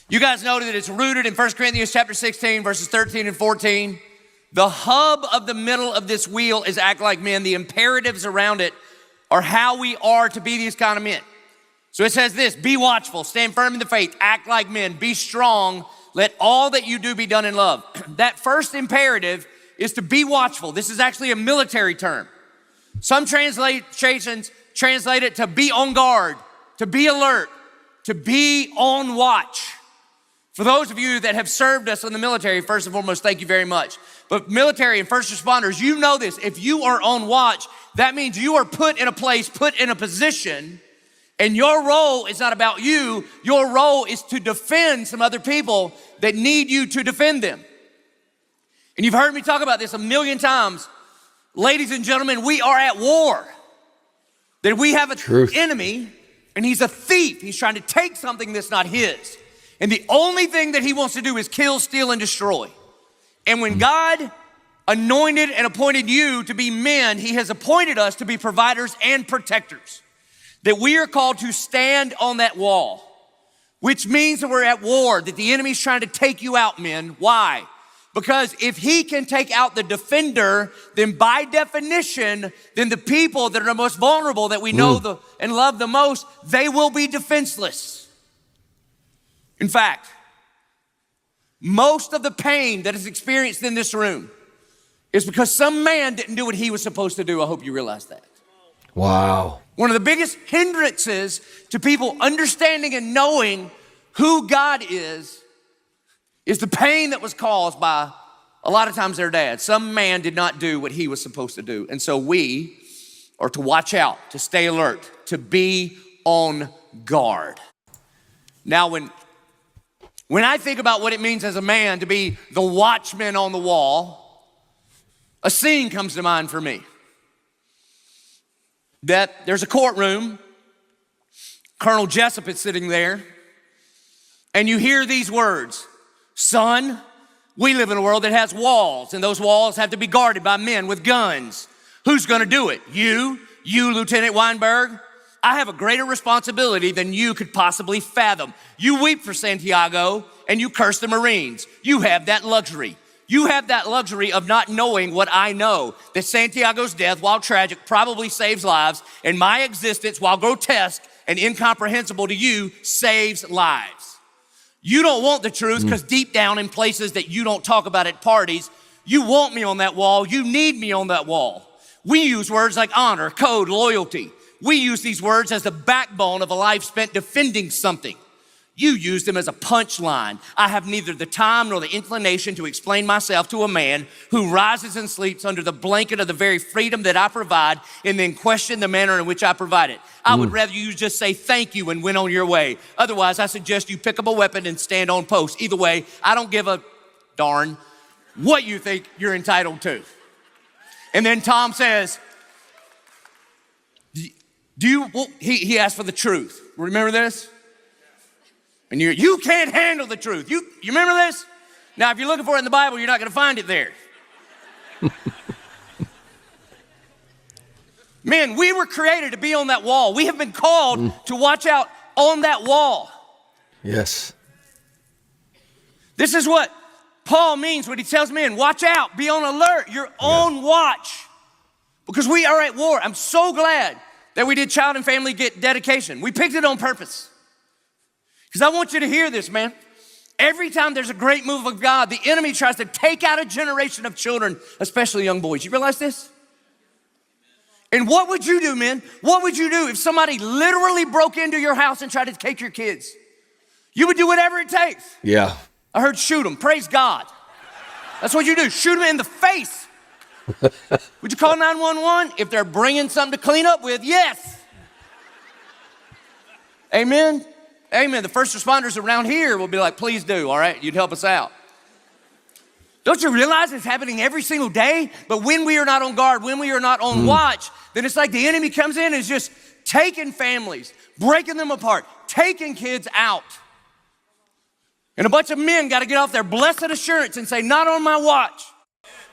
P: You guys know that it's rooted in 1 Corinthians chapter 16, verses 13 and 14. The hub of the middle of this wheel is act like men. The imperatives around it are how we are to be these kind of men. So it says this: be watchful, stand firm in the faith, act like men, be strong, let all that you do be done in love. That first imperative is to be watchful. This is actually a military term. Some translations translate it to be on guard, to be alert, to be on watch. For those of you that have served us in the military, first and foremost, thank you very much. But military and first responders, you know this. If you are on watch, that means you are put in a place, put in a position, and your role is not about you. Your role is to defend some other people that need you to defend them. And you've heard me talk about this a million times. Ladies and gentlemen, we are at war. That we have an enemy, and he's a thief. He's trying to take something that's not his. And the only thing that he wants to do is kill, steal, and destroy. And when God anointed and appointed you to be men, he has appointed us to be providers and protectors. That we are called to stand on that wall, which means that we're at war, that the enemy's trying to take you out, men. Why? Because if he can take out the defender, then by definition, then the people that are the most vulnerable, that we know and love the most, they will be defenseless. In fact, most of the pain that is experienced in this room is because some man didn't do what he was supposed to do. I hope you realize that.
Q: Wow.
P: One of the biggest hindrances to people understanding and knowing who God is the pain that was caused by, a lot of times, their dad. Some man did not do what he was supposed to do. And so we are to watch out, to stay alert, to be on guard. Now, when I think about what it means as a man to be the watchman on the wall, a scene comes to mind for me. That there's a courtroom, Colonel Jessup is sitting there, and you hear these words, "Son, we live in a world that has walls, and those walls have to be guarded by men with guns. Who's gonna do it? You, Lieutenant Weinberg? I have a greater responsibility than you could possibly fathom. You weep for Santiago, and you curse the Marines. You have that luxury. You have that luxury of not knowing what I know, that Santiago's death, while tragic, probably saves lives, and my existence, while grotesque and incomprehensible to you, saves lives. You don't want the truth because deep down in places that you don't talk about at parties, you want me on that wall. You need me on that wall. We use words like honor, code, loyalty. We use these words as the backbone of a life spent defending something. You use them as a punchline. I have neither the time nor the inclination to explain myself to a man who rises and sleeps under the blanket of the very freedom that I provide and then question the manner in which I provide it. I would rather you just say thank you and went on your way. Otherwise, I suggest you pick up a weapon and stand on post. Either way, I don't give a darn what you think you're entitled to. And then Tom says, he asked for the truth. Remember this? And you can't handle the truth. You remember this? Now, if you're looking for it in the Bible, you're not going to find it there. Men, we were created to be on that wall. We have been called to watch out on that wall.
Q: Yes.
P: This is what Paul means when he tells men, watch out, be on alert, you're on watch. Because we are at war. I'm so glad that we did child and family dedication. We picked it on purpose. Because I want you to hear this, man. Every time there's a great move of God, the enemy tries to take out a generation of children, especially young boys. You realize this? And what would you do, men? What would you do if somebody literally broke into your house and tried to take your kids? You would do whatever it takes.
Q: Yeah.
P: I heard shoot them. Praise God. That's what you do. Shoot them in the face. Would you call 911 if they're bringing something to clean up with? Yes. Amen. Amen. The first responders around here will be like, please do, all right? You'd help us out. Don't you realize it's happening every single day? But when we are not on guard, when we are not on watch, then it's like the enemy comes in and is just taking families, breaking them apart, taking kids out. And a bunch of men got to get off their blessed assurance and say, not on my watch.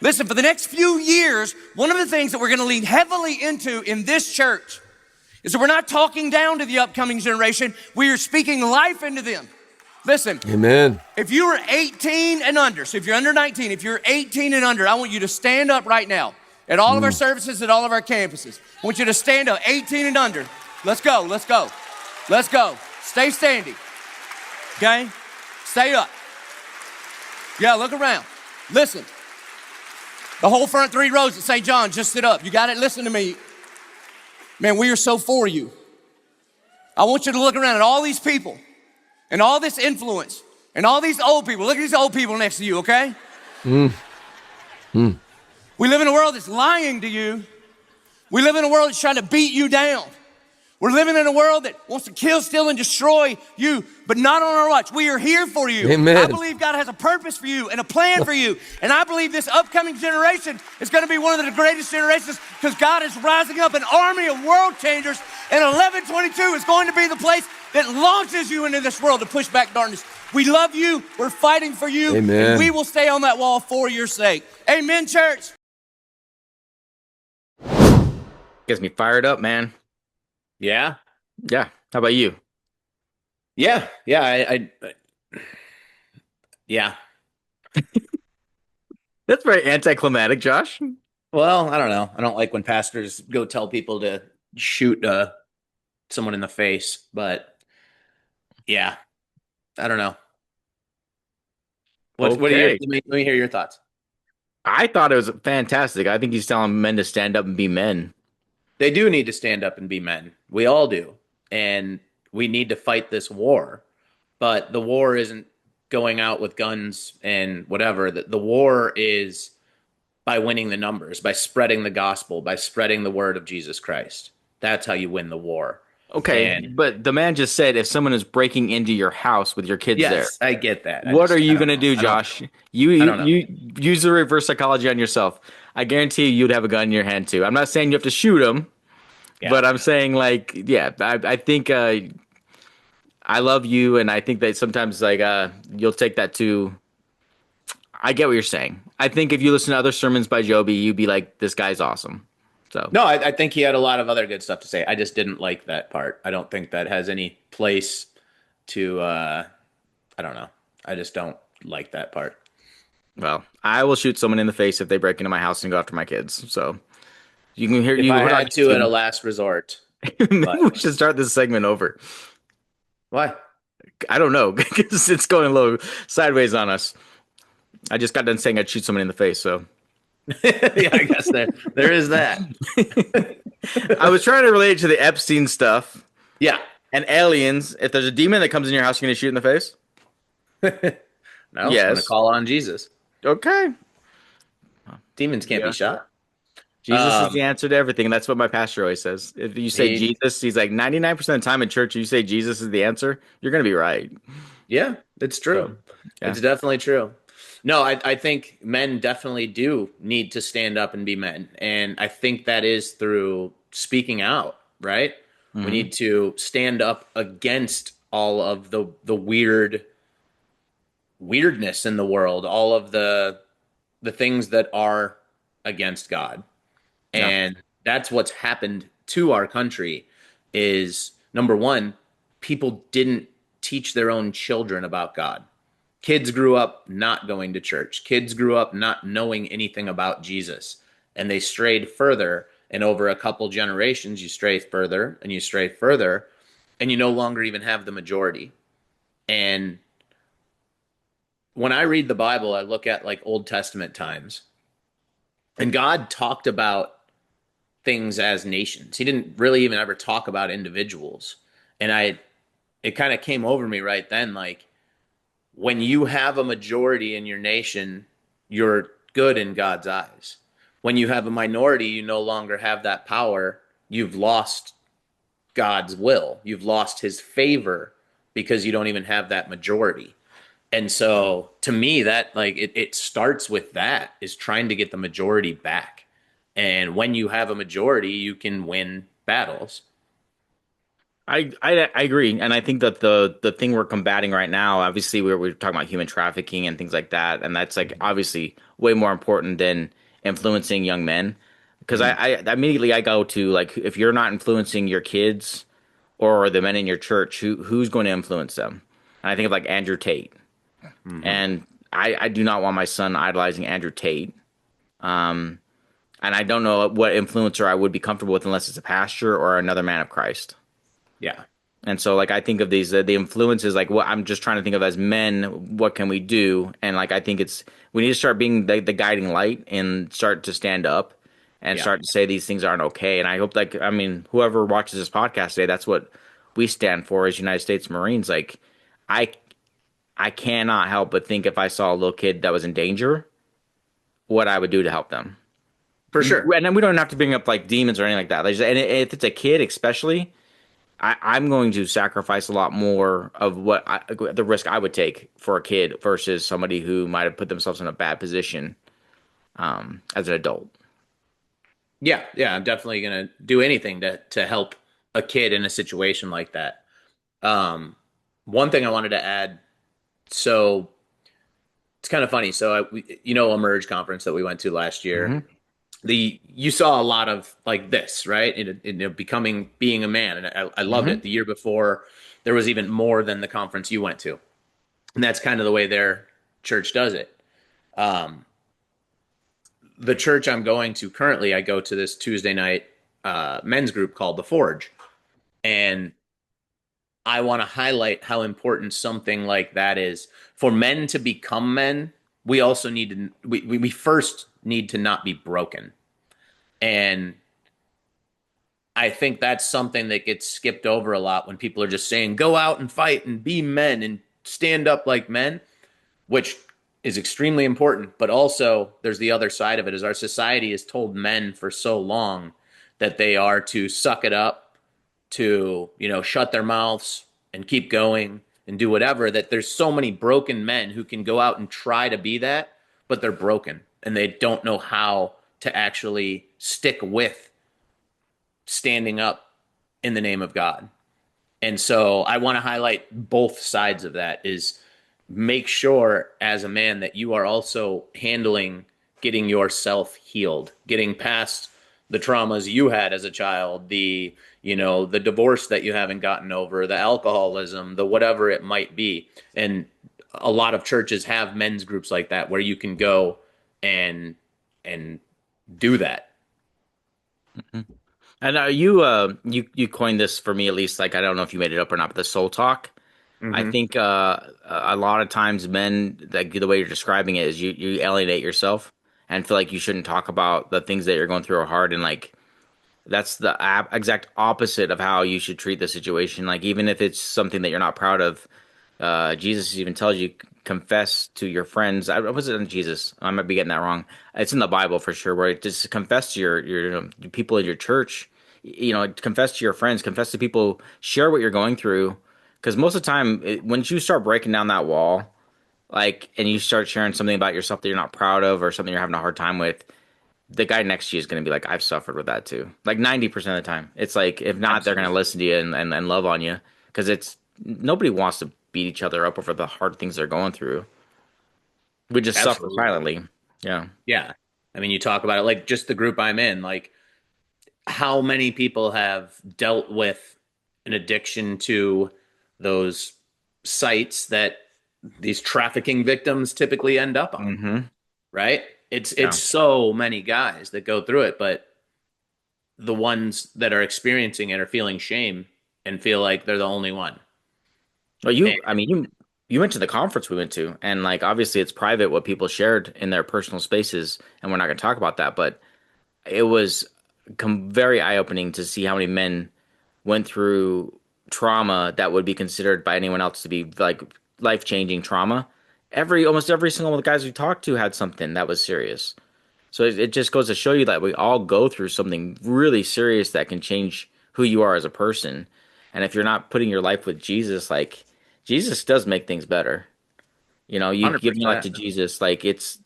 P: Listen, for the next few years, one of the things that we're going to lean heavily into in this church is that we're not talking down to the upcoming generation. We are speaking life into them. Listen,
Q: amen.
P: If you are 18 and under, so if you're under 19, if you're 18 and under, I want you to stand up right now at all of our services, at all of our campuses. I want you to stand up, 18 and under. Let's go, let's go, let's go. Stay standing, okay? Stay up. Yeah, look around. Listen, the whole front 3 rows at St. John, just sit up. You got it? Listen to me. Man, we are so for you. I want you to look around at all these people and all this influence And all these old people, look at these old people next to you, okay? We live in a world that's lying to you. We live in a world that's trying to beat you down. We're living in a world that wants to kill, steal, and destroy you, but not on our watch. We are here for you.
Q: Amen.
P: I believe God has a purpose for you and a plan for you. And I believe this upcoming generation is going to be one of the greatest generations because God is rising up an army of world changers. And 1122 is going to be the place that launches you into this world to push back darkness. We love you. We're fighting for you.
Q: Amen.
P: And we will stay on that wall for your sake. Amen, church.
B: Gets me fired up, man.
F: Yeah.
B: Yeah. How about you?
F: Yeah. Yeah.
B: That's very anticlimactic, Josh.
F: Well, I don't know. I don't like when pastors go tell people to shoot someone in the face, but yeah, I don't know. What do you? Let me hear your thoughts.
B: I thought it was fantastic. I think he's telling men to stand up and be men.
F: They do need to stand up and be men. We all do. And we need to fight this war. But the war isn't going out with guns and whatever. The war is by winning the numbers, by spreading the gospel, by spreading the word of Jesus Christ. That's how you win the war.
B: Okay, but the man just said if someone is breaking into your house with your kids there.
F: Yes, I get that.
B: What are you going to do, Josh? You use the reverse psychology on yourself. I guarantee you'd have a gun in your hand too. I'm not saying you have to shoot them, but I'm saying I think I love you, and I think that sometimes you'll take that to. I get what you're saying. I think if you listen to other sermons by Joby, you'd be like, this guy's awesome. So
F: no, I think he had a lot of other good stuff to say. I just didn't like that part. I don't think that has any place to. I don't know. I just don't like that part.
B: Well, I will shoot someone in the face if they break into my house and go after my kids. So you can hear
F: if
B: you.
F: I had to at a last resort.
B: Maybe we should start this segment over.
F: Why?
B: I don't know, because it's going a little sideways on us. I just got done saying I'd shoot someone in the face, so.
F: Yeah, I guess there is that.
B: I was trying to relate it to the Epstein stuff.
F: Yeah.
B: And aliens. If there's a demon that comes in your house, you're going to shoot in the face?
F: No, yes. I'm going to call on Jesus.
B: Okay.
F: Demons can't be shot.
B: Jesus is the answer to everything. And that's what my pastor always says. If you say Jesus, he's like 99% of the time in church, you say Jesus is the answer, you're going to be right.
F: Yeah, it's true. So, yeah. It's definitely true. No, I think men definitely do need to stand up and be men. And I think that is through speaking out, right? Mm-hmm. We need to stand up against all of the weirdness in the world, all of the things that are against God. Yeah. And that's what's happened to our country is, number one, people didn't teach their own children about God. Kids grew up not going to church. Kids grew up not knowing anything about Jesus. And they strayed further. And over a couple generations, you stray further and you stray further. And you no longer even have the majority. And when I read the Bible, I look at like Old Testament times. And God talked about things as nations. He didn't really even ever talk about individuals. And it kind of came over me right then, like, when you have a majority in your nation, you're good in God's eyes. When you have a minority, you no longer have that power. You've lost God's will. You've lost his favor because you don't even have that majority. And so to me, that it starts with that, is trying to get the majority back. And when you have a majority, you can win battles.
B: I agree, and I think that the thing we're combating right now, obviously, we're talking about human trafficking and things like that, and that's like obviously way more important than influencing young men. Because I immediately I go to like, if you're not influencing your kids or the men in your church, who's going to influence them? And I think of like Andrew Tate, and I do not want my son idolizing Andrew Tate. And I don't know what influencer I would be comfortable with unless it's a pastor or another man of Christ.
F: Yeah.
B: And so like I think of these the influences, like what I'm just trying to think of as men, what can we do? And like I think we need to start being the guiding light and start to stand up and start to say these things aren't okay. And I hope whoever watches this podcast today, that's what we stand for as United States Marines. Like I I cannot help but think if I saw a little kid that was in danger, what I would do to help them.
F: For sure.
B: And then we don't have to bring up like demons or anything like that. And if it's a kid, especially, I'm going to sacrifice a lot more of the risk I would take for a kid versus somebody who might have put themselves in a bad position as an adult.
F: Yeah, I'm definitely gonna do anything to help a kid in a situation like that. One thing I wanted to add, so it's kind of funny. So Emerge conference that we went to last year.
B: Mhm.
F: You saw a lot of like this, right? Being a man, and I loved it. The year before, there was even more than the conference you went to, and that's kind of the way their church does it. The church I'm going to currently, I go to this Tuesday night men's group called The Forge, and I want to highlight how important something like that is for men to become men. We also need to we first need to not be broken. And I think that's something that gets skipped over a lot when people are just saying, go out and fight and be men and stand up like men, which is extremely important. But also there's the other side of it, is our society has told men for so long that they are to suck it up, to, shut their mouths and keep going and do whatever, that there's so many broken men who can go out and try to be that, but they're broken and they don't know how to actually stick with standing up in the name of God. And so I want to highlight both sides of that. Is make sure as a man that you are also handling getting yourself healed, getting past the traumas you had as a child, the divorce that you haven't gotten over, the alcoholism, the whatever it might be. And a lot of churches have men's groups like that where you can go and do that.
B: Mm-hmm. And you coined this for me, at least, like, I don't know if you made it up or not, but the soul talk.
F: Mm-hmm.
B: I think a lot of times men, like the way you're describing it, is you alienate yourself and feel like you shouldn't talk about the things that you're going through are hard. And like, that's the exact opposite of how you should treat the situation. Like, even if it's something that you're not proud of, Jesus even tells you, confess to your friends. Was it in Jesus? I might be getting that wrong. It's in the Bible for sure, where it just confess to your people in your church. Confess to your friends, confess to people, share what you're going through. Because most of the time, once you start breaking down that wall, like, and you start sharing something about yourself that you're not proud of or something you're having a hard time with, the guy next to you is going to be like, I've suffered with that too. Like 90% of the time. It's like, if not, they're going to listen to you and love on you. Because nobody wants to beat each other up over the hard things they're going through. We just suffer silently. Yeah.
F: Yeah. I mean, you talk about it, like just the group I'm in, like how many people have dealt with an addiction to those sites that these trafficking victims typically end up on.
B: Mm-hmm.
F: Right? It's so many guys that go through it, but the ones that are experiencing it are feeling shame and feel like they're the only one.
B: Well, you mentioned the conference we went to, and like, obviously it's private what people shared in their personal spaces, and we're not going to talk about that, but it was very eye-opening to see how many men went through trauma that would be considered by anyone else to be like life-changing trauma. Almost every single one of the guys we talked to had something that was serious. So it just goes to show you that we all go through something really serious that can change who you are as a person. And if you're not putting your life with Jesus, like, Jesus does make things better. You 100%. Give your life to Jesus, like it's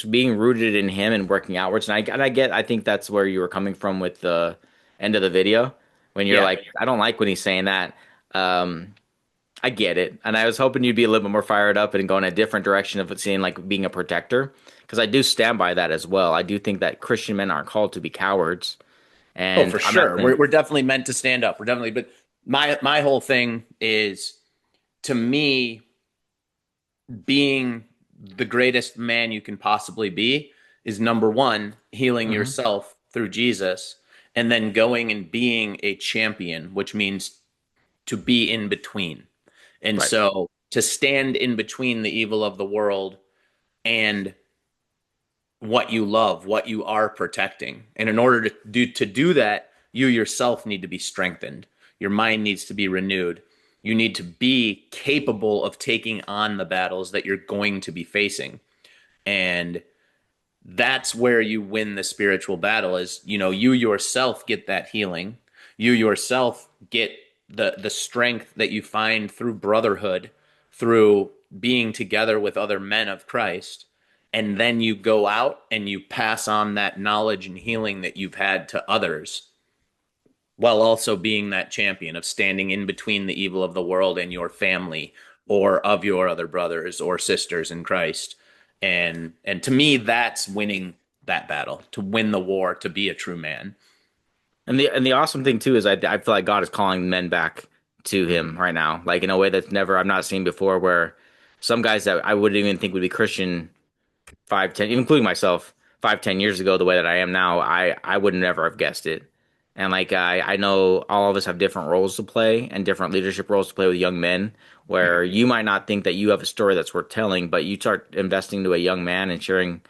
B: being rooted in Him and working outwards. And I think that's where you were coming from with the end of the video when you're like, I don't like when he's saying that. I get it, and I was hoping you'd be a little bit more fired up and go in a different direction of it, saying like being a protector, because I do stand by that as well. I do think that Christian men aren't called to be cowards. And
F: for sure, we're definitely meant to stand up. But my whole thing is, to me, being the greatest man you can possibly be is, number one, healing yourself through Jesus, and then going and being a champion, which means to be in between. And so to stand in between the evil of the world and what you love, what you are protecting. And in order to do that, you yourself need to be strengthened. Your mind needs to be renewed. You need to be capable of taking on the battles that you're going to be facing. And that's where you win the spiritual battle is, you yourself get that healing. You yourself get the strength that you find through brotherhood, through being together with other men of Christ. And then you go out and you pass on that knowledge and healing that you've had to others, while also being that champion of standing in between the evil of the world and your family or of your other brothers or sisters in Christ. And to me, that's winning that battle, to win the war, to be a true man.
B: And the awesome thing too is I feel like God is calling men back to him right now, like in a way that's I've not seen before, where some guys that I wouldn't even think would be Christian 5, 10, including myself, 5, 10 years ago, the way that I am now, I would never have guessed it. And like I know all of us have different roles to play and different leadership roles to play with young men, where you might not think that you have a story that's worth telling, but you start investing to a young man and sharing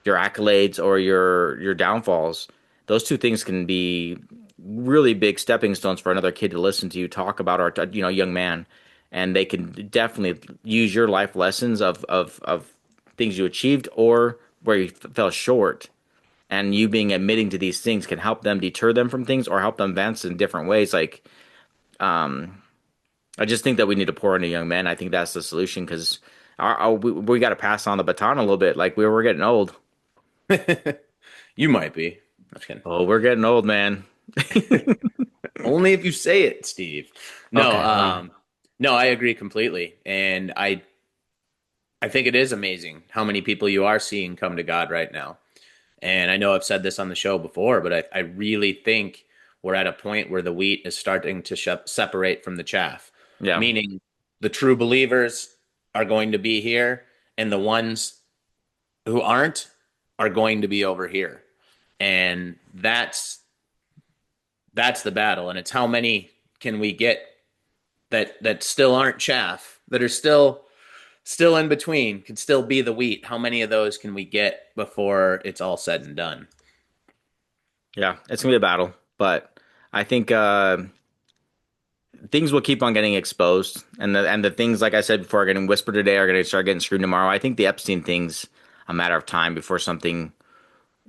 B: your accolades or your downfalls. Those two things can be really big stepping stones for another kid to listen to you talk about, or young man, and they can definitely use your life lessons of things you achieved or where you fell short, and you being admitting to these things can help them deter them from things or help them advance in different ways. Like, I just think that we need to pour into young men. I think that's the solution, because we got to pass on the baton a little bit. Like we're getting old.
F: You might be. I'm just kidding.
B: Oh, we're getting old, man.
F: Only if you say it, Steve. No,
B: Okay.
F: no, I agree completely. And I think it is amazing how many people you are seeing come to God right now. And I know I've said this on the show before, but I really think we're at a point where the wheat is starting to separate from the chaff.
B: Yeah.
F: Meaning the true believers are going to be here, and the ones who aren't are going to be over here. And that's the battle. And it's how many can we get that still aren't chaff, that are still in between, can still be the wheat. How many of those can we get before it's all said and done?
B: Yeah, it's gonna be a battle, but I think things will keep on getting exposed, and the things, like I said before, are getting whispered today are going to start getting screwed tomorrow. I think the Epstein thing's a matter of time before something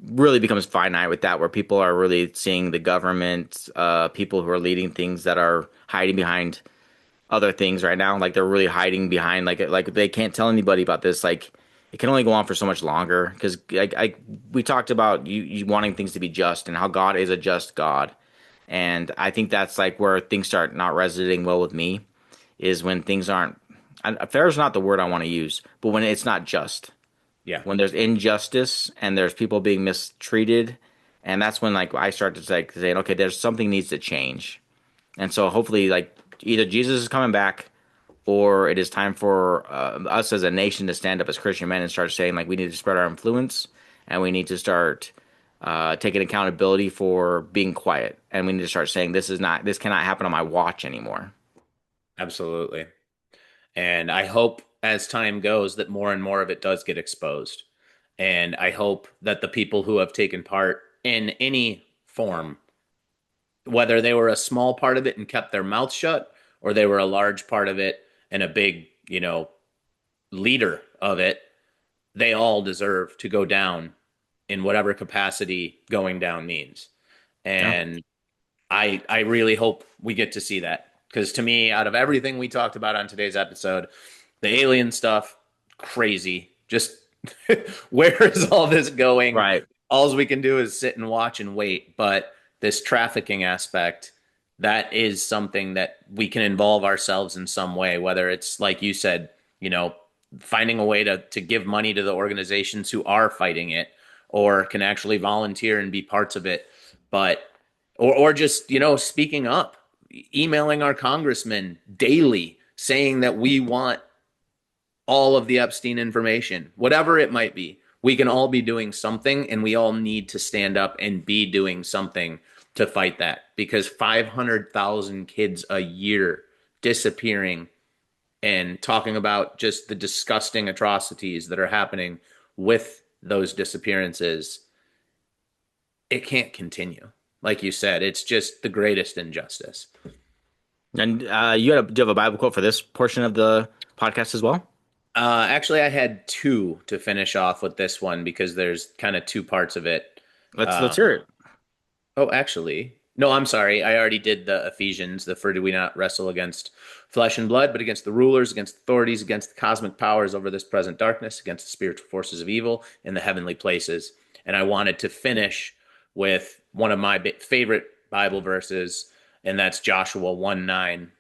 B: really becomes finite with that, where people are really seeing the government, people who are leading things that are hiding behind other things right now. Like they're really hiding behind, like they can't tell anybody about this. Like it can only go on for so much longer, because we talked about you wanting things to be just, and how God is a just God. And I think that's like where things start not resonating well with me, is when things aren't, fair is not the word I want to use, but when it's not just.
F: Yeah.
B: When there's injustice and there's people being mistreated, and that's when like I start to saying, okay, there's something needs to change. And so hopefully, like, either Jesus is coming back, or it is time for us as a nation to stand up as Christian men and start saying, like, we need to spread our influence, and we need to start taking accountability for being quiet, and we need to start saying this cannot happen on my watch anymore.
F: Absolutely. And I hope as time goes that more and more of it does get exposed. And I hope that the people who have taken part in any form, whether they were a small part of it and kept their mouth shut, or they were a large part of it and a big, leader of it, they all deserve to go down in whatever capacity going down means. And I really hope we get to see that. Because to me, out of everything we talked about on today's episode, the alien stuff, crazy. Just where is all this going?
B: Right.
F: All we can do is sit and watch and wait. But this trafficking aspect, that is something that we can involve ourselves in some way, whether it's, like you said, finding a way to give money to the organizations who are fighting it, or can actually volunteer and be parts of it. But, or just, speaking up, emailing our congressmen daily saying that we want all of the Epstein information, whatever it might be. We can all be doing something, and we all need to stand up and be doing something to fight that, because 500,000 kids a year disappearing, and talking about just the disgusting atrocities that are happening with those disappearances. It can't continue. Like you said, it's just the greatest injustice.
B: And do you have a Bible quote for this portion of the podcast as well?
F: Actually, I had two to finish off with this one because there's kind of two parts of it.
B: Let's hear it.
F: Oh, actually, no, I'm sorry. I already did the Ephesians. For do we not wrestle against flesh and blood, but against the rulers, against authorities, against the cosmic powers over this present darkness, against the spiritual forces of evil in the heavenly places. And I wanted to finish with one of my favorite Bible verses, and that's Joshua 1:9.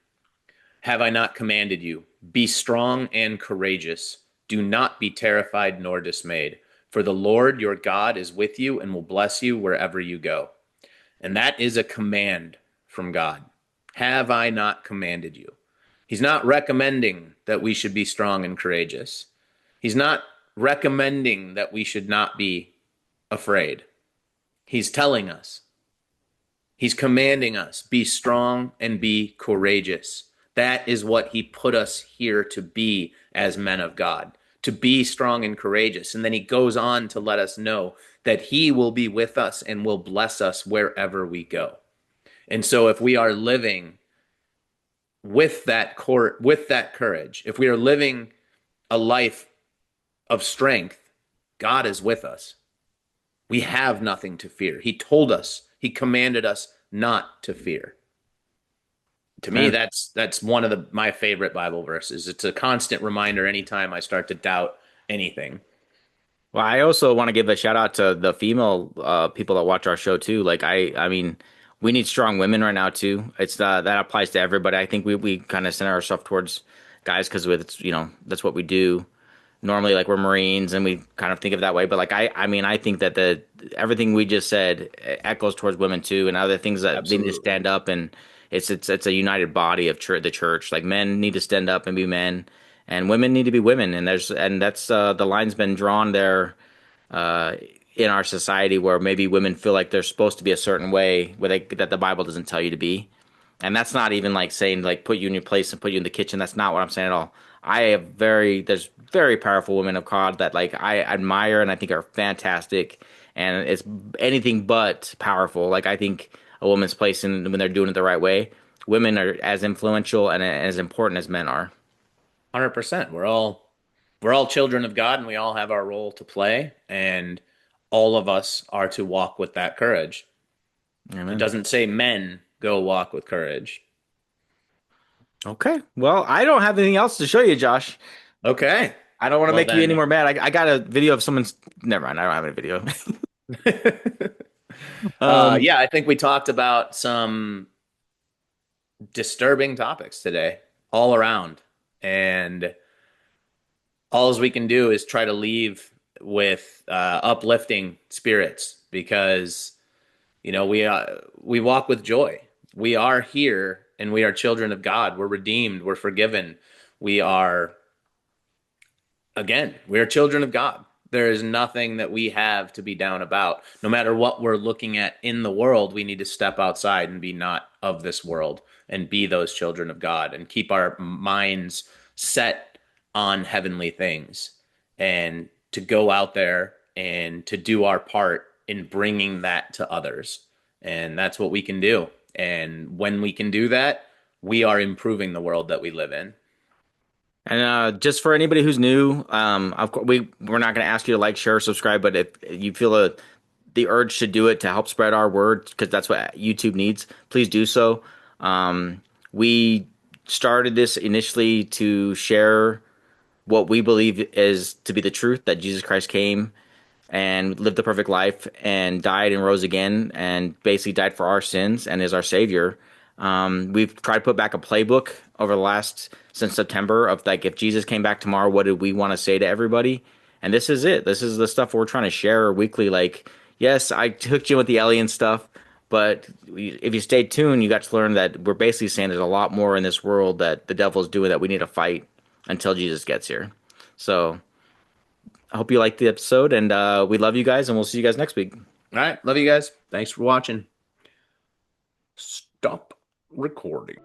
F: Have I not commanded you? Be strong and courageous. Do not be terrified nor dismayed, for the Lord your God is with you and will bless you wherever you go. And that is a command from God. Have I not commanded you? He's not recommending that we should be strong and courageous. He's not recommending that we should not be afraid. He's telling us. He's commanding us, be strong and be courageous. That is what he put us here to be as men of God, to be strong and courageous. And then he goes on to let us know that he will be with us and will bless us wherever we go. And so if we are living with that courage, if we are living a life of strength, God is with us. We have nothing to fear. He told us, he commanded us not to fear. To me, that's one of my favorite Bible verses. It's a constant reminder anytime I start to doubt anything.
B: Well, I also want to give a shout out to the female people that watch our show too. Like I mean, we need strong women right now too. It's that applies to everybody. I think we kind of center ourselves towards guys because it's that's what we do. Normally, like we're Marines and we kind of think of it that way. But like I mean, I think that everything we just said echoes towards women too, and other things that they need to stand up and. It's a united body of the church. Like men need to stand up and be men, and women need to be women. And that's the line's been drawn there in our society where maybe women feel like they're supposed to be a certain way that the Bible doesn't tell you to be. And that's not even like saying like put you in your place and put you in the kitchen. That's not what I'm saying at all. There's very powerful women of God that like I admire and I think are fantastic, and it's anything but powerful. Like I think a woman's place when they're doing it the right way. Women are as influential and as important as men are.
F: 100%. We're all children of God, and we all have our role to play, and all of us are to walk with that courage. Amen. It doesn't say men go walk with courage.
B: Okay. Well, I don't have anything else to show you, Josh.
F: Okay.
B: I don't want to make you any more mad. I got a video of someone's. Never mind. I don't have any video.
F: Yeah, I think we talked about some disturbing topics today all around, and all we can do is try to leave with uplifting spirits because we walk with joy. We are here and we are children of God. We're redeemed, we're forgiven, we are children of God. There is nothing that we have to be down about. No matter what we're looking at in the world, we need to step outside and be not of this world and be those children of God and keep our minds set on heavenly things and to go out there and to do our part in bringing that to others. And that's what we can do. And when we can do that, we are improving the world that we live in.
B: And just for anybody who's new, of course, we're not going to ask you to like, share, or subscribe. But if you feel the urge to do it to help spread our word, because that's what YouTube needs, please do so. We started this initially to share what we believe is to be the truth, that Jesus Christ came and lived the perfect life and died and rose again and basically died for our sins and is our Savior. We've tried to put back a playbook over the since September of like, if Jesus came back tomorrow, what did we want to say to everybody? And this is it. This is the stuff we're trying to share weekly. Like, yes, I hooked you with the alien stuff, but if you stay tuned, you got to learn that we're basically saying there's a lot more in this world that the devil's doing that we need to fight until Jesus gets here. So I hope you liked the episode, and we love you guys, and we'll see you guys next week.
F: All right. Love you guys. Thanks for watching. Stop recording.